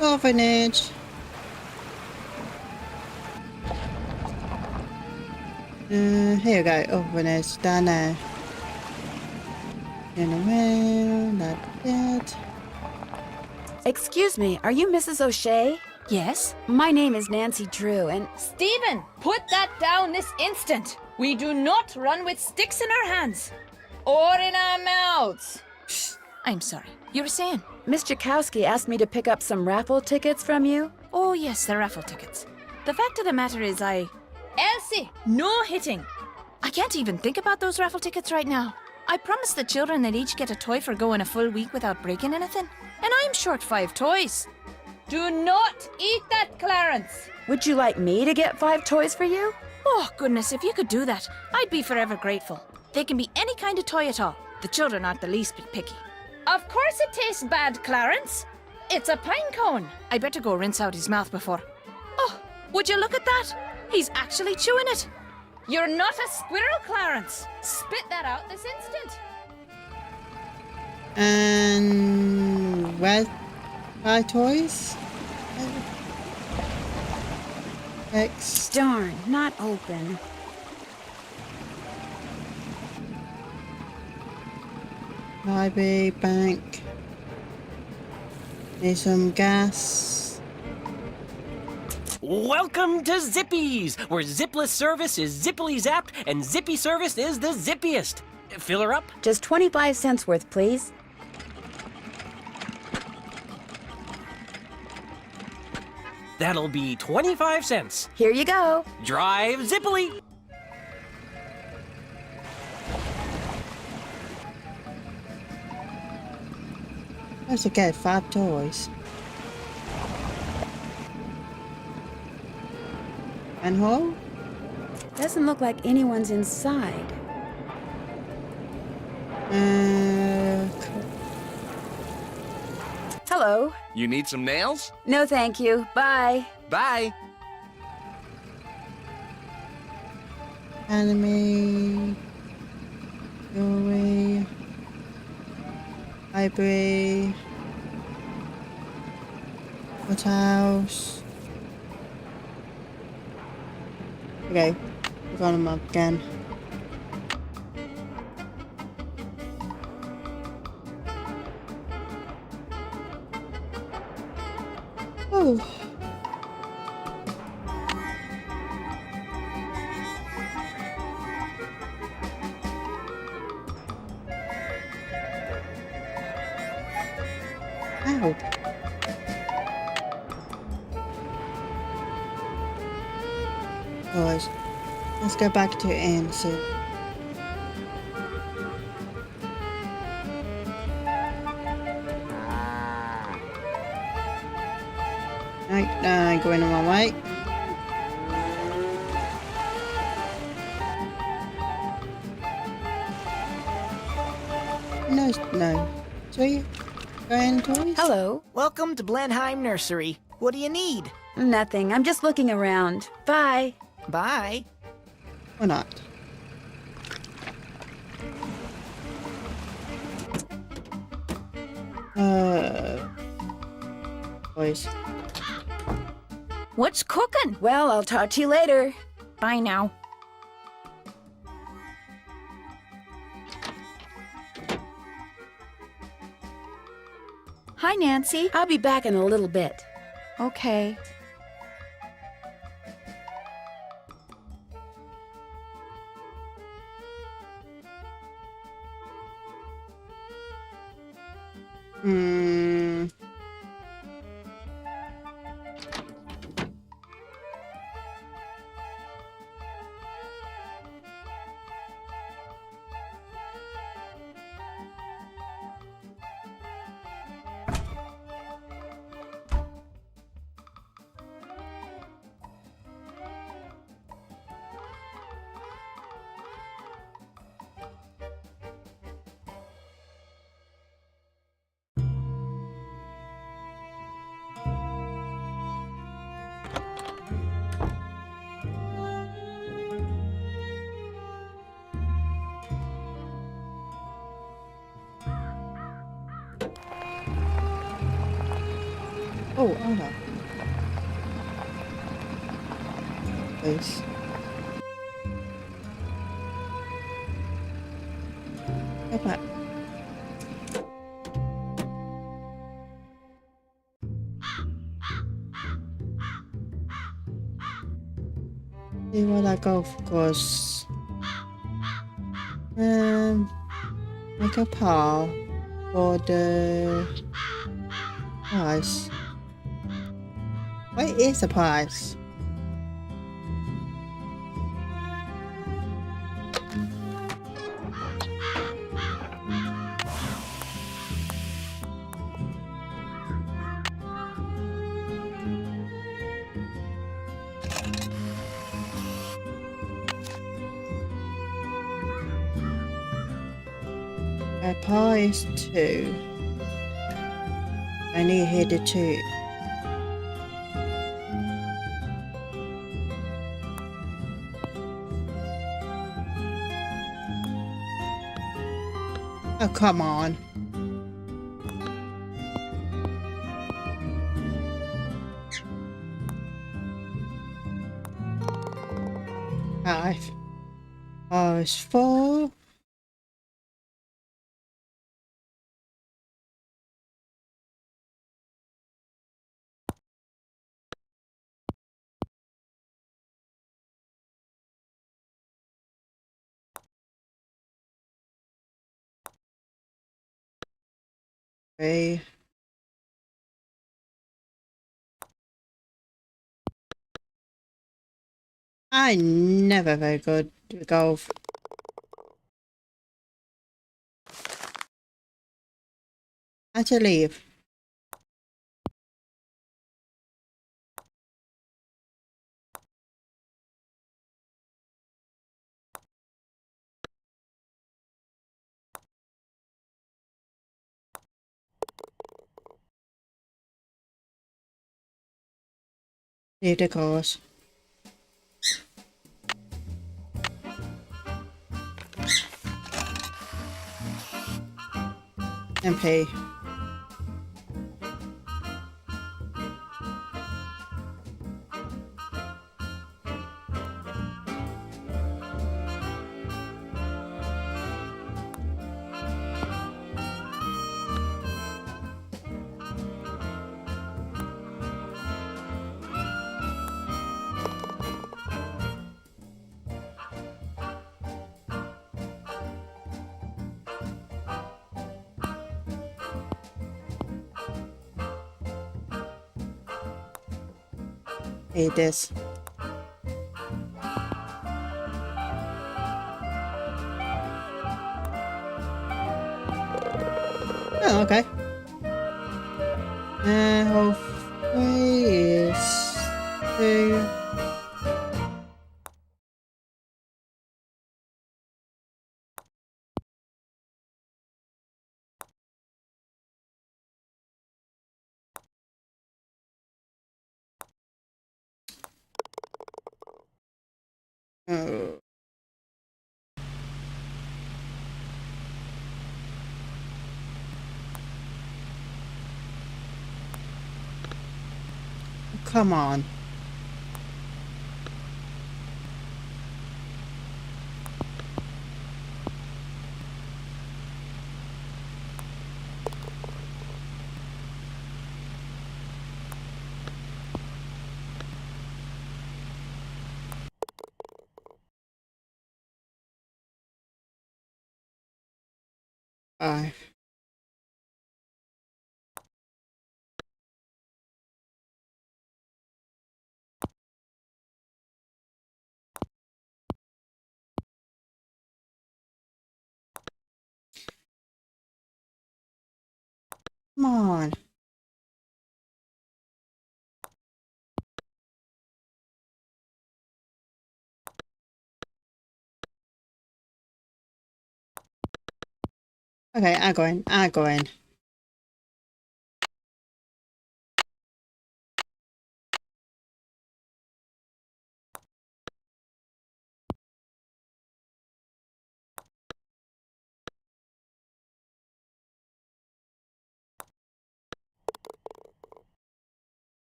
Orphanage. Here we go. Orphanage. Down there. In around like that. Excuse me, are you Mrs. O'Shea? Yes? My name is Nancy Drew, and... Stephen, put that down this instant! We do not run with sticks in our hands. Or in our mouths. Shh. I'm sorry. You were saying? Miss Drakowski asked me to pick up some raffle tickets from you. Oh, yes, the raffle tickets. The fact of the matter is Elsie, no hitting. I can't even think about those raffle tickets right now. I promised the children they'd each get a toy for going a full week without breaking anything. And I'm short 5 toys. Do not eat that, Clarence! Would you like me to get 5 toys for you? Oh, goodness, if you could do that, I'd be forever grateful. They can be any kind of toy at all. The children aren't the least bit picky. Of course it tastes bad, Clarence. It's a pine cone. I better go rinse out his mouth before... Oh, would you look at that? He's actually chewing it. You're not a squirrel, Clarence. Spit that out this instant. And where's my toys? X. Darn, not open. Library, bank. Need some gas. Welcome to Zippy's, where zipless service is zippily zapped and zippy service is the zippiest. Fill her up? Just 25 cents worth, please. That'll be 25 cents. Here you go. Drive zippily. Where's to get 5 toys? Manhole? Doesn't look like anyone's inside. Hello. You need some nails? No, thank you. Bye. Bye. Anime. Jewelry. Library. What house? Okay, we've got them up again. Oh. Ow. Guys, let's go back to Anne. So. No, going on my way. No. Sweet. Going toys? Hello. Welcome to Blenheim Nursery. What do you need? Nothing. I'm just looking around. Bye. Bye. Or not. Boys. What's cooking? Well, I'll talk to you later. Bye now. Hi, Nancy. I'll be back in a little bit. Okay. Oh, hold on. Please. Go back. See what I go for, cause make a pile for the price. Where is the price? A pie is 2. I need to hit the 2. Oh, come on. Five. Oh, it's 4. Three. I'm never very good at golf. How'd you leave? Leave the course. And play. Hate this. Oh, okay. Hopefully is 2. Oh. Come on. Five. Come on. Okay, I go in. I go in.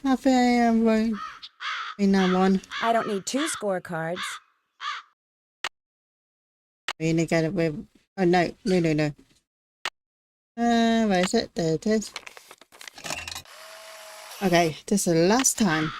I think I am right in that one. I don't need 2 scorecards. We need to get it with. Oh, no. No, no, no. Where is it? There it is. Okay, this is the last time.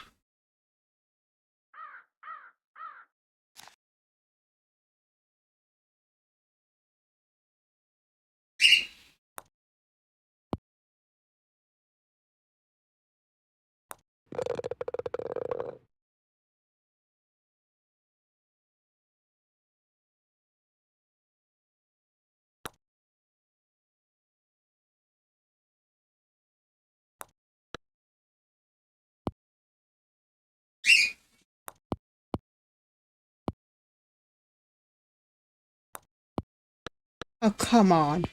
Oh, come on.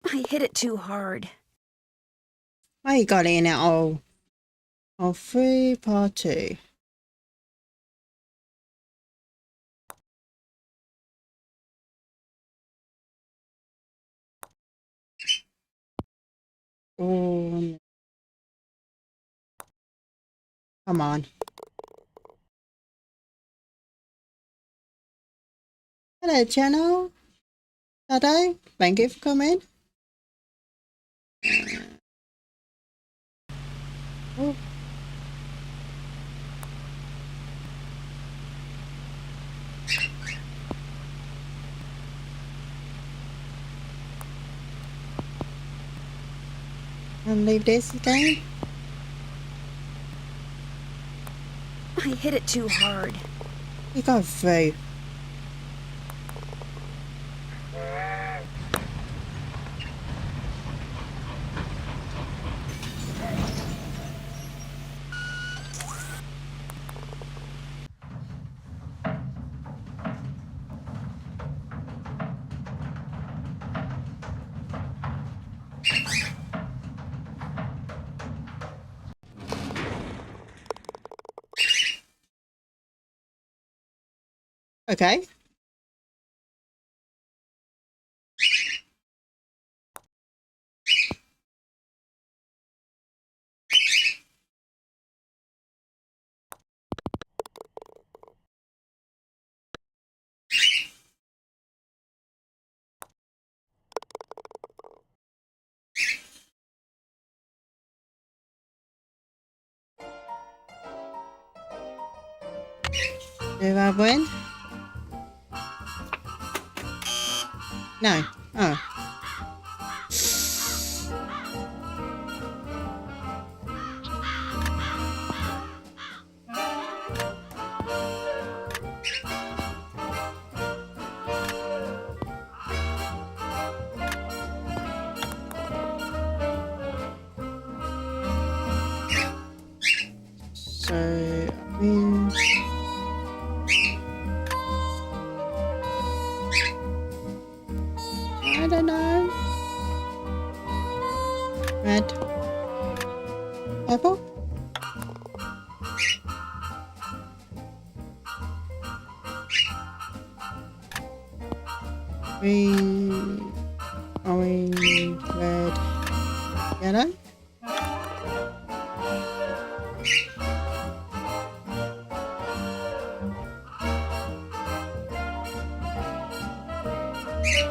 I hit it too hard. Why you got it in it all? Oh, 3 part 2. Oh, come on. Hello, channel. Shadow, thank you for coming. Oh. And leave this again. I hit it too hard. You got through. Okay. Do I win? No. Oh. So, I mean... I don't know. Red. Purple? Green. Orange. Red. Yellow?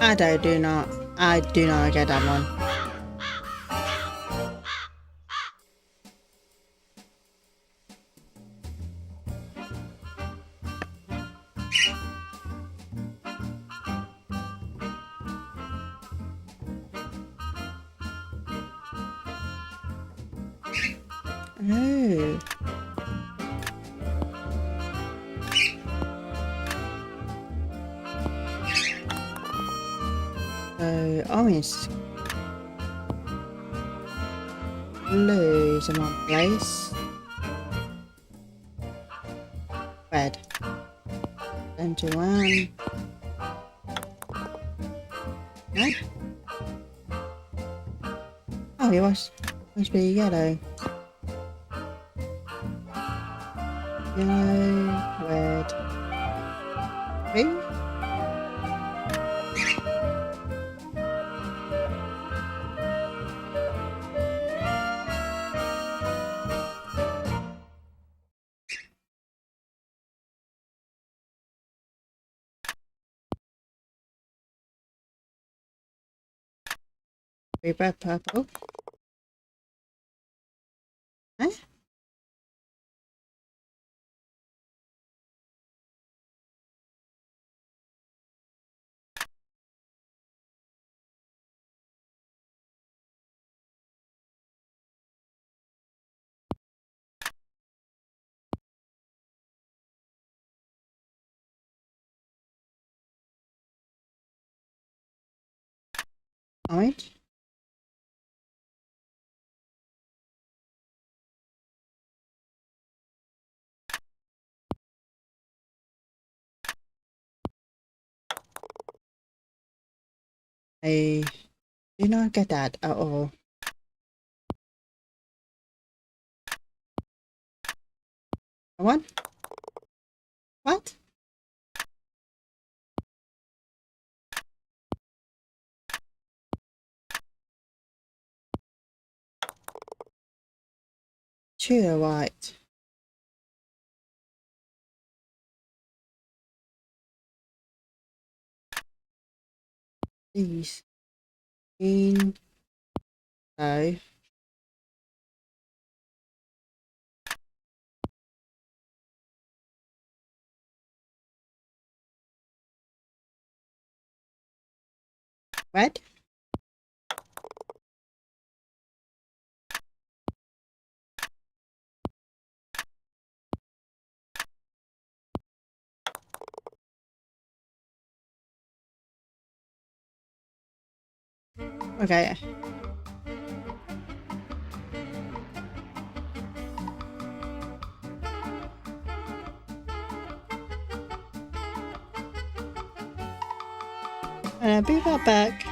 I do not get that one. Oh. So, orange. Blue is in one place. Red. 21. No? Oh, it must be yellow. Yellow, red, green. Red, purple. Huh? Orange. I do not get that at all. One? What? Sure, right. Please. In. No. Red? Okay. I'll be right back.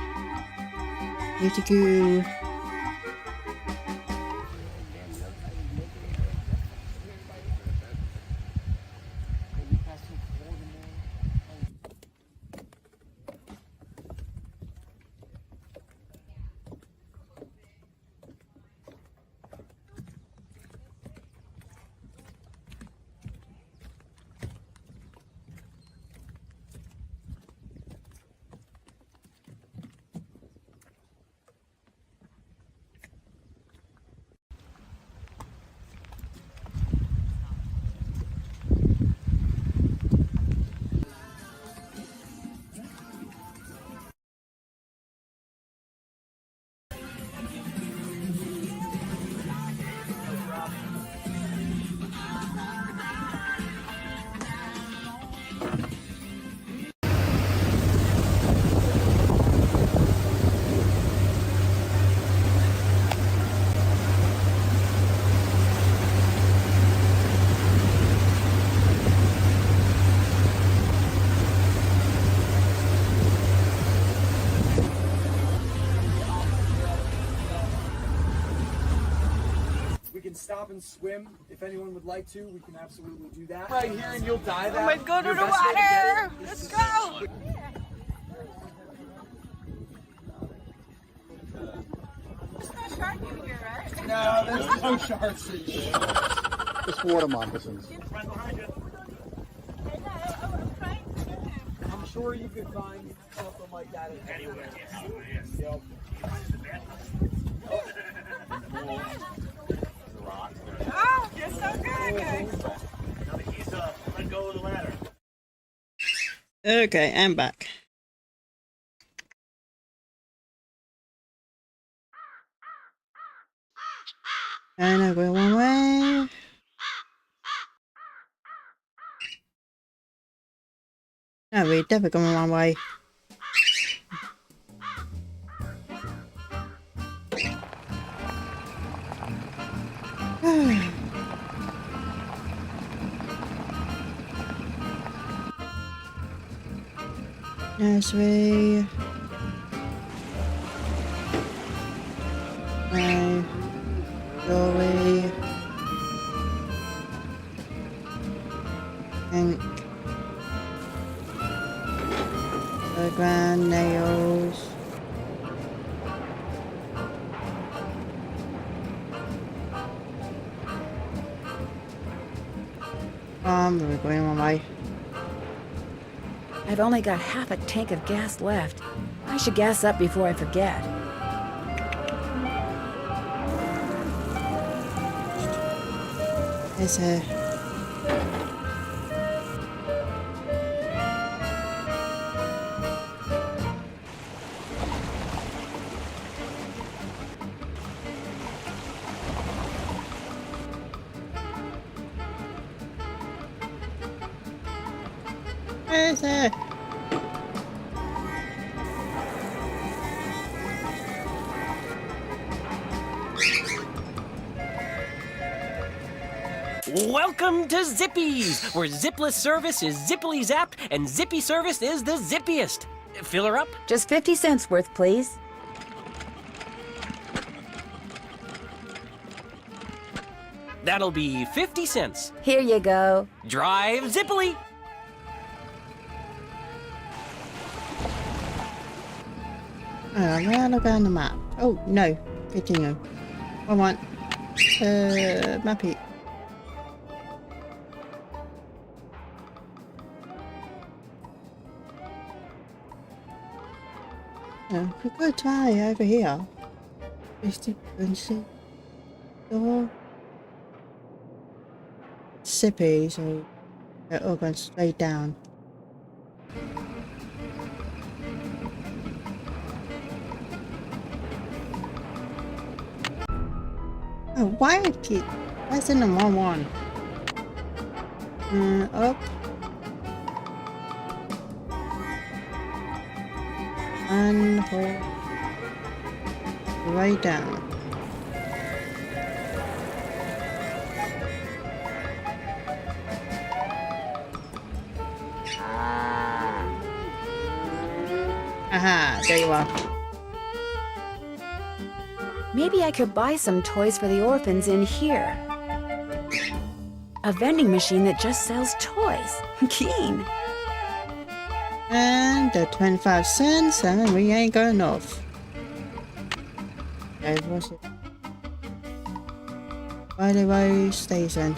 Need to go. Stop and swim. If anyone would like to, we can absolutely do that. Right here, and you'll dive out. Oh my God, to the water! Let's go! There's no shark in here, right? No, there's no sharks in here. Just water moccasins. I'm sure you could find something like that anywhere. Yep. Oh, you're so good! Let go of the ladder. Okay, I'm back. And I go one way. No, we're definitely going one way. Nursery. No. Jewelry. Ink. Playground, nails. We're going one way. I've only got half a tank of gas left. I should gas up before I forget. There's a... Where's it? Welcome to Zippy's, where zipless service is zippily zapped and zippy service is the zippiest. Fill her up? Just 50 cents worth, please. That'll be 50 cents. Here you go. Drive zippily. Where look on the map? Oh, no. Continue. I want... Mappy. We could try over here. 50 Princess. Door. Sippy, so they're all going straight down. Oh, why is in the wrong one? Up. And hold. Right down. Aha, there you are. Maybe I could buy some toys for the orphans in here. A vending machine that just sells toys. Keen. And the 25 cents, and we ain't going off. Okay, what's it? Railway station.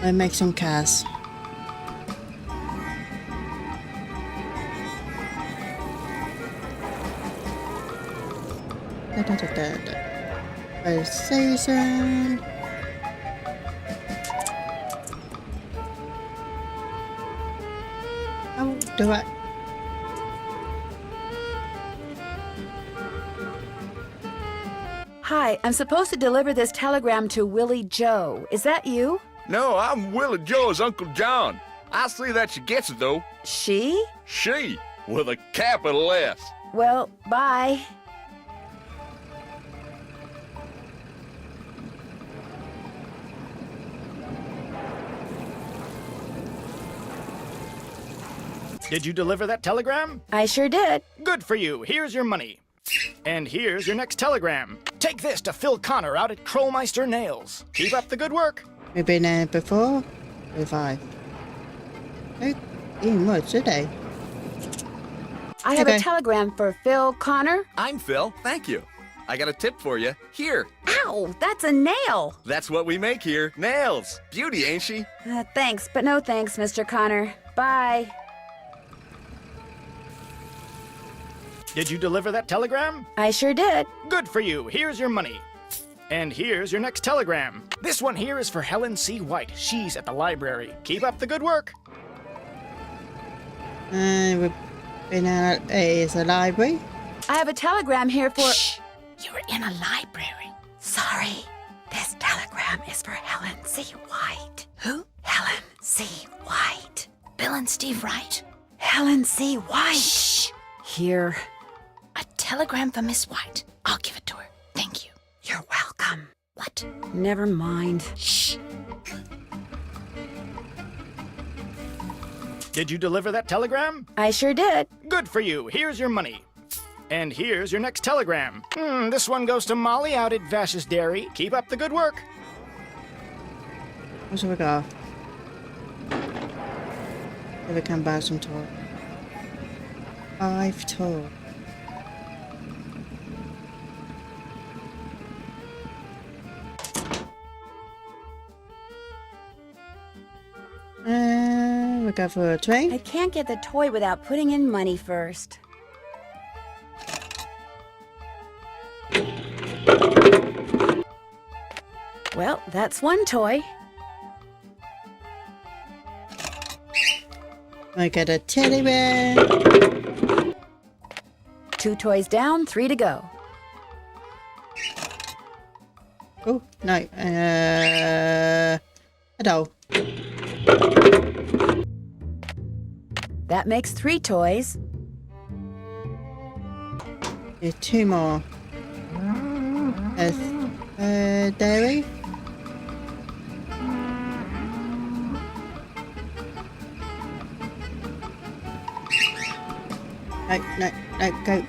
I make some cash. Station. Oh, do it. Hi, I'm supposed to deliver this telegram to Willie Joe. Is that you? No, I'm Willie Joe's Uncle John. I see that she gets it, though. She? She, with a capital S. Well, bye. Did you deliver that telegram? I sure did. Good for you. Here's your money. And here's your next telegram. Take this to Phil Connor out at Krollmeister Nails. Keep up the good work. We've been there before. If I. Even much, did they? I have a telegram for Phil Connor. I'm Phil. Thank you. I got a tip for you. Here. Ow, that's a nail. That's what we make here. Nails. Beauty, ain't she? Thanks, but no thanks, Mr. Connor. Bye. Did you deliver that telegram? I sure did. Good for you. Here's your money. And here's your next telegram. This one here is for Helen C. White. She's at the library. Keep up the good work. We've been at a library. I have a telegram here for... Shh! You're in a library. Sorry. This telegram is for Helen C. White. Who? Helen C. White. Bill and Steve Wright. Helen C. White. Shh! Here. A telegram for Miss White. I'll give it to her. Thank you. You're welcome. What? Never mind. Shh. Did you deliver that telegram? I sure did. Good for you. Here's your money. And here's your next telegram. This one goes to Molly out at Vash's Dairy. Keep up the good work. What's we got? Ever come buy some toy? 5 toy. We go for a train. I can't get the toy without putting in money first. Well, that's one toy. I get a teddy bear. 2 toys down, 3 to go. Oh, no. A doll. That makes 3 toys. There's 2 more. Dairy. go.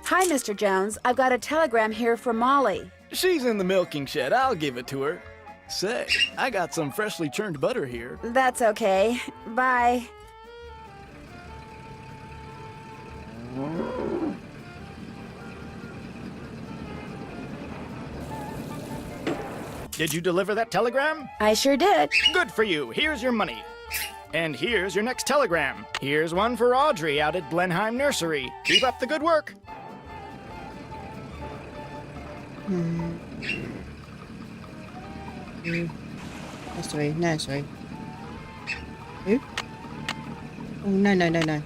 Hi, Mr. Jones. I've got a telegram here for Molly. She's in the milking shed. I'll give it to her. Say, I got some freshly churned butter here. That's okay. Bye. Did you deliver that telegram? I sure did. Good for you. Here's your money. And here's your next telegram. Here's one for Audrey out at Blenheim Nursery. Keep up the good work. Nursery. Who? Oh, no. No.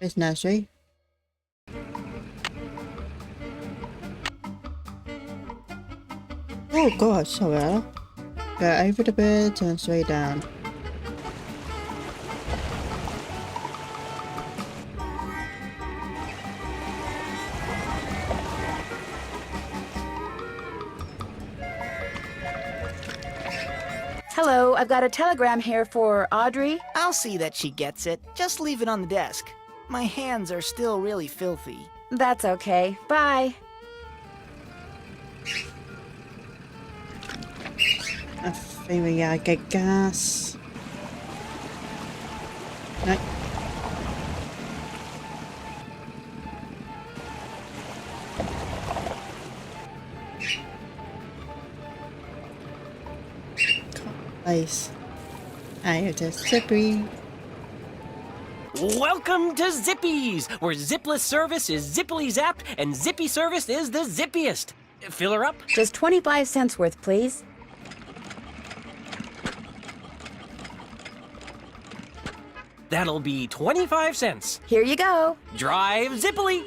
It's nursery. Oh god, sorry. Go over the bed, turn straight down. Hello, I've got a telegram here for Audrey. I'll see that she gets it. Just leave it on the desk. My hands are still really filthy. That's okay. Bye. I think we gotta get gas. No. Place. It is Zippy. Welcome to Zippy's, where zipless service is zippily zapped and zippy service is the zippiest. Fill her up? Just 25 cents worth, please. That'll be 25 cents. Here you go. Drive zippily.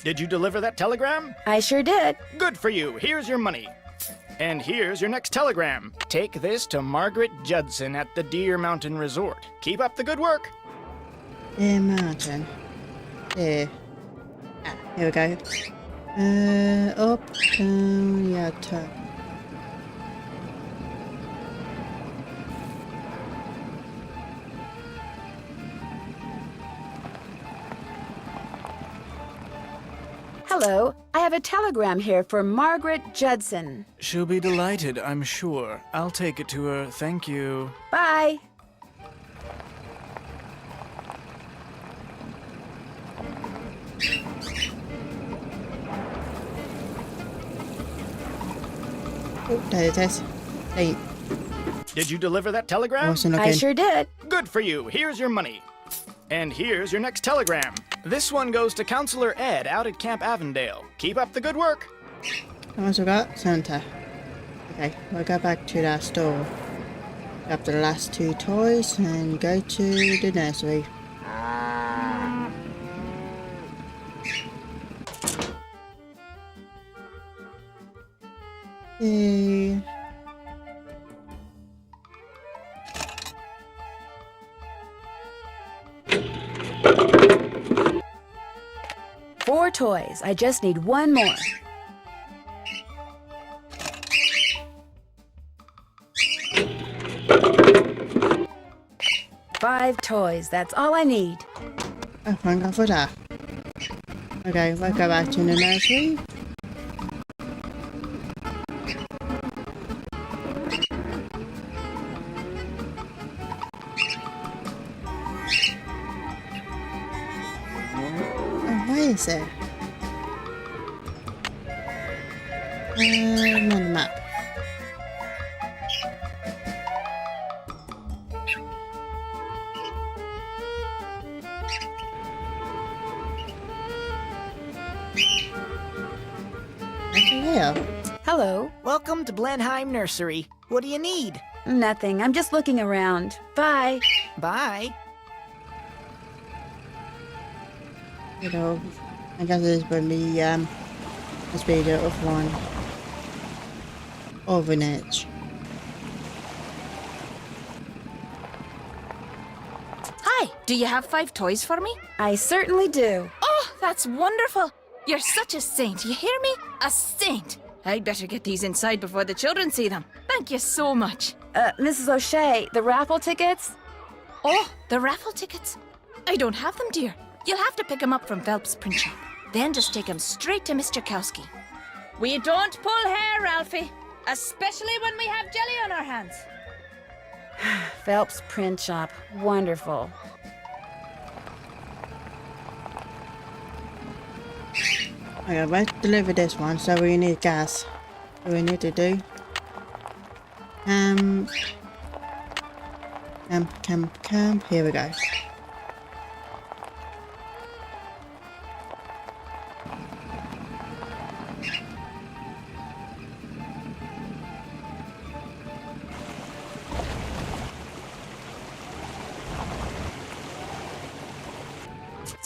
Did you deliver that telegram? I sure did. Good for you. Here's your money. And here's your next telegram. Take this to Margaret Judson at the Deer Mountain Resort. Keep up the good work. Deer Mountain. There. Here we go. Up, down, yeah, top. Hello, I have a telegram here for Margaret Judson. She'll be delighted, I'm sure. I'll take it to her. Thank you. Bye. Oh, there it is. Hey. Did you deliver that telegram? I sure did. Good for you. Here's your money. And here's your next telegram. This one goes to Counselor Ed out at Camp Avondale. Keep up the good work. I also got Santa. Okay, we'll go back to that store. Grab the last two toys and go to the nursery. Yay. Four toys. I just need one more. Five toys. That's all I need. Oh, thank God for that. Okay, we'll go back to the nursery. Where is it? On the map. Hello. Welcome to Blenheim Nursery. What do you need? Nothing. I'm just looking around. Bye. Bye. You know, I guess it's going to be, let's be the other one. Orphanage. Hi, do you have 5 toys for me? I certainly do. Oh, that's wonderful. You're such a saint, you hear me? A saint! I'd better get these inside before the children see them. Thank you so much. Mrs. O'Shea, the raffle tickets? Oh, the raffle tickets? I don't have them, dear. You'll have to pick them up from Phelps' print shop. Then just take them straight to Mr. Kowski. We don't pull hair, Ralphie. Especially when we have jelly on our hands. Phelps print shop. Wonderful. Okay, let's deliver this one, so we need gas. What we need to do. Camp. Here we go.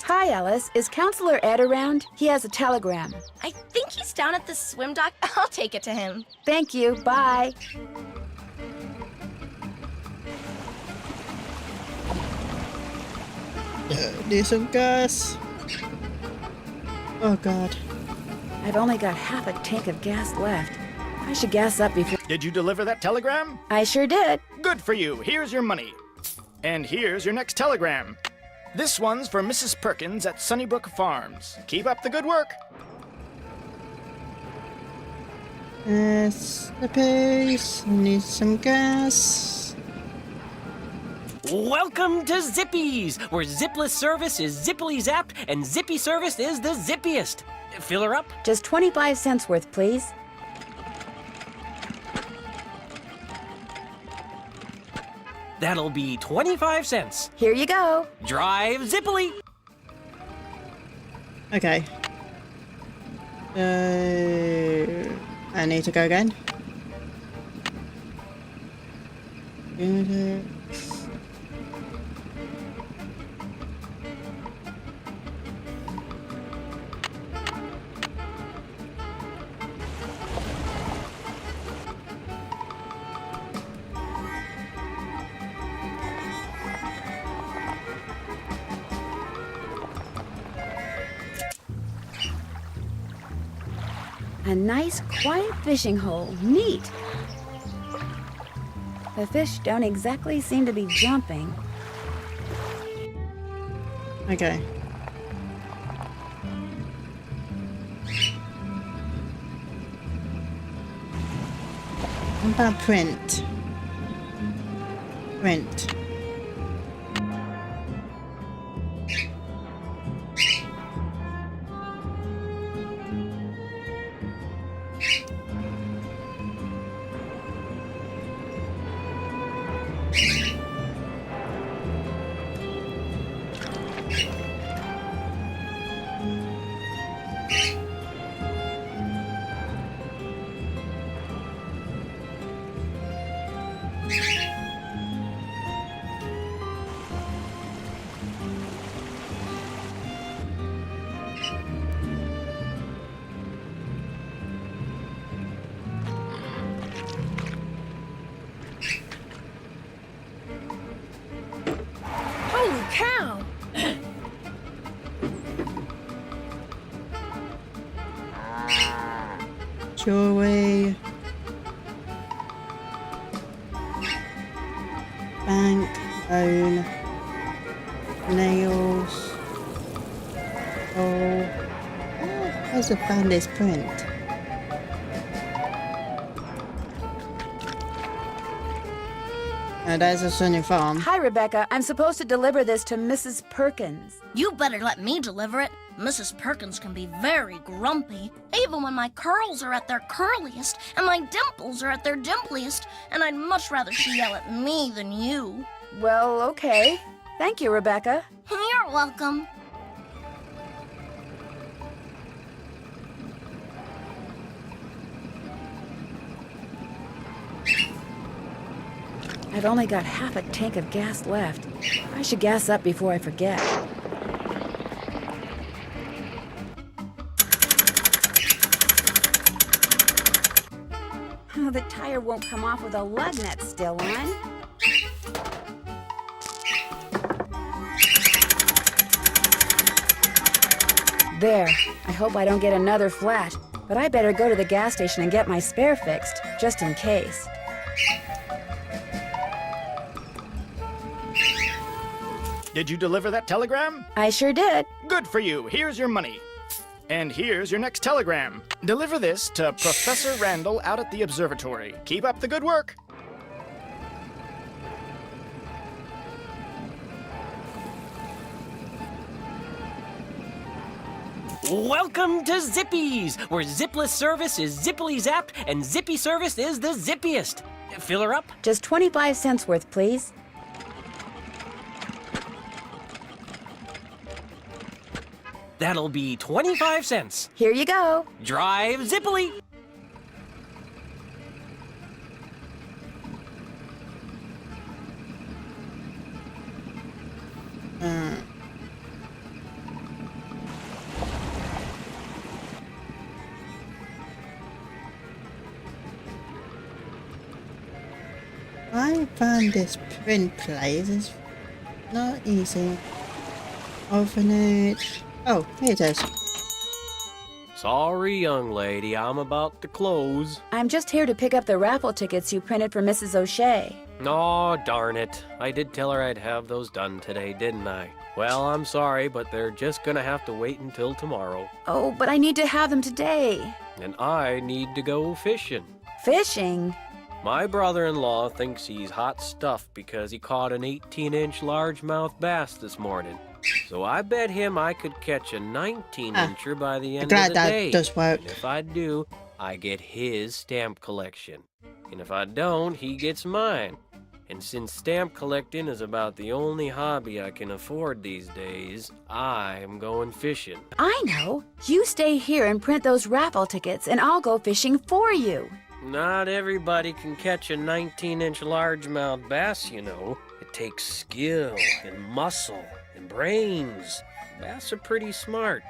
Hi, Alice. Is Counselor Ed around? He has a telegram. I think he's down at the swim dock. I'll take it to him. Thank you. Bye. Need some gas. Oh God. I've only got half a tank of gas left. I should gas up before... Did you deliver that telegram? I sure did. Good for you. Here's your money. And here's your next telegram. This one's for Mrs. Perkins at Sunnybrook Farms. Keep up the good work. Slippies. Need some gas. Welcome to Zippy's, where zipless service is zippily zapped and zippy service is the zippiest. Fill her up? Just 25 cents worth, please. That'll be 25 cents. Here you go. Drive zippily. Okay. I need to go again. A nice, quiet fishing hole. Neat. The fish don't exactly seem to be jumping. Okay. What about print? Print. Holy cow! Jewelry. Bank. Bone. Nails. Oh. How's I found this print? There's a Sunny Farm. Hi, Rebecca. I'm supposed to deliver this to Mrs. Perkins. You better let me deliver it. Mrs. Perkins can be very grumpy, even when my curls are at their curliest and my dimples are at their dimpliest, and I'd much rather she yell at me than you. Well, okay. Thank you, Rebecca. You're welcome. I've only got half a tank of gas left. I should gas up before I forget. Oh, the tire won't come off with a lug nut still on. There. I hope I don't get another flat, but I better go to the gas station and get my spare fixed, just in case. Did you deliver that telegram? I sure did. Good for you. Here's your money. And here's your next telegram. Deliver this to Professor Randall out at the observatory. Keep up the good work. Welcome to Zippy's, where zipless service is zippily zapped and zippy service is the zippiest. Fill her up? Just 25 cents worth, please. That'll be 25 cents. Here you go. Drive zippily. I found this print place is not easy. Orphanage. Oh, here it is. Sorry, young lady, I'm about to close. I'm just here to pick up the raffle tickets you printed for Mrs. O'Shea. Aw, darn it. I did tell her I'd have those done today, didn't I? Well, I'm sorry, but they're just gonna have to wait until tomorrow. Oh, but I need to have them today. And I need to go fishing. Fishing? My brother-in-law thinks he's hot stuff because he caught an 18-inch largemouth bass this morning. So I bet him I could catch a 19-incher by the end of the day. That does work. And if I do, I get his stamp collection. And if I don't, he gets mine. And since stamp collecting is about the only hobby I can afford these days, I'm going fishing. I know. You stay here and print those raffle tickets, and I'll go fishing for you. Not everybody can catch a 19-inch largemouth bass, you know. It takes skill and muscle and brains. Bass are pretty smart.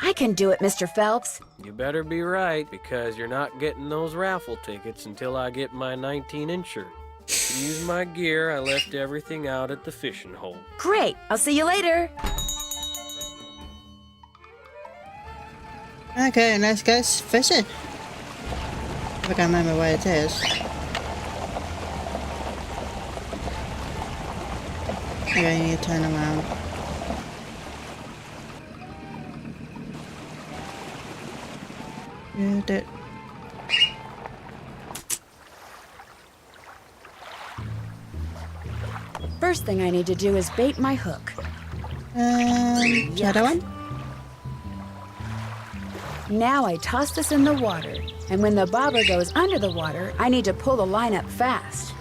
I can do it, Mr. Phelps. You better be right, because you're not getting those raffle tickets until I get my 19-incher. To use my gear, I left everything out at the fishing hole. Great. I'll see you later. Okay, let's go fishing. I can't remember where it is. Okay, you need to turn around. Good. First thing I need to do is bait my hook. Shadow one? Now I toss this in the water, and when the bobber goes under the water, I need to pull the line up fast.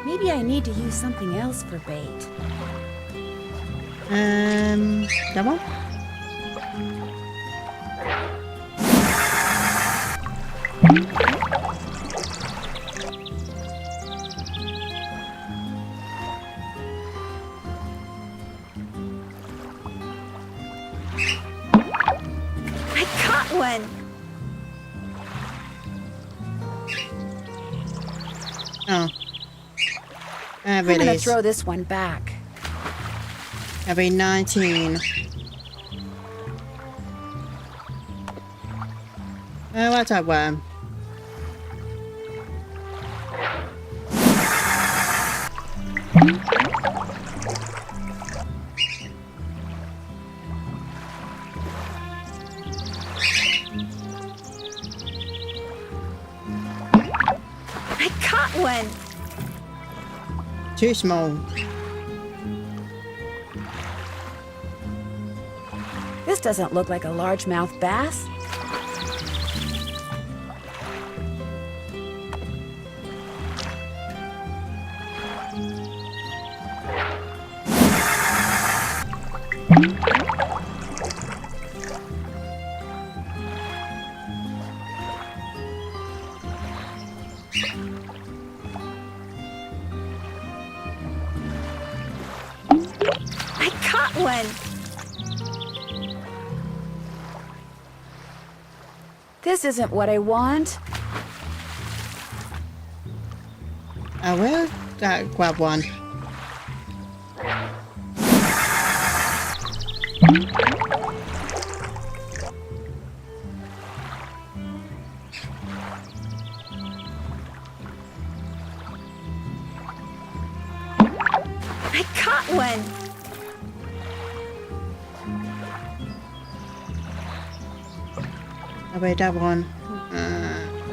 Maybe I need to use something else for bait. That one? I caught one! Oh. I'm gonna throw this one back. Every 19. Oh, what's that worm? I caught one! Too small. This doesn't look like a largemouth bass. caught one! This isn't what I want. I will grab one. I caught one! I will that one.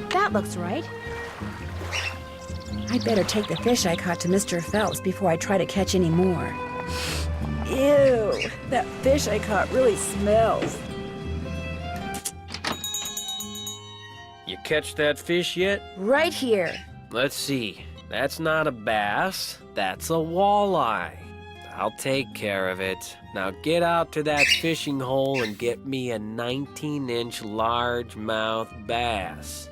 That looks right. I'd better take the fish I caught to Mr. Phelps before I try to catch any more. Ew, that fish I caught really smells. You catch that fish yet? Right here. Let's see. That's not a bass. That's a walleye. I'll take care of it. Now get out to that fishing hole and get me a 19-inch largemouth bass.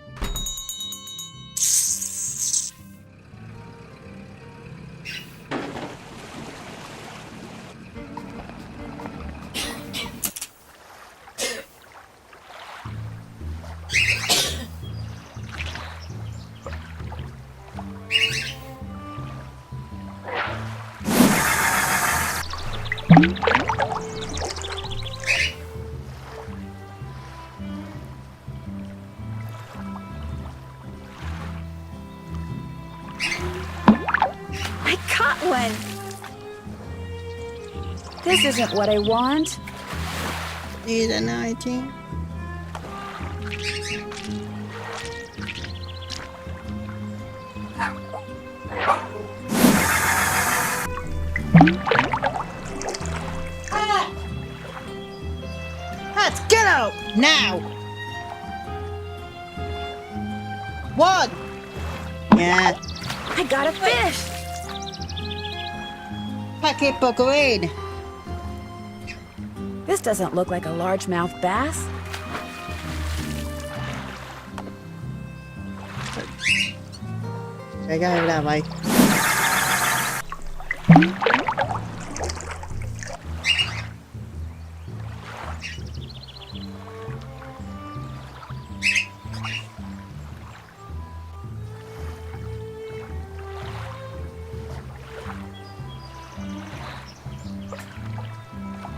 I caught one! This isn't what I want. Need a 19. Let's get out now. One. Yeah. I got a fish. Pocketbook in. This doesn't look like a largemouth bass. I go over that way.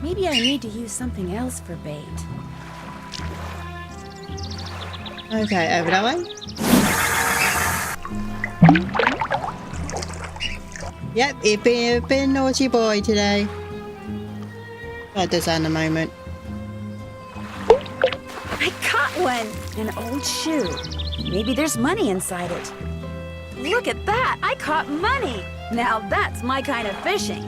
Maybe I need to use something else for bait. Okay, over that way. Yep, you've been a naughty boy today. That does that in a moment. I caught one! An old shoe. Maybe there's money inside it. Look at that! I caught money! Now that's my kind of fishing.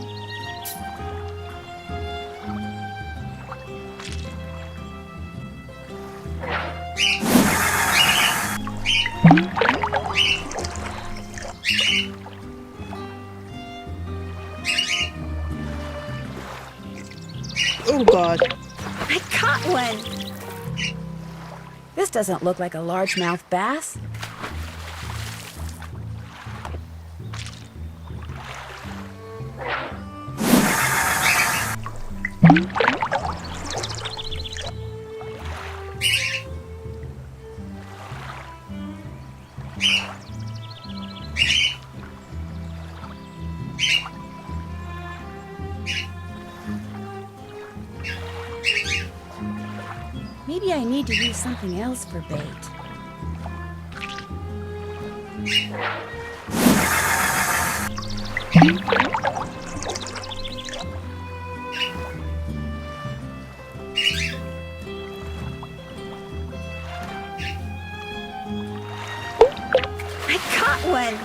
Oh God. I caught one! This doesn't look like a largemouth bass. Maybe I need to use something else for bait. I caught one!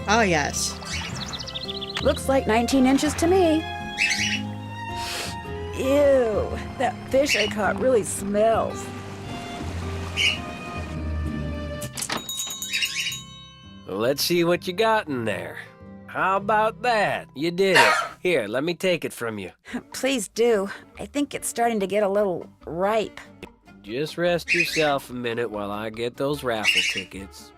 Oh yes. Looks like 19 inches to me. Ew, that fish I caught really smells. Let's see what you got in there. How about that? You did it. Here, let me take it from you. Please do. I think it's starting to get a little ripe. Just rest yourself a minute while I get those raffle tickets.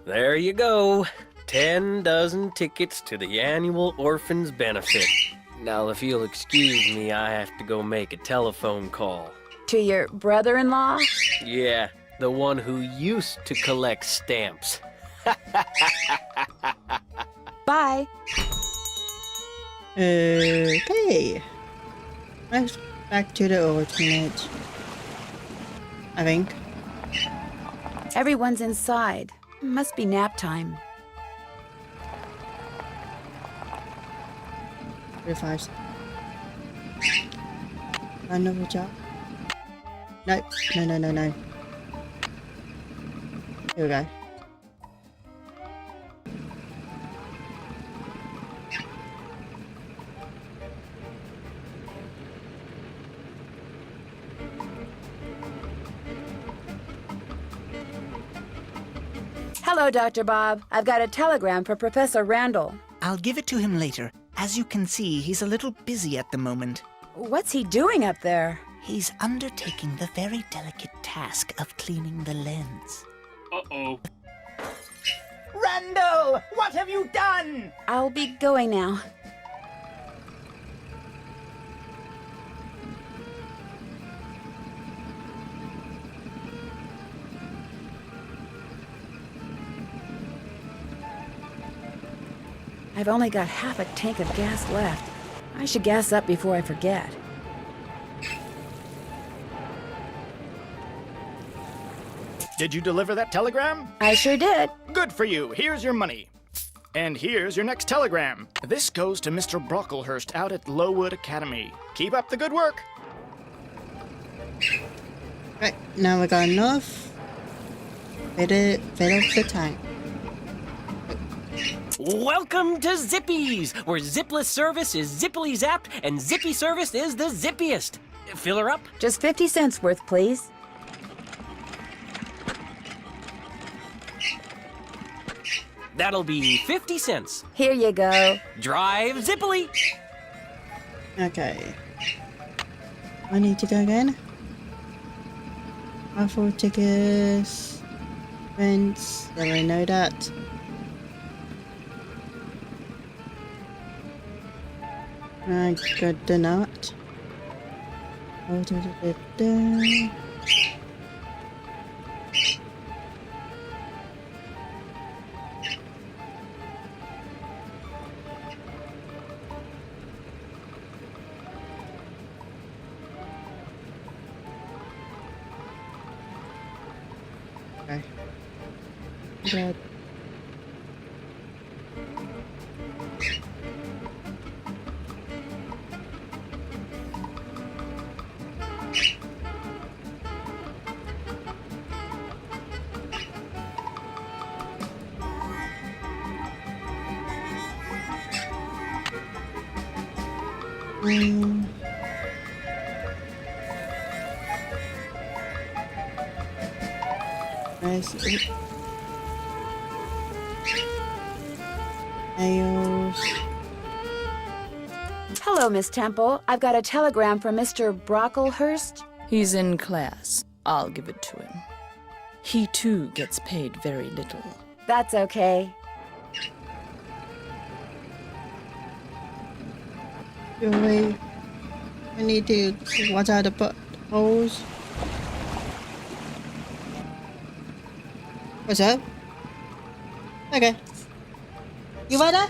There you go. 10 dozen tickets to the annual Orphans Benefit. Now, if you'll excuse me, I have to go make a telephone call. To your brother-in-law? Yeah, the one who used to collect stamps. Bye. Okay. Let's back to the orphanage. I think. Everyone's inside. Must be nap time. 35. Another job. No. Here we go. Hello, Dr. Bob. I've got a telegram for Professor Randall. I'll give it to him later. As you can see, he's a little busy at the moment. What's he doing up there? He's undertaking the very delicate task of cleaning the lens. Uh-oh. Randall! What have you done? I'll be going now. I've only got half a tank of gas left. I should gas up before I forget. Did you deliver that telegram? I sure did. Good for you. Here's your money. And here's your next telegram. This goes to Mr. Brocklehurst out at Lowood Academy. Keep up the good work. Right, now we got enough. Fill up the tank. Welcome to Zippy's, where zipless service is zippily zapped and zippy service is the zippiest. Fill her up? Just 50 cents worth, please. That'll be 50 cents. Here you go. Drive zippily. Okay. I need to go again. Raffle tickets. Rents. Yeah, I know that. I got the nut. Oh, da. Okay. Good. Where's it? Nails. Hello, Miss Temple. I've got a telegram from Mr. Brocklehurst. He's in class. I'll give it to him. He too gets paid very little. That's okay. Wait. I need to watch out the buttholes. What's up? Okay. You right there?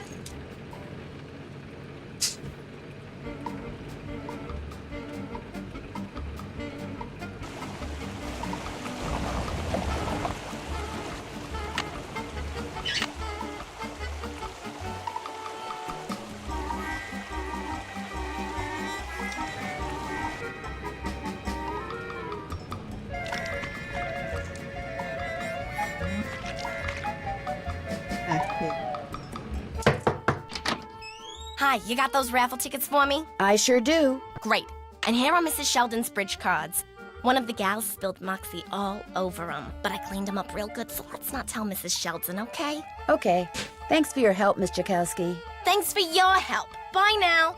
Hi, you got those raffle tickets for me? I sure do. Great. And here are Mrs. Sheldon's bridge cards. One of the gals spilled Moxie all over them, but I cleaned them up real good, so let's not tell Mrs. Sheldon, okay? Okay. Thanks for your help, Miss Jakowski. Thanks for your help. Bye now.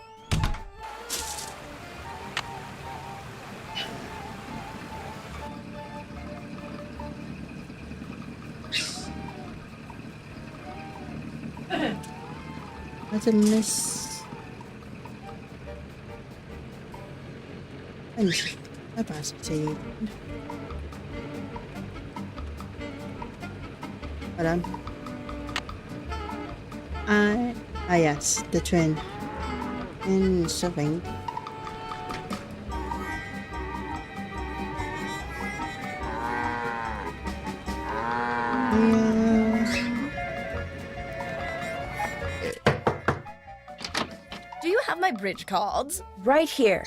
That's a miss. And capacity. Hold on. Yes, the twin. In something. Do you have my bridge cards? Right here.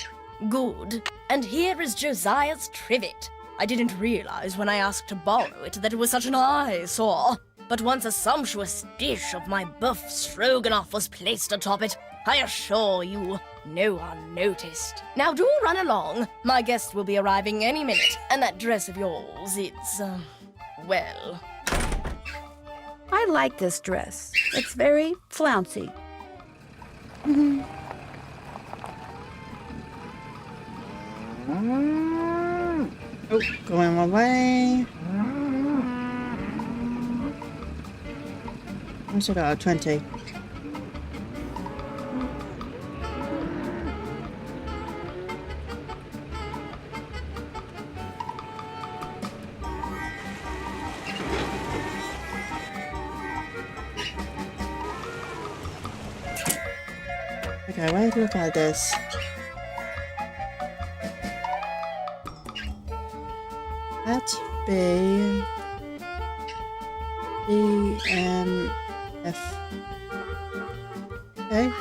Good. And here is Josiah's trivet. I didn't realize when I asked to borrow it that it was such an eyesore. But once a sumptuous dish of my buff stroganoff was placed atop it, I assure you, no one noticed. Now do run along. My guest will be arriving any minute, and that dress of yours, it's, well... I like this dress. It's very flouncy. Oh, going my way. I still got a 20. Okay, wait, look at this. Let's be F. Okay.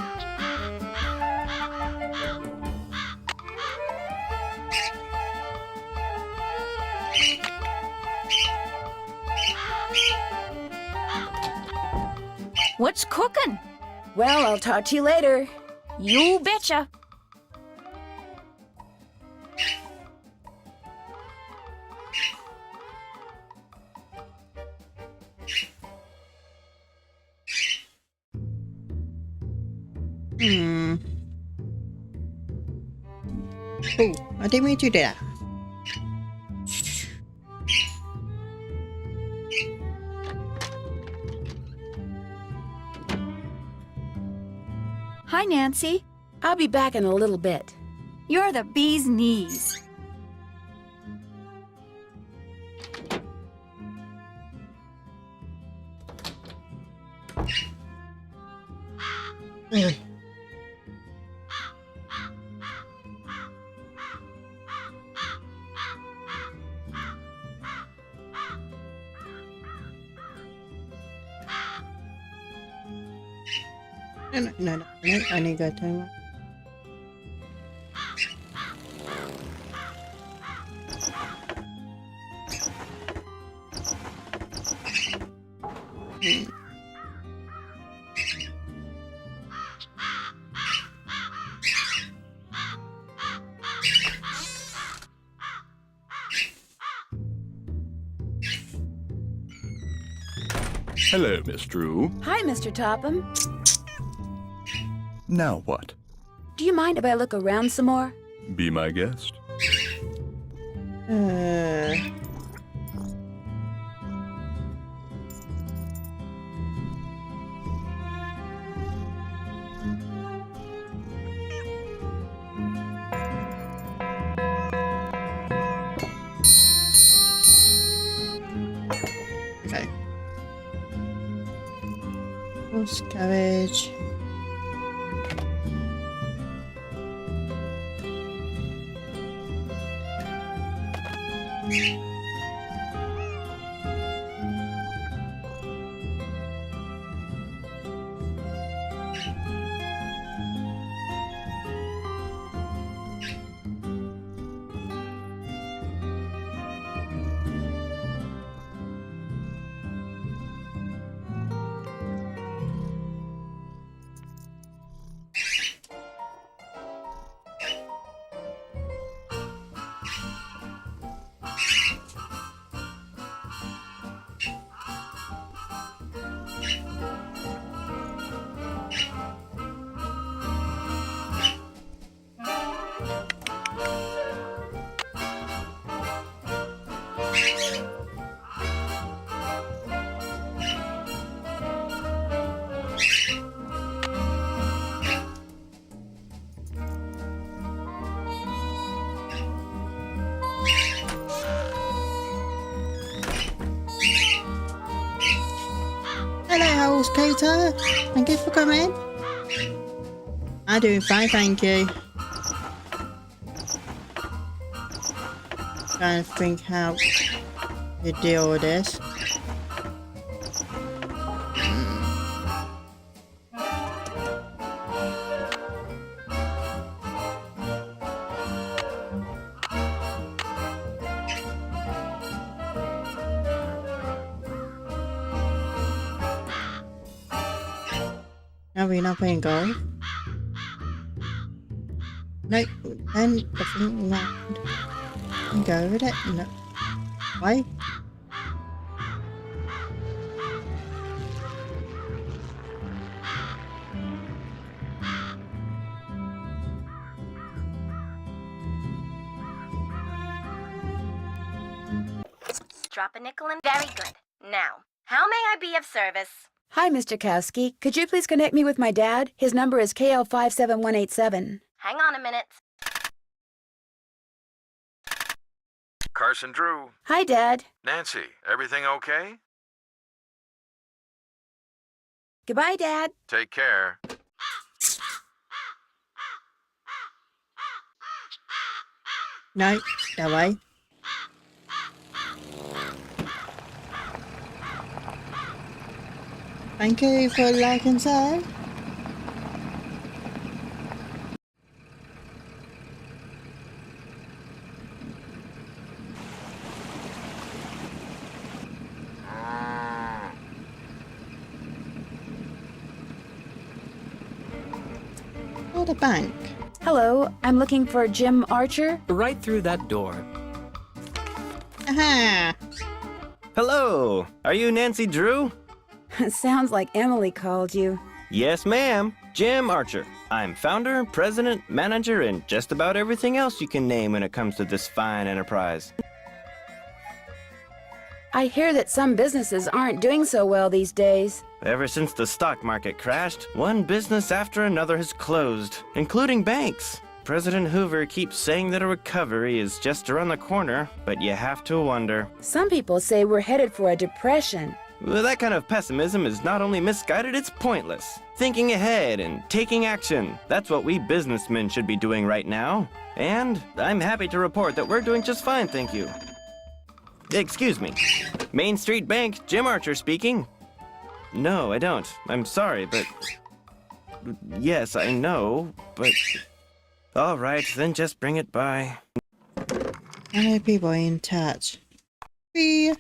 What's cooking? Well, I'll talk to you later. You betcha. Oh, I didn't mean to do that. Hi, Nancy. I'll be back in a little bit. You're the bee's knees. No, I need to go to Hello, Miss Drew. Hi, Mr. Topham. Now what? Do you mind if I look around some more? Be my guest. Okay. Horse cabbage. Miss Cater. Thank you for coming. I'm doing fine, thank you. Trying to think how to deal with this. Are we not playing golf? No, then definitely not. Go with it. No. Why? Drop a nickel in. Very good. Now, how may I be of service? Hi, Mr. Kowski. Could you please connect me with my dad? His number is KL57187. Hang on a minute. Carson Drew. Hi, Dad. Nancy, everything okay? Goodbye, Dad. Take care. No, that way. Thank you for like and sub. Oh, the bank. Hello, I'm looking for Jim Archer. Right through that door. Aha! Hello! Are you Nancy Drew? Sounds like Emily called you. Yes, ma'am. Jim Archer. I'm founder, president, manager, and just about everything else you can name when it comes to this fine enterprise. I hear that some businesses aren't doing so well these days. Ever since the stock market crashed, one business after another has closed, including banks. President Hoover keeps saying that a recovery is just around the corner, but you have to wonder. Some people say we're headed for a depression. Well, that kind of pessimism is not only misguided, it's pointless. Thinking ahead and taking action. That's what we businessmen should be doing right now. And I'm happy to report that we're doing just fine, thank you. Excuse me. Main Street Bank, Jim Archer speaking. No, I don't. I'm sorry, but... Yes, I know, but... All right, then just bring it by. How many people are in touch? Be.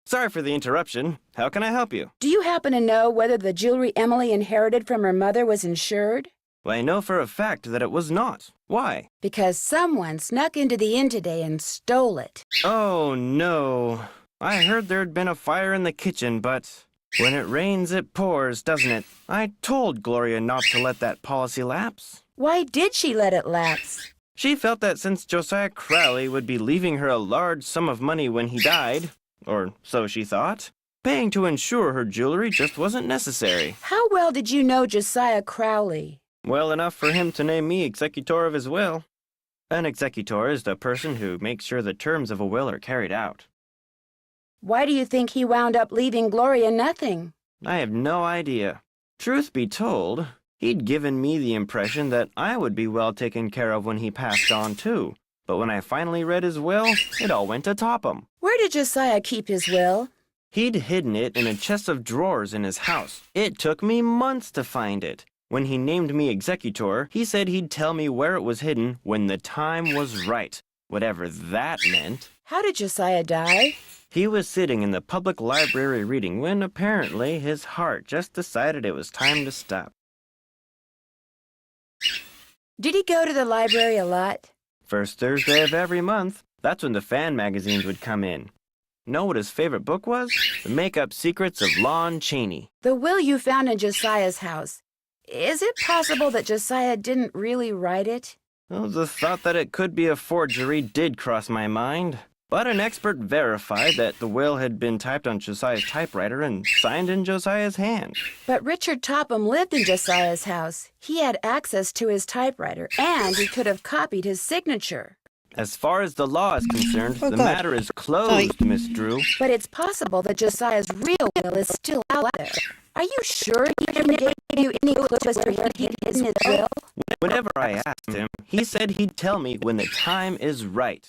Sorry for the interruption. How can I help you? Do you happen to know whether the jewelry Emily inherited from her mother was insured? Well, I know for a fact that it was not. Why? Because someone snuck into the inn today and stole it. Oh, no. I heard there'd been a fire in the kitchen, but when it rains, it pours, doesn't it? I told Gloria not to let that policy lapse. Why did she let it lapse? She felt that since Josiah Crowley would be leaving her a large sum of money when he died, or so she thought, paying to insure her jewelry just wasn't necessary. How well did you know Josiah Crowley? Well enough for him to name me executor of his will. An executor is the person who makes sure the terms of a will are carried out. Why do you think he wound up leaving Gloria nothing? I have no idea. Truth be told, he'd given me the impression that I would be well taken care of when he passed on too. But when I finally read his will, it all went to Topham. Where did Josiah keep his will? He'd hidden it in a chest of drawers in his house. It took me months to find it. When he named me executor, he said he'd tell me where it was hidden when the time was right, whatever that meant. How did Josiah die? He was sitting in the public library reading when apparently his heart just decided it was time to stop. Did he go to the library a lot? First Thursday of every month. That's when the fan magazines would come in. Know what his favorite book was? The Make-Up Secrets of Lon Chaney. The will you found in Josiah's house. Is it possible that Josiah didn't really write it? Well, the thought that it could be a forgery did cross my mind. But an expert verified that the will had been typed on Josiah's typewriter and signed in Josiah's hand. But Richard Topham lived in Josiah's house. He had access to his typewriter, and he could have copied his signature. As far as the law is concerned, the matter is closed, Miss Drew. But it's possible that Josiah's real will is still out there. Are you sure he never gave you any clue as to where he hid his will? Whenever I asked him, he said he'd tell me when the time is right.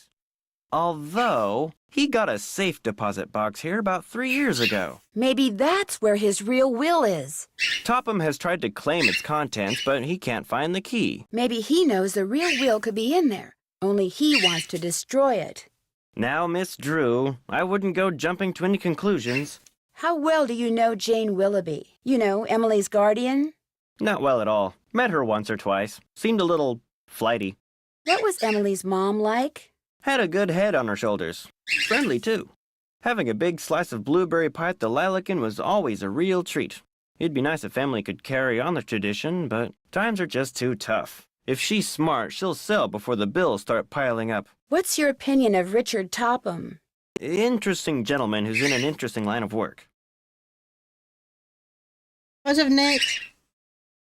Although, he got a safe deposit box here about 3 years ago. Maybe that's where his real will is. Topham has tried to claim its contents, but he can't find the key. Maybe he knows the real will could be in there. Only he wants to destroy it. Now, Miss Drew, I wouldn't go jumping to any conclusions. How well do you know Jane Willoughby? You know, Emily's guardian? Not well at all. Met her once or twice. Seemed a little flighty. What was Emily's mom like? Had a good head on her shoulders. Friendly, too. Having a big slice of blueberry pie at the Lilac Inn was always a real treat. It'd be nice if family could carry on the tradition, but times are just too tough. If she's smart, she'll sell before the bills start piling up. What's your opinion of Richard Topham? Interesting gentleman who's in an interesting line of work. What's up, Nick?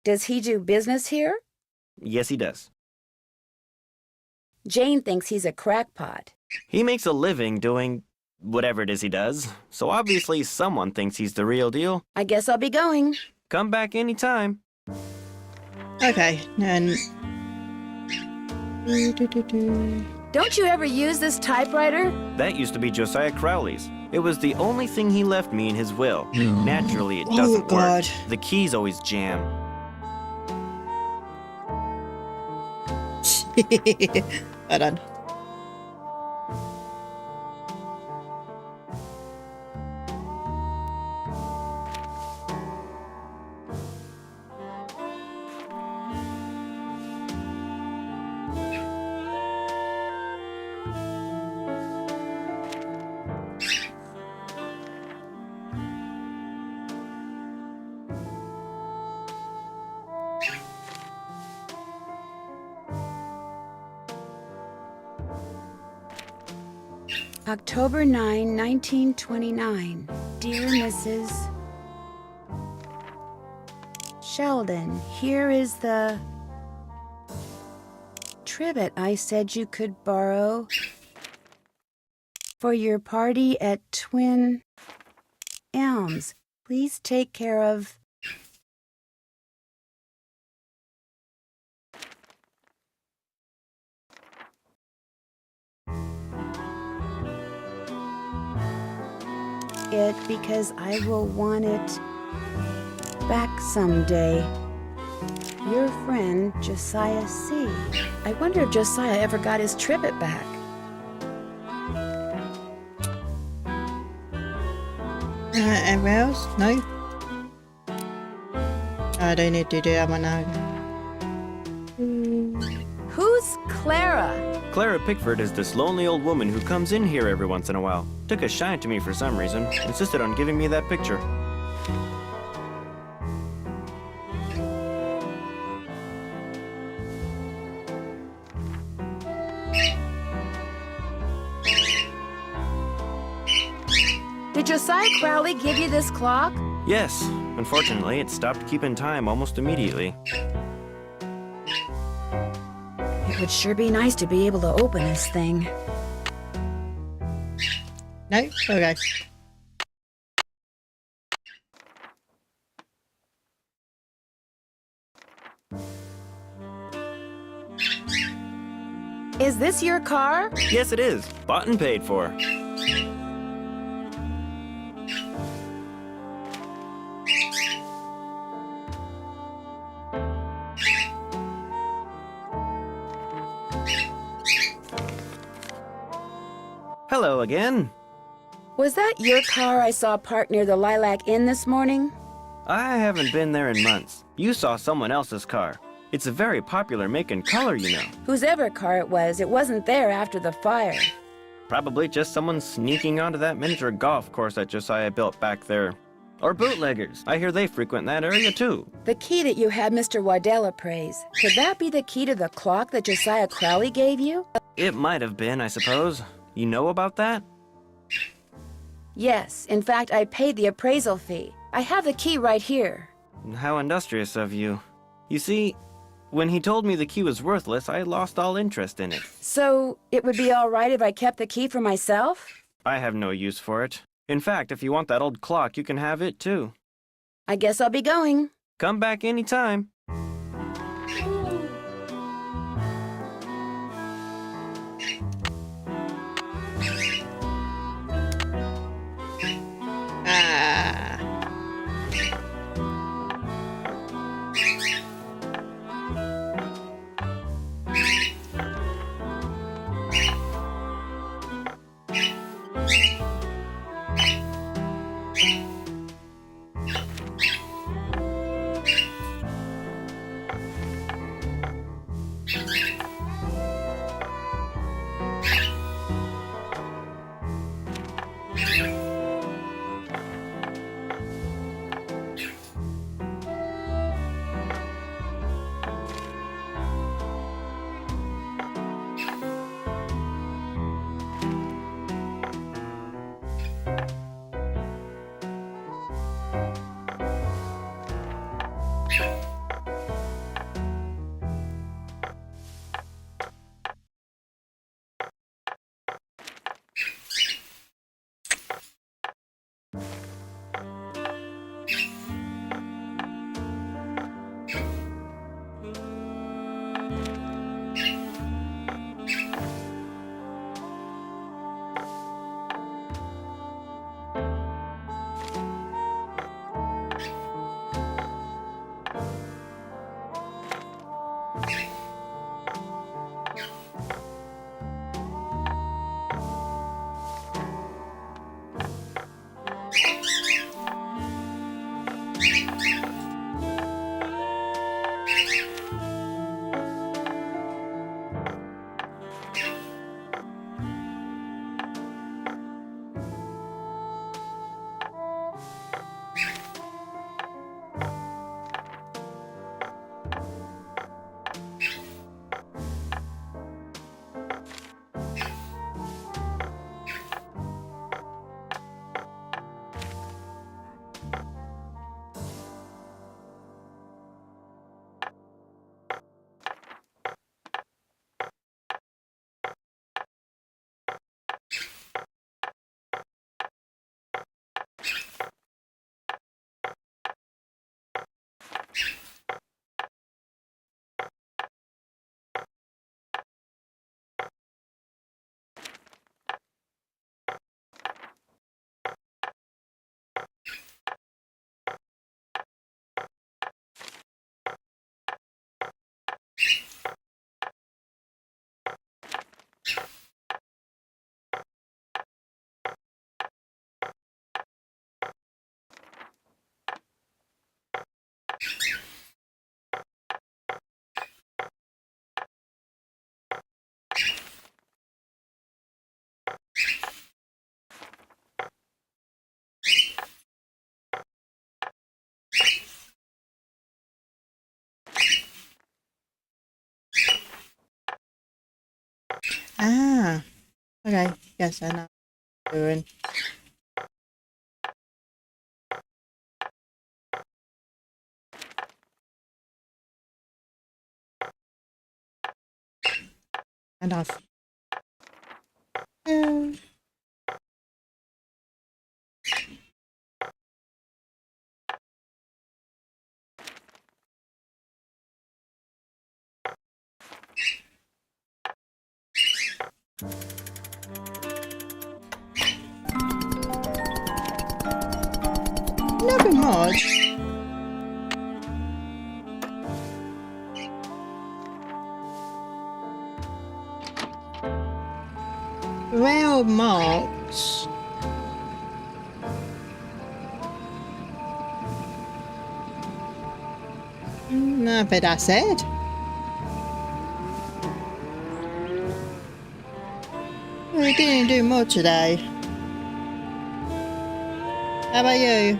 Does he do business here? Yes, he does. Jane thinks he's a crackpot. He makes a living doing whatever it is he does, so obviously someone thinks he's the real deal. I guess I'll be going. Come back anytime. Okay, then... Don't you ever use this typewriter? That used to be Josiah Crowley's. It was the only thing he left me in his will. Naturally, it doesn't work. The keys always jam. Well done. October 9, 1929. Dear Mrs. Sheldon, here is the trivet I said you could borrow for your party at Twin Elms. Please take care of... it because I will want it back someday. Your friend, Josiah C. I wonder if Josiah ever got his trivet back. Anyone else? No? I don't need to do that one now. Who's Clara? Clara Pickford is this lonely old woman who comes in here every once in a while. Took a shine to me for some reason. Insisted on giving me that picture. Did Josiah Crowley give you this clock? Yes. Unfortunately, it stopped keeping time almost immediately. It would sure be nice to be able to open this thing. No? Okay. Is this your car? Yes, it is. Bought and paid for. Hello again. Was that your car I saw parked near the Lilac Inn this morning? I haven't been there in months. You saw someone else's car. It's a very popular make and color, you know. Whosever car it wasn't there after the fire. Probably just someone sneaking onto that miniature golf course that Josiah built back there. Or bootleggers. I hear they frequent that area too. The key that you had Mr. Waddell appraise, could that be the key to the clock that Josiah Crowley gave you? It might have been, I suppose. You know about that? Yes. In fact, I paid the appraisal fee. I have the key right here. How industrious of you. You see, When he told me the key was worthless, I lost all interest in it. So, it would be all right if I kept the key for myself? I have no use for it. In fact, if you want that old clock, you can have it too. I guess I'll be going. Come back anytime. Ah, okay. Yes, I know what I'm doing. And off. Yeah. Nothing much. Rail marks. No, but that's it. We didn't do much today. How about you?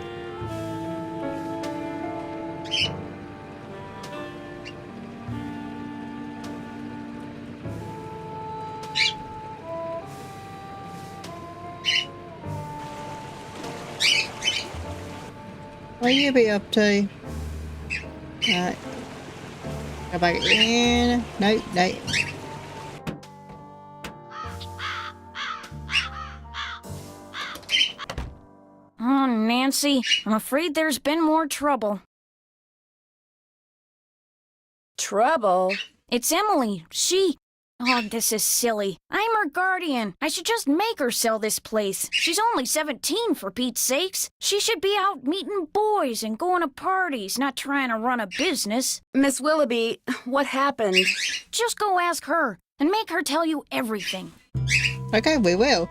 What you be up to? Right. Go back in. No, no. Oh, Nancy, I'm afraid there's been more trouble. Trouble? It's Emily. Oh, this is silly. I'm her guardian. I should just make her sell this place. She's only 17, for Pete's sakes. She should be out meeting boys and going to parties, not trying to run a business. Miss Willoughby, what happened? Just go ask her and make her tell you everything. Okay, we will.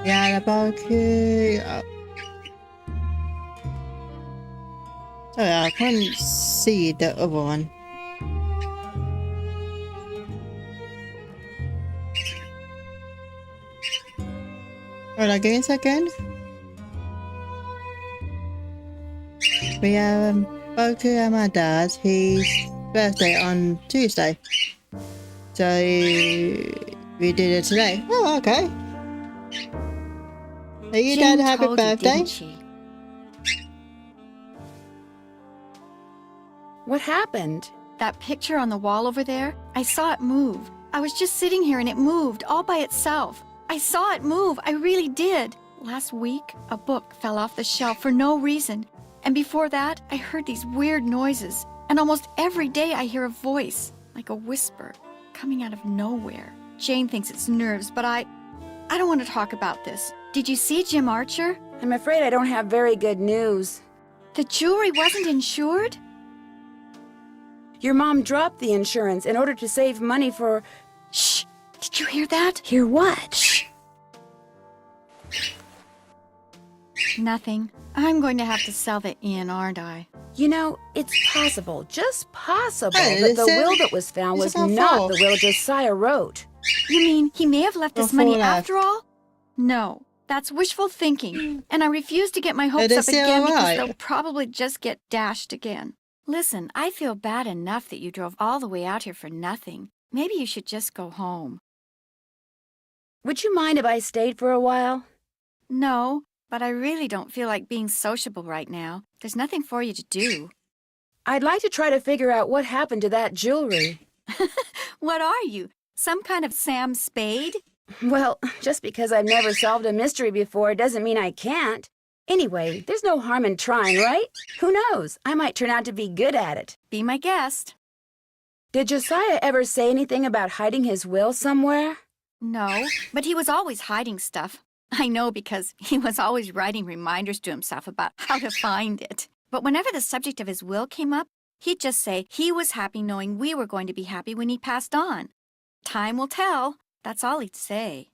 Yeah, the barbecue. Oh. Sorry, I couldn't see the other one. Hold on, give me a second. We have barbecue at my dad's. His birthday on Tuesday. So we did it today. Oh, okay. Are you dad happy birthday? What happened? That picture on the wall over there, I saw it move. I was just sitting here and it moved all by itself. I saw it move, I really did. Last week, a book fell off the shelf for no reason. And before that, I heard these weird noises. And almost every day I hear a voice, like a whisper, coming out of nowhere. Jane thinks it's nerves, but I don't want to talk about this. Did you see Jim Archer? I'm afraid I don't have very good news. The jewelry wasn't insured? Your mom dropped the insurance in order to save money for... Shh! Did you hear that? Hear what? Shh! Nothing. I'm going to have to sell the inn, aren't I? You know, it's possible, just possible, that the will that was found was not the will Josiah wrote. You mean he may have left us money after all? No, that's wishful thinking. And I refuse to get my hopes up again because they'll probably just get dashed again. Listen, I feel bad enough that you drove all the way out here for nothing. Maybe you should just go home. Would you mind if I stayed for a while? No, but I really don't feel like being sociable right now. There's nothing for you to do. I'd like to try to figure out what happened to that jewelry. What are you? Some kind of Sam Spade? Well, just because I've never solved a mystery before doesn't mean I can't. Anyway, there's no harm in trying, right? Who knows? I might turn out to be good at it. Be my guest. Did Josiah ever say anything about hiding his will somewhere? No, but he was always hiding stuff. I know because he was always writing reminders to himself about how to find it. But whenever the subject of his will came up, he'd just say he was happy knowing we were going to be happy when he passed on. Time will tell. That's all he'd say.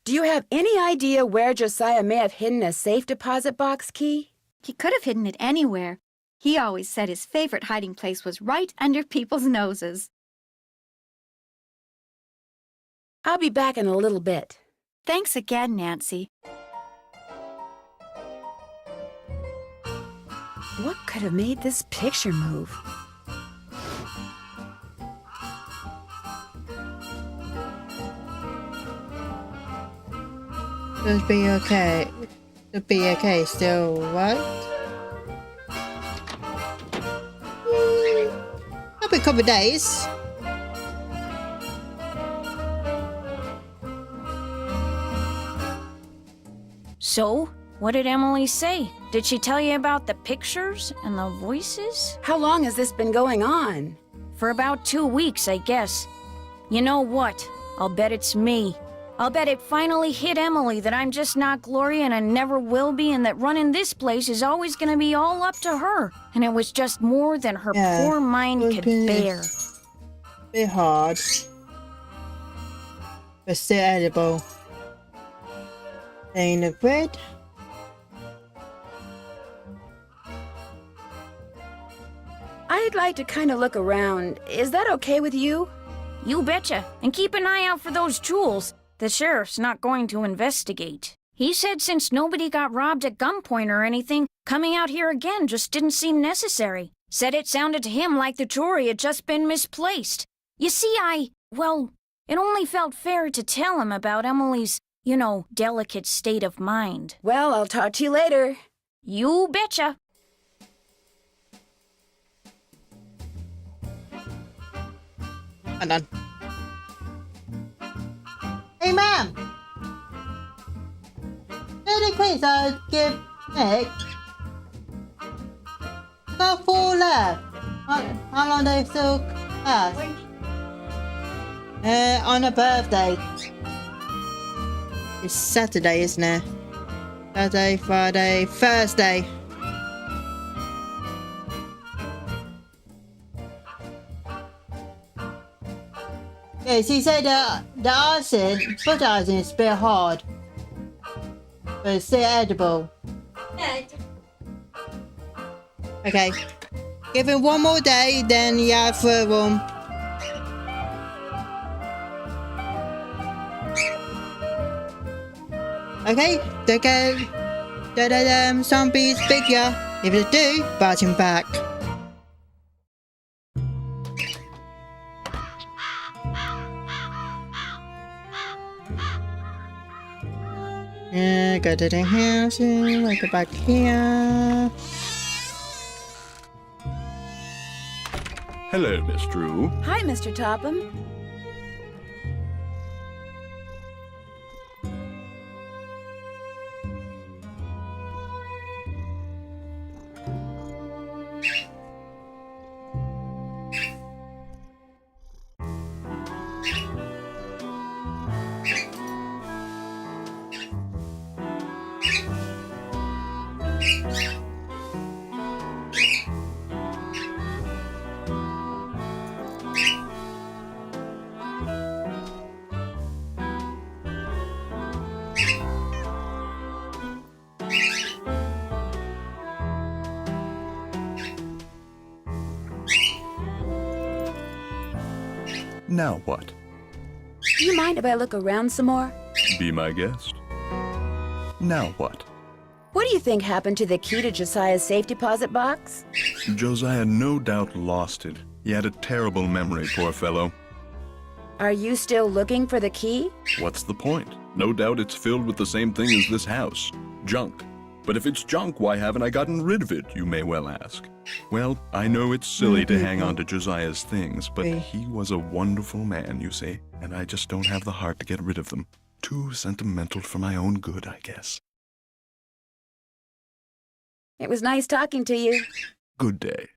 Do you have any idea where Josiah may have hidden a safe deposit box key? He could have hidden it anywhere. He always said his favorite hiding place was right under people's noses. I'll be back in a little bit. Thanks again, Nancy. What could have made this picture move? It'll be okay. It'll be okay still, what? I'll be a couple of days. So, what did Emily say? Did she tell you about the pictures and the voices? How long has this been going on? For about 2 weeks, I guess. You know what? I'll bet it's me. I'll bet it finally hit Emily that I'm just not Gloria and I never will be, and that running this place is always going to be all up to her. And it was just more than her poor mind could bear. Bit hard, but still edible. Ain't the bread. I'd like to kind of look around. Is that okay with you? You betcha. And keep an eye out for those jewels. The sheriff's not going to investigate. He said since nobody got robbed at gunpoint or anything, coming out here again just didn't seem necessary. Said it sounded to him like the jewelry had just been misplaced. You see, it only felt fair to tell him about Emily's, delicate state of mind. Well, I'll talk to you later. You betcha. I'm done. Hey, Ma'am! Any quiz I give Nick? Got 4 left. How long they still last? On a birthday. It's Saturday, isn't it? Saturday, Friday, Thursday. Yeah, she said the icing, foot icing is a bit hard. But it's still edible. Okay. Give him 1 more day, then you have 3 room. Okay, they get the zombies bigger. If they do, bite him back. Yeah, go to the house and go back here. Hello, Miss Drew. Hi, Mr. Topham. Now what? Do you mind if I look around some more? Be my guest. Now what? What do you think happened to the key to Josiah's safe deposit box? Josiah no doubt lost it. He had a terrible memory, poor fellow. Are you still looking for the key? What's the point? No doubt it's filled with the same thing as this house. Junk. But if it's junk, why haven't I gotten rid of it, you may well ask. Well, I know it's silly to hang on to Josiah's things, but he was a wonderful man, you see, and I just don't have the heart to get rid of them. Too sentimental for my own good, I guess. It was nice talking to you. Good day.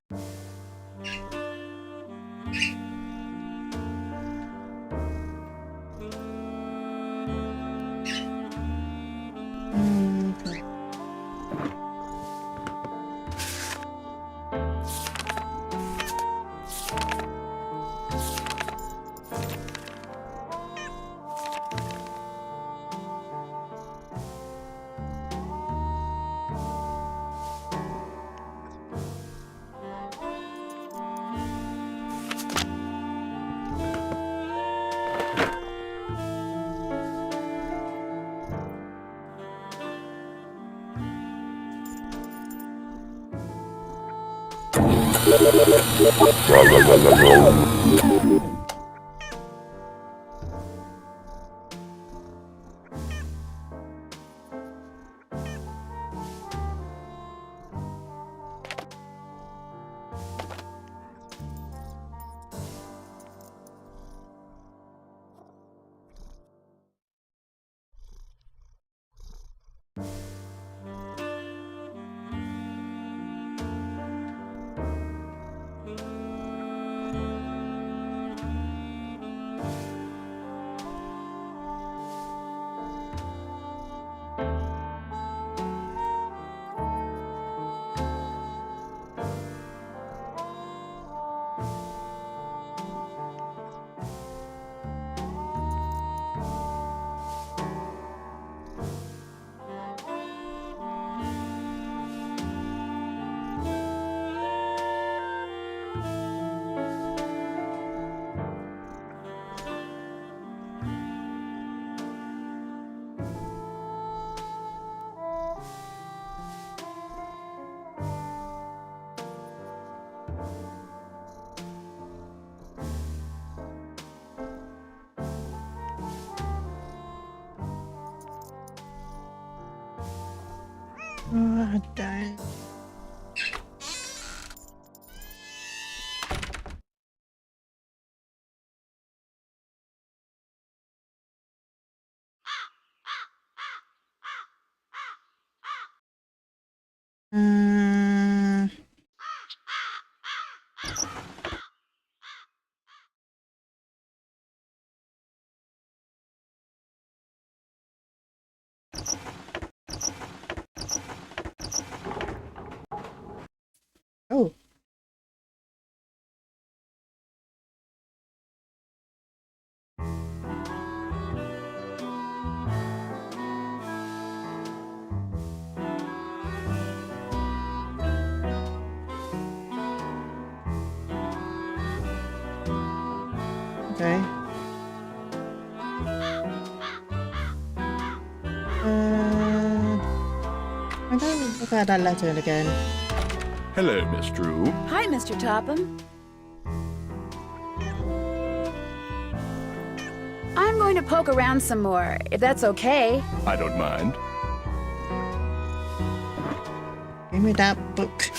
Oh, I don't. Oh. Okay. I don't look at that letter again. Hello, Miss Drew. Hi, Mr. Topham. I'm going to poke around some more, if that's okay. I don't mind. Give me that book.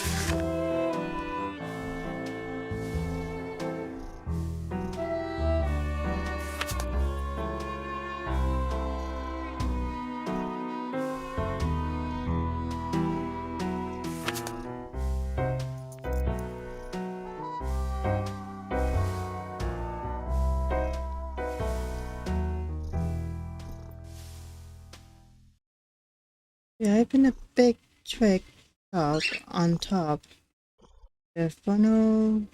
Yeah, open a big trick cog on top. The funnel.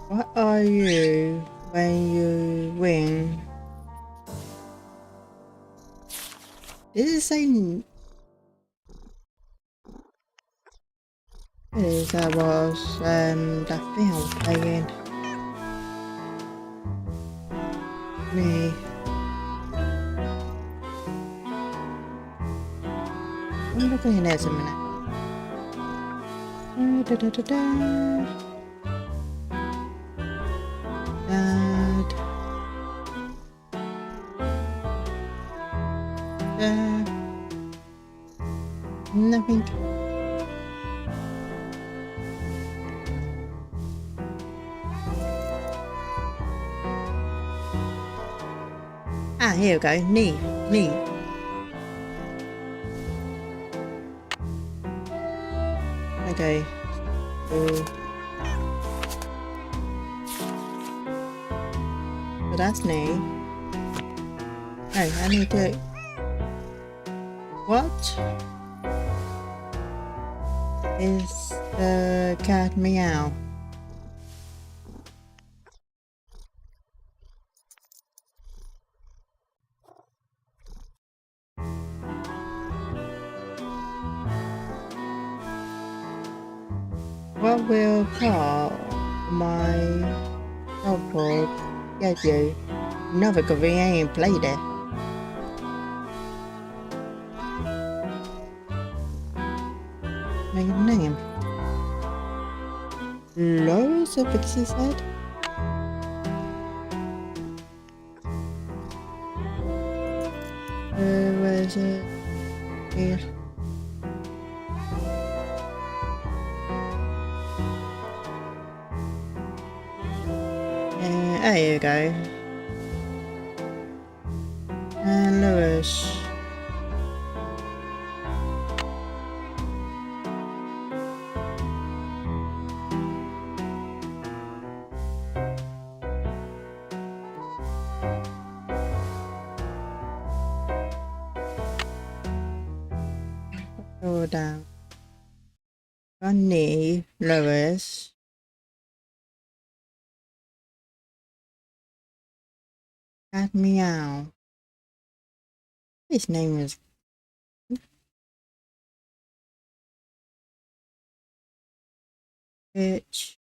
What are you when you win? Did it say? It is, that was the thing I was playing. Me. I'm looking in there a minute. Da, da, da, da. Dad. Nothing. Ah, here we go. Knee. Okay. So that's knee. Oh, I need to... What is the cat meow? What will call my notebook get you? No, because we ain't played it. My name. Lois, I think she said. Where is it? Here. There you go. And Lewis. Go down. Ronnie, Lewis. Cat meow. His name is bitch.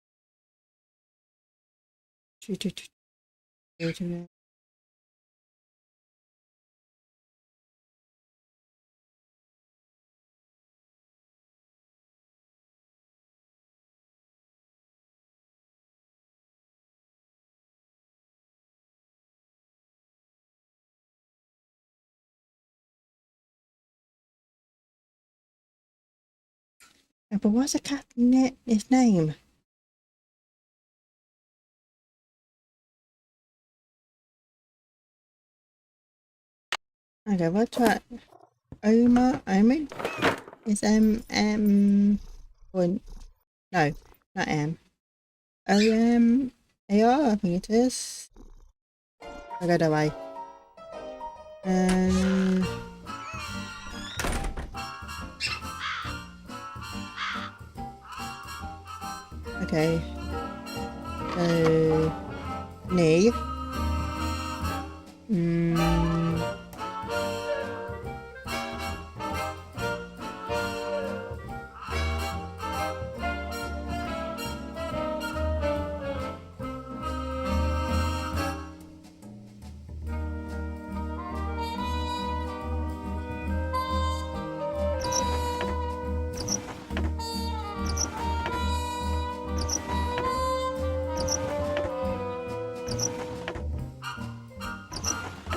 But what's the cat his name? Okay, what's that? Omen? Is or no, not M. I think it is. I got away. Okay. So knee.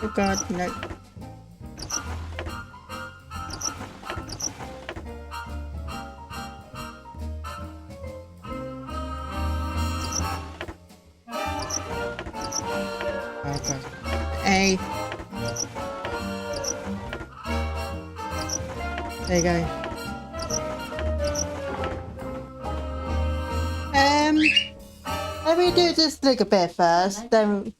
Oh god, no. Okay. A. There you go. Let me do this little bit first, then.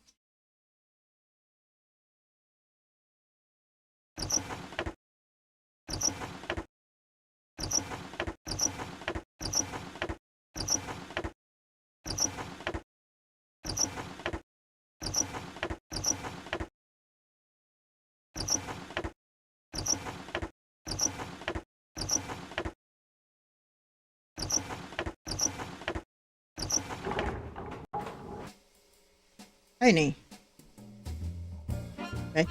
Tiny. Okay.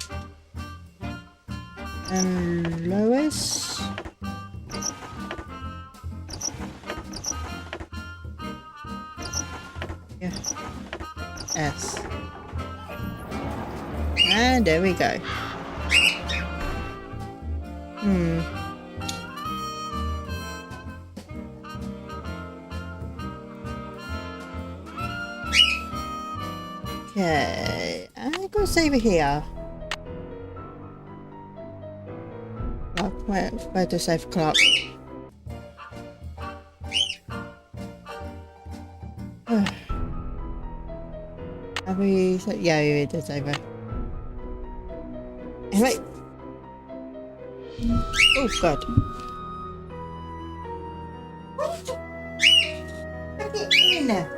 And Lois. Yeah. S. And there we go. Okay, I'm gonna save it here. Clock, where to save clock? Have we? Yeah, we did save it. Anyway. Oh god. Look it in there.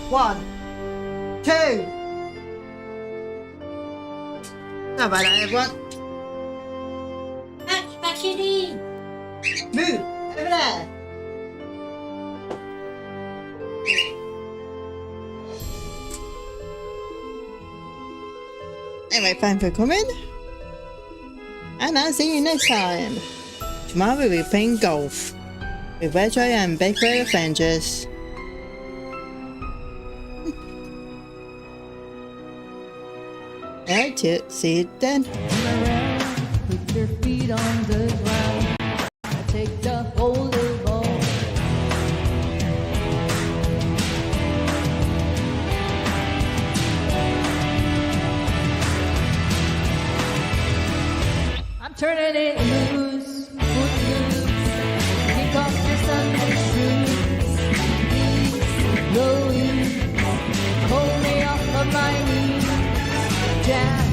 One, two. How about that, everyone? Back in. Move over there. Anyway, thanks for coming. And I'll see you next time. Tomorrow we'll be playing golf with Retro and Big Red Avengers. Alright, see you then. her feet on the ground. I take the whole of all. I'm turning it loose, footloose. Kick off your Sunday shoes. Please, Louise, pull me off of my knees. Jack.